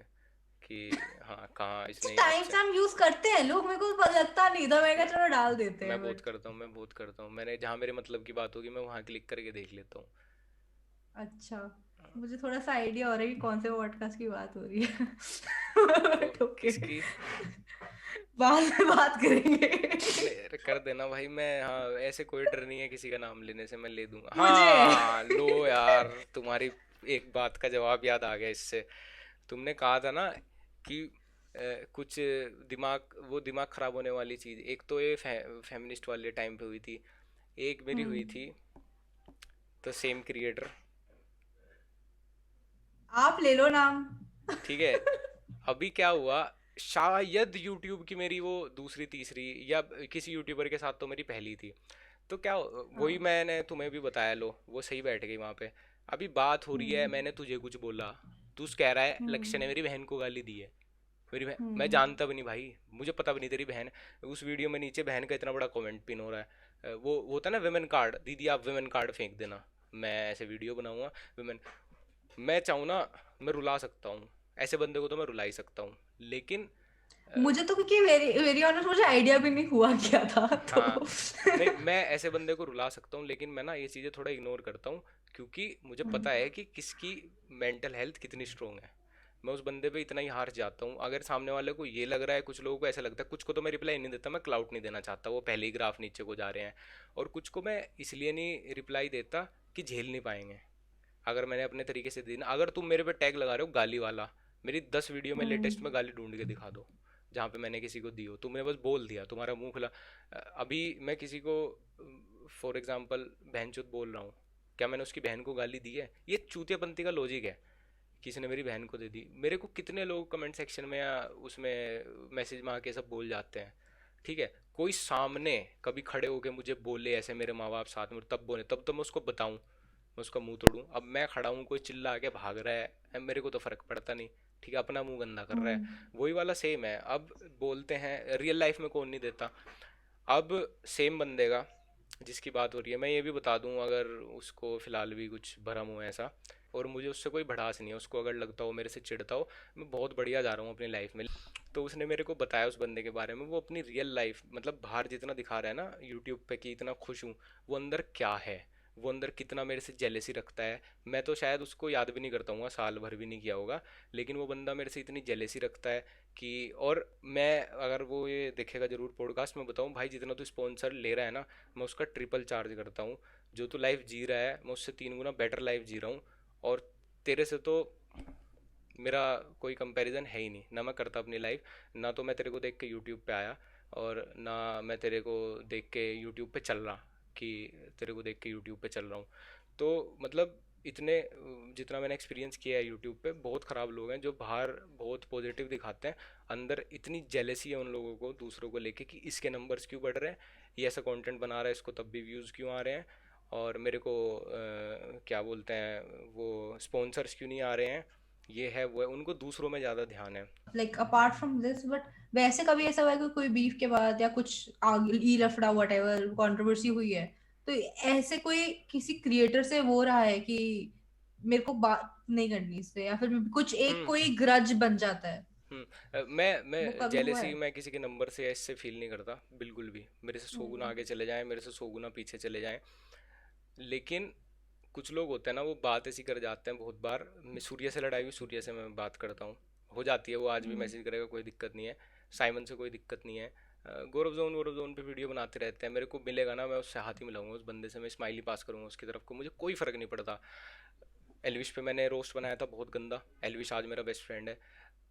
कि हाँ कहाँ
अच्छा,
इसने
टाइम
अच्छा।
स्टैम्प यूज करते हैं लोग, मेरे को पता लगता नहीं था, मैं कहा
मैं
चलो डाल देते
मैं
हैं,
बहुत
बट
करता हूँ, मैं बहुत करता हूँ, मैंने जहाँ मेरे मतलब की बात होगी मैं वहाँ क्लिक करके देख लेता हूँ।
अच्छा, मुझे थोड़ा सा आइडिया हो रहा है कि कौन से पॉडकास्ट की बात हो रही है।
तो
बट ओके,
किसकी?
बाद में बात करेंगे।
अरे कर देना भाई, मैं हाँ ऐसे कोई डर नहीं है किसी का नाम लेने से, मैं ले दूंगा।
मुझे
हाँ लो यार, तुम्हारी एक बात का जवाब याद आ गया इससे। तुमने कहा था ना कि कुछ दिमाग, वो दिमाग खराब होने वाली चीज, एक तो ये फेमिनिस्ट वाले टाइम पे हुई थी, एक मेरी हुई
हम्म।
थी द सेम क्रिएटर।
आप ले लो नाम।
ठीक है, अभी क्या हुआ, शायद यूट्यूब की मेरी वो दूसरी तीसरी, या किसी यूट्यूबर के साथ तो मेरी पहली थी, तो क्या वही
हाँ।
मैंने तुम्हें भी बताया, लो वो सही बैठ गई वहां पे। अभी बात हो रही है,
हम्म।
मैंने तुझे कुछ बोला, तू कह रहा है लक्ष्य ने
हम्म।
मेरी बहन को गाली दी है, मेरी बहन मैं
हम्म।
जानता भी नहीं भाई, मुझे पता भी नहीं तेरी बहन। उस वीडियो में नीचे बहन का इतना बड़ा कमेंट पिन हो रहा है, वो होता है ना विमेन कार्ड, दीदी आप विमेन कार्ड फेंक देना, मैं ऐसे वीडियो बनाऊंगा विमेन। मैं चाहूँ ना, मैं रुला सकता हूँ, ऐसे बंदे को तो मैं रुला ही सकता हूँ, लेकिन
मुझे तो, क्योंकि वेरी वेरी ऑनेस्ट, मुझे आइडिया भी नहीं हुआ क्या था तो।
हाँ, नहीं मैं ऐसे बंदे को रुला सकता हूँ, लेकिन मैं ना ये चीज़ें थोड़ा इग्नोर करता हूँ, क्योंकि मुझे पता है कि किसकी मेंटल हेल्थ कितनी स्ट्रोंग है। मैं उस बंदे पे इतना ही हार जाता हूँ, अगर सामने वाले को ये लग रहा है, कुछ लोगों को ऐसा लगता है, कुछ को तो मैं रिप्लाई नहीं देता, मैं क्लाउड नहीं देना चाहता, वो पहले ही ग्राफ नीचे को जा रहे हैं, और कुछ को मैं इसलिए नहीं रिप्लाई देता कि झेल नहीं पाएंगे। अगर मैंने अपने तरीके से दी ना, अगर तुम मेरे पे टैग लगा रहे हो गाली वाला, मेरी 10 वीडियो में लेटेस्ट में
हम्म।
गाली ढूंढ के दिखा दो जहाँ पे मैंने किसी को दी हो, तुमने बस बोल दिया, तुम्हारा मुंह खुला। अभी मैं किसी को फॉर एग्जांपल बहनचोद बोल रहा हूँ, क्या मैंने उसकी बहन को गाली दी है? ये चूतियापंथी का लॉजिक है, किसी ने मेरी बहन को दे दी, मेरे को कितने लोग कमेंट सेक्शन में या उसमें मैसेज में आके सब बोल जाते हैं। ठीक है, कोई सामने कभी खड़े होके मुझे बोले ऐसे, मेरे माँ बाप साथ में, तब बोले, तब तो मैं उसको बताऊं, मैं उसका मुंह तोड़ूं। अब मैं खड़ा हूँ, कोई चिल्ला के भाग रहा है, मेरे को तो फर्क पड़ता नहीं, ठीक है, अपना मुंह गंदा कर रहा है,
हम्म।
वही वाला सेम है। अब बोलते हैं रियल लाइफ में कौन नहीं देता। अब सेम बंदे का, जिसकी बात हो रही है, मैं ये भी बता दूं, अगर उसको फिलहाल भी कुछ भरम हो ऐसा, और मुझे उससे कोई भड़ास नहीं है, उसको अगर लगता हो मेरे से चिढ़ता हो, मैं बहुत बढ़िया जा रहा हूँ अपनी लाइफ में, तो उसने मेरे को बताया उस बंदे के बारे में, वो अपनी रियल लाइफ मतलब बाहर जितना दिखा रहा है ना यूट्यूब पे कि इतना खुश हूँ, वो अंदर क्या है, वो अंदर कितना मेरे से जेलेसी रखता है। मैं तो शायद उसको याद भी नहीं करता हूँ, साल भर भी नहीं किया होगा, लेकिन वो बंदा मेरे से इतनी जेलेसी रखता है कि, और मैं अगर वो ये देखेगा जरूर पॉडकास्ट में, बताऊँ भाई जितना तू स्पॉन्सर ले रहा है ना, मैं उसका ट्रिपल चार्ज करता हूँ। जो तू लाइफ जी रहा है मैं उससे 3 गुना बेटर लाइफ जी रहा हूँ, और तेरे से तो मेरा कोई कंपैरिजन है ही नहीं, ना मैं करता अपनी लाइफ, ना तो मैं तेरे को देख के यूट्यूब पे आया, और ना मैं तेरे को देख के यूट्यूब पे चल रहा, कि तेरे को देख के यूट्यूब पे चल रहा हूँ। तो मतलब इतने जितना मैंने एक्सपीरियंस किया है यूट्यूब पे, बहुत ख़राब लोग हैं जो बाहर बहुत पॉजिटिव दिखाते हैं, अंदर इतनी जेलेसी है उन लोगों को दूसरों को लेके कि इसके नंबर्स क्यों बढ़ रहे हैं, ये ऐसा कंटेंट बना रहा है, इसको तब भी व्यूज़ क्यों आ रहे हैं, और मेरे को क्या बोलते हैं वो स्पॉन्सर्स क्यों नहीं आ रहे हैं, ये है वो है, उनको दूसरों में ज़्यादा ध्यान है।
Like apart from this, but वैसे कभी ऐसा हुआ है कि कोई बीफ के बाद या कुछ आग ई लफड़ा वट एवर कॉन्ट्रोवर्सी हुई है, तो ऐसे कोई किसी क्रिएटर से वो रहा है कि मेरे को बात नहीं करनी इससे, या फिर कुछ एक
हम्म।
कोई ग्रज बन जाता है?
मैं
वो कभी हुआ
जेलेसी
है?
मैं किसी के नंबर से या इससे फील नहीं करता बिल्कुल भी, मेरे से 100 गुना
हम्म।
आगे चले जाएं, मेरे से 100 गुना पीछे चले जाएं, लेकिन कुछ लोग होते हैं ना, वो बात ऐसी कर जाते हैं बहुत बार। मैं सूर्य से लड़ाई हुई, सूर्य से मैं बात करता हूँ, हो जाती है, वो आज भी
हम्म।
मैसेज करेगा, कोई दिक्कत नहीं है। साइमन से कोई दिक्कत नहीं है। गौरव जोन पे वीडियो बनाते रहते हैं, मेरे को मिलेगा ना, मैं उससे हाथ ही मिलाऊंगा, उस बंदे से मैं स्माइली पास करूंगा उसकी तरफ को, मुझे कोई फ़र्क नहीं पड़ता। एलविश पे मैंने रोस्ट बनाया था बहुत गंदा, एलविश आज मेरा बेस्ट फ्रेंड है।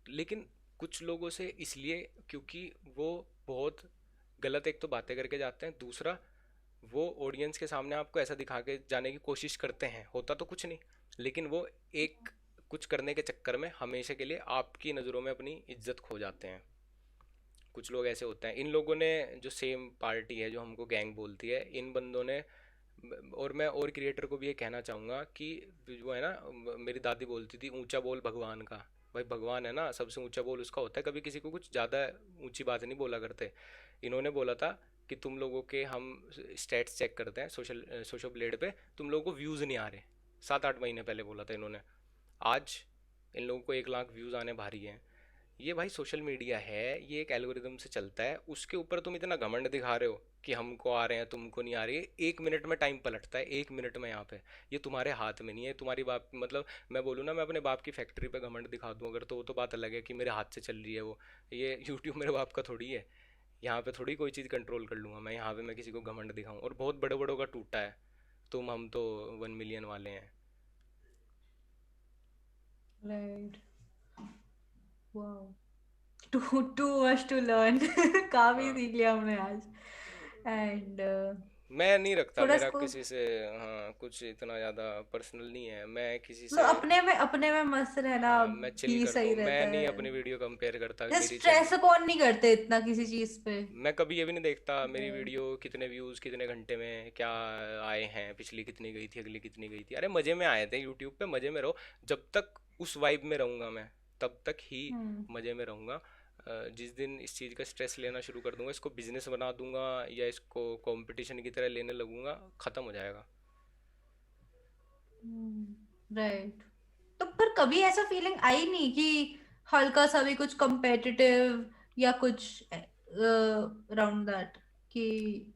लेकिन कुछ लोगों से इसलिए क्योंकि वो बहुत गलत एक तो बातें करके जाते हैं, दूसरा वो ऑडियंस के सामने आपको ऐसा दिखा के जाने की कोशिश करते हैं, होता तो कुछ नहीं, लेकिन वो एक कुछ करने के चक्कर में हमेशा के लिए आपकी नज़रों में अपनी इज्जत खो जाते हैं। कुछ लोग ऐसे होते हैं, इन लोगों ने, जो सेम पार्टी है जो हमको गैंग बोलती है, इन बंदों ने, और मैं और क्रिएटर को भी ये कहना चाहूँगा कि वो है ना, मेरी दादी बोलती थी ऊंचा बोल भगवान का। भाई भगवान है ना, सबसे ऊंचा बोल उसका होता है, कभी किसी को कुछ ज़्यादा ऊंची बात नहीं बोला करते। इन्होंने बोला था कि तुम लोगों के हम स्टैट्स चेक करते हैं सोशल सोशल ब्लेड पे, तुम लोगों को व्यूज़ नहीं आ रहे। 7-8 महीने पहले बोला था इन्होंने। आज इन लोगों को 1 लाख व्यूज़ आने भारी हैं। ये भाई सोशल मीडिया है, ये एक एल्गोरिदम से चलता है, उसके ऊपर तुम इतना घमंड दिखा रहे हो कि हमको आ रहे हैं तुमको नहीं आ रही है। 1 मिनट में टाइम पलटता है, 1 मिनट में यहाँ पे। ये तुम्हारे हाथ में नहीं है, तुम्हारी बाप, मतलब मैं बोलूँ ना, मैं अपने बाप की फैक्ट्री पे घमंड दिखा दूँ अगर, तो वो तो बात अलग है कि मेरे हाथ से चल रही है वो। ये यूट्यूब मेरे बाप का थोड़ी है, यहाँ पे थोड़ी कोई चीज़ कंट्रोल कर लूँगा मैं, यहाँ पे मैं किसी को घमंड दिखाऊँ, और बहुत बड़े बड़ों का टूटा है। हम तो 1 मिलियन वाले हैं।
Right. Wow, too too much to learn. काफी
हाँ,
सीख लिया हमने आज। एंड
मैं नहीं रखता
थोड़ा
मेरा
इसको
किसी से, हाँ, कुछ इतना ज़्यादा पर्सनल नहीं है मैं किसी
मतलब
से।
अपने में मस्त रहना
हाँ, मैं चिल
भी
करता
सही
हूँ,
रहता
मैं नहीं
है।
अपनी वीडियो कंपेयर करता मेरी चल।
स्ट्रेस कौन नहीं करते इतना किसी चीज पे।
मैं कभी ये भी नहीं देखता मेरी
Right.
वीडियो कितने व्यूज़ कितने घंटे में क्या आए हैं, पिछली कितनी गई थी, अगली कितनी गई थी। अरे मज़े में आए थे यूट्यूब पे, मज़े में रहो। जब तक उस वाइब में रहूँगा मैं, तब तक ही
हम्म।
मज़े में रहूँगा। जिस दिन इस चीज़ का स्ट्रेस लेना शुरू कर दूंगा, इसको बिजनेस बना दूंगा या इसको कंपटीशन की तरह लेने लगूंगा, ख़त्म हो जाएगा।
राइट। तो पर कभी ऐसा फीलिंग आई नहीं कि हल्का सा भी कुछ competitive या कुछ अराउंड दैट, कि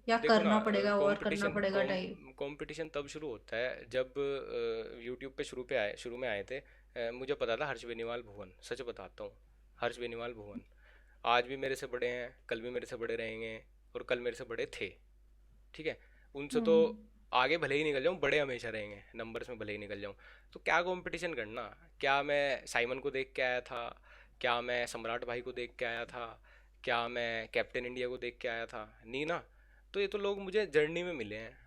या
देखो ना,
करना पड़ेगा और करना
कंपटीशन
पड़ेगा टाइप।
कंपटीशन तब शुरू होता है जब यूट्यूब पे शुरू में आए थे। मुझे पता था हर्ष बेनीवाल भुवन, सच बताता हूँ, हर्ष बेनीवाल भुवन आज भी मेरे से बड़े हैं, कल भी मेरे से बड़े रहेंगे, और कल मेरे से बड़े थे। ठीक है, उनसे तो
हम्म।
आगे भले ही निकल जाऊँ, बड़े हमेशा रहेंगे, नंबर्स में भले ही निकल जाऊँ। तो क्या कंपटीशन करना। क्या मैं साइमन को देख के आया था, क्या मैं सम्राट भाई को देख के आया था, क्या मैं कैप्टन इंडिया को देख के आया था, नहीं ना। तो ये तो लोग मुझे जर्नी में मिले हैं।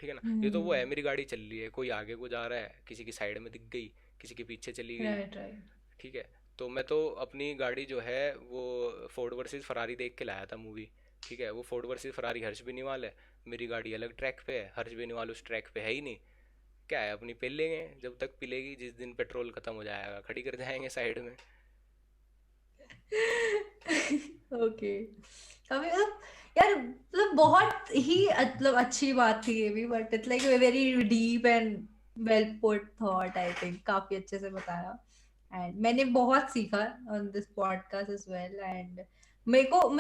ठीक है ना, ये तो वो है, मेरी गाड़ी चल रही है, कोई आगे को जा रहा है, किसी की साइड में दिख गई, किसी के पीछे चली गई।
Right, right.
ठीक है, तो मैं तो अपनी गाड़ी जो है वो फोर्ड वर्सेस फरारी देख के लाया था मूवी। ठीक है, वो Ford versus Ferrari Harsh Beniwal है, मेरी गाड़ी अलग ट्रैक पे है, हर्ष बेनीवाल उस ट्रैक पे है ही नहीं। क्या है, अपनी पी लेंगे जब तक पिलेगी, जिस दिन पेट्रोल खत्म हो जाएगा खड़ी कर जाएंगे साइड में।
ओके। कभी मतलब यार, मतलब बहुत ही मतलब अच्छी बात थी ये भी, but it's like very deep and well put thought, I think काफी अच्छे से बताया। एंड मैंने बहुत सीखा on this podcast as well. And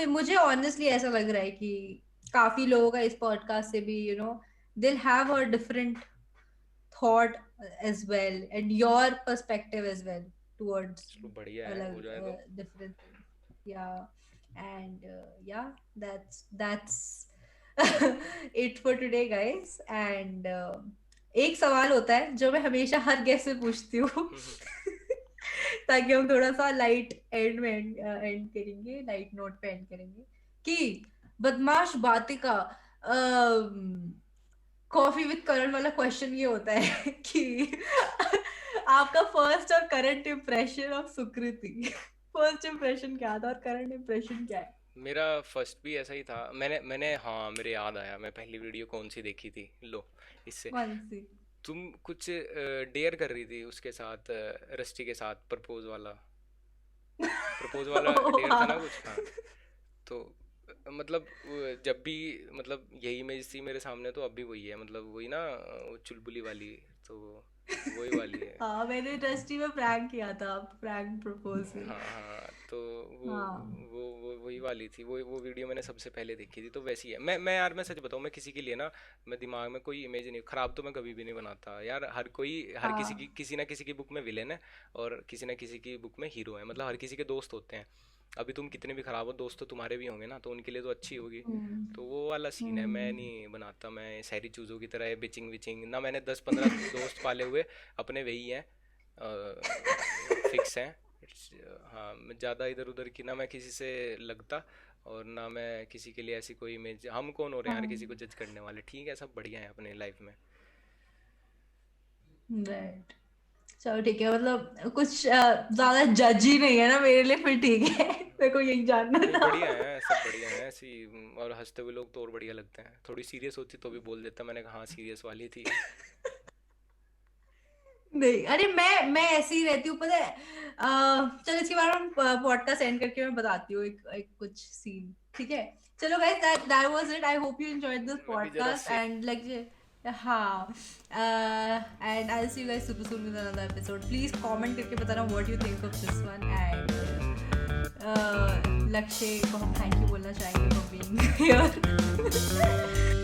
मुझे ऑनेस्टली ऐसा लग रहा है कि काफी लोगों का इस पॉडकास्ट से भी they'll have a different thought as well, and your perspective as well towards
चलो बढ़िया है, हो
अलग
जाए तो।
different things. Yeah. And yeah, that's it for today, guys. And एक सवाल होता है जो मैं हमेशा हर गेस्ट से पूछती हूँ, ताकि हम थोड़ा सा लाइट एंड में एंड करेंगे, लाइट नोट पे एंड करेंगे, कि बदमाश बातिका कॉफी विद करण वाला क्वेश्चन ये होता है कि आपका फर्स्ट और current impression of Sukriti. First impression क्या था और करंट इम्प्रेशन क्या है?
मेरा फर्स्ट भी ऐसा ही था। मैंने मैंने हाँ, मेरे याद आया, मैं पहली वीडियो कौन सी देखी थी, लो इससे।
कौन सी?
तुम कुछ डेयर कर रही थी उसके साथ, रस्टी के साथ, प्रपोज वाला डेयर था ना
हाँ।
कुछ, हाँ। तो मतलब जब भी मतलब यही इमेज थी मेरे सामने तो अब भी वही है, मतलब वही ना, वो चुलबुली वाली, तो वही वाली है।
हाँ, मैंने इंडस्ट्री में प्रैंक किया था, प्रैंक प्रपोजल।
हाँ हाँ, तो वो
हाँ
वो वही वाली थी, वो वीडियो मैंने सबसे पहले देखी थी, तो वैसी है। मैं यार मैं सच बताऊँ, मैं किसी के लिए ना, मैं दिमाग में कोई इमेज नहीं खराब तो मैं कभी भी नहीं बनाता यार। हर कोई, हर किसी की,
हाँ।
किसी ना किसी की बुक में विलेन है और किसी ना किसी की बुक में हीरो है, मतलब हर किसी के दोस्त होते हैं। अभी तुम कितने भी खराब हो, दोस्त तो तुम्हारे भी होंगे ना, तो उनके लिए तो अच्छी होगी।
हम्म।
तो वो वाला सीन है, मैं
हम्म।
नहीं बनाता मैं शहरी चूजों की तरह बिचिंग विचिंग ना, मैंने 10-15 दोस्त पाले हुए अपने, वही हैं, फिक्स हैं। हाँ, मैं ज़्यादा इधर उधर की ना, मैं किसी से लगता, और ना मैं किसी के लिए ऐसी कोई इमेज, हम कौन हो रहे हैं यार किसी को जज करने वाले, ठीक है, सब बढ़िया है अपने लाइफ में।
राइट। चलो ठीक है, मतलब कुछ ज्यादा जज ही नहीं है ना मेरे लिए, फिर ठीक है। मेरे को यही जानना
नहीं,
था।
बढ़िया है, सब बढ़िया है ऐसी। और हंसते हुए लोग तो और बढ़िया लगते हैं, थोड़ी सीरियस होती तो भी बोल देता, मैंने कहा हाँ सीरियस वाली थी।
नहीं, अरे मैं ऐसे ही रहती हूँ, पता है। चलो इसके बारे में पॉडकास्ट एंड करके मैं बताती हूँ एक कुछ सीन, ठीक है। चलो guys, that was it. I hope you enjoyed this
मैं भी जरा
पॉडकास्ट
से।
एंड लाइक, हाँ, and I will see you guys super soon with another episode. Please comment करके बताना what you think of this one, and लक्ष्य को हम थैंक यू बोलना चाहेंगे फॉर बीइंग हियर।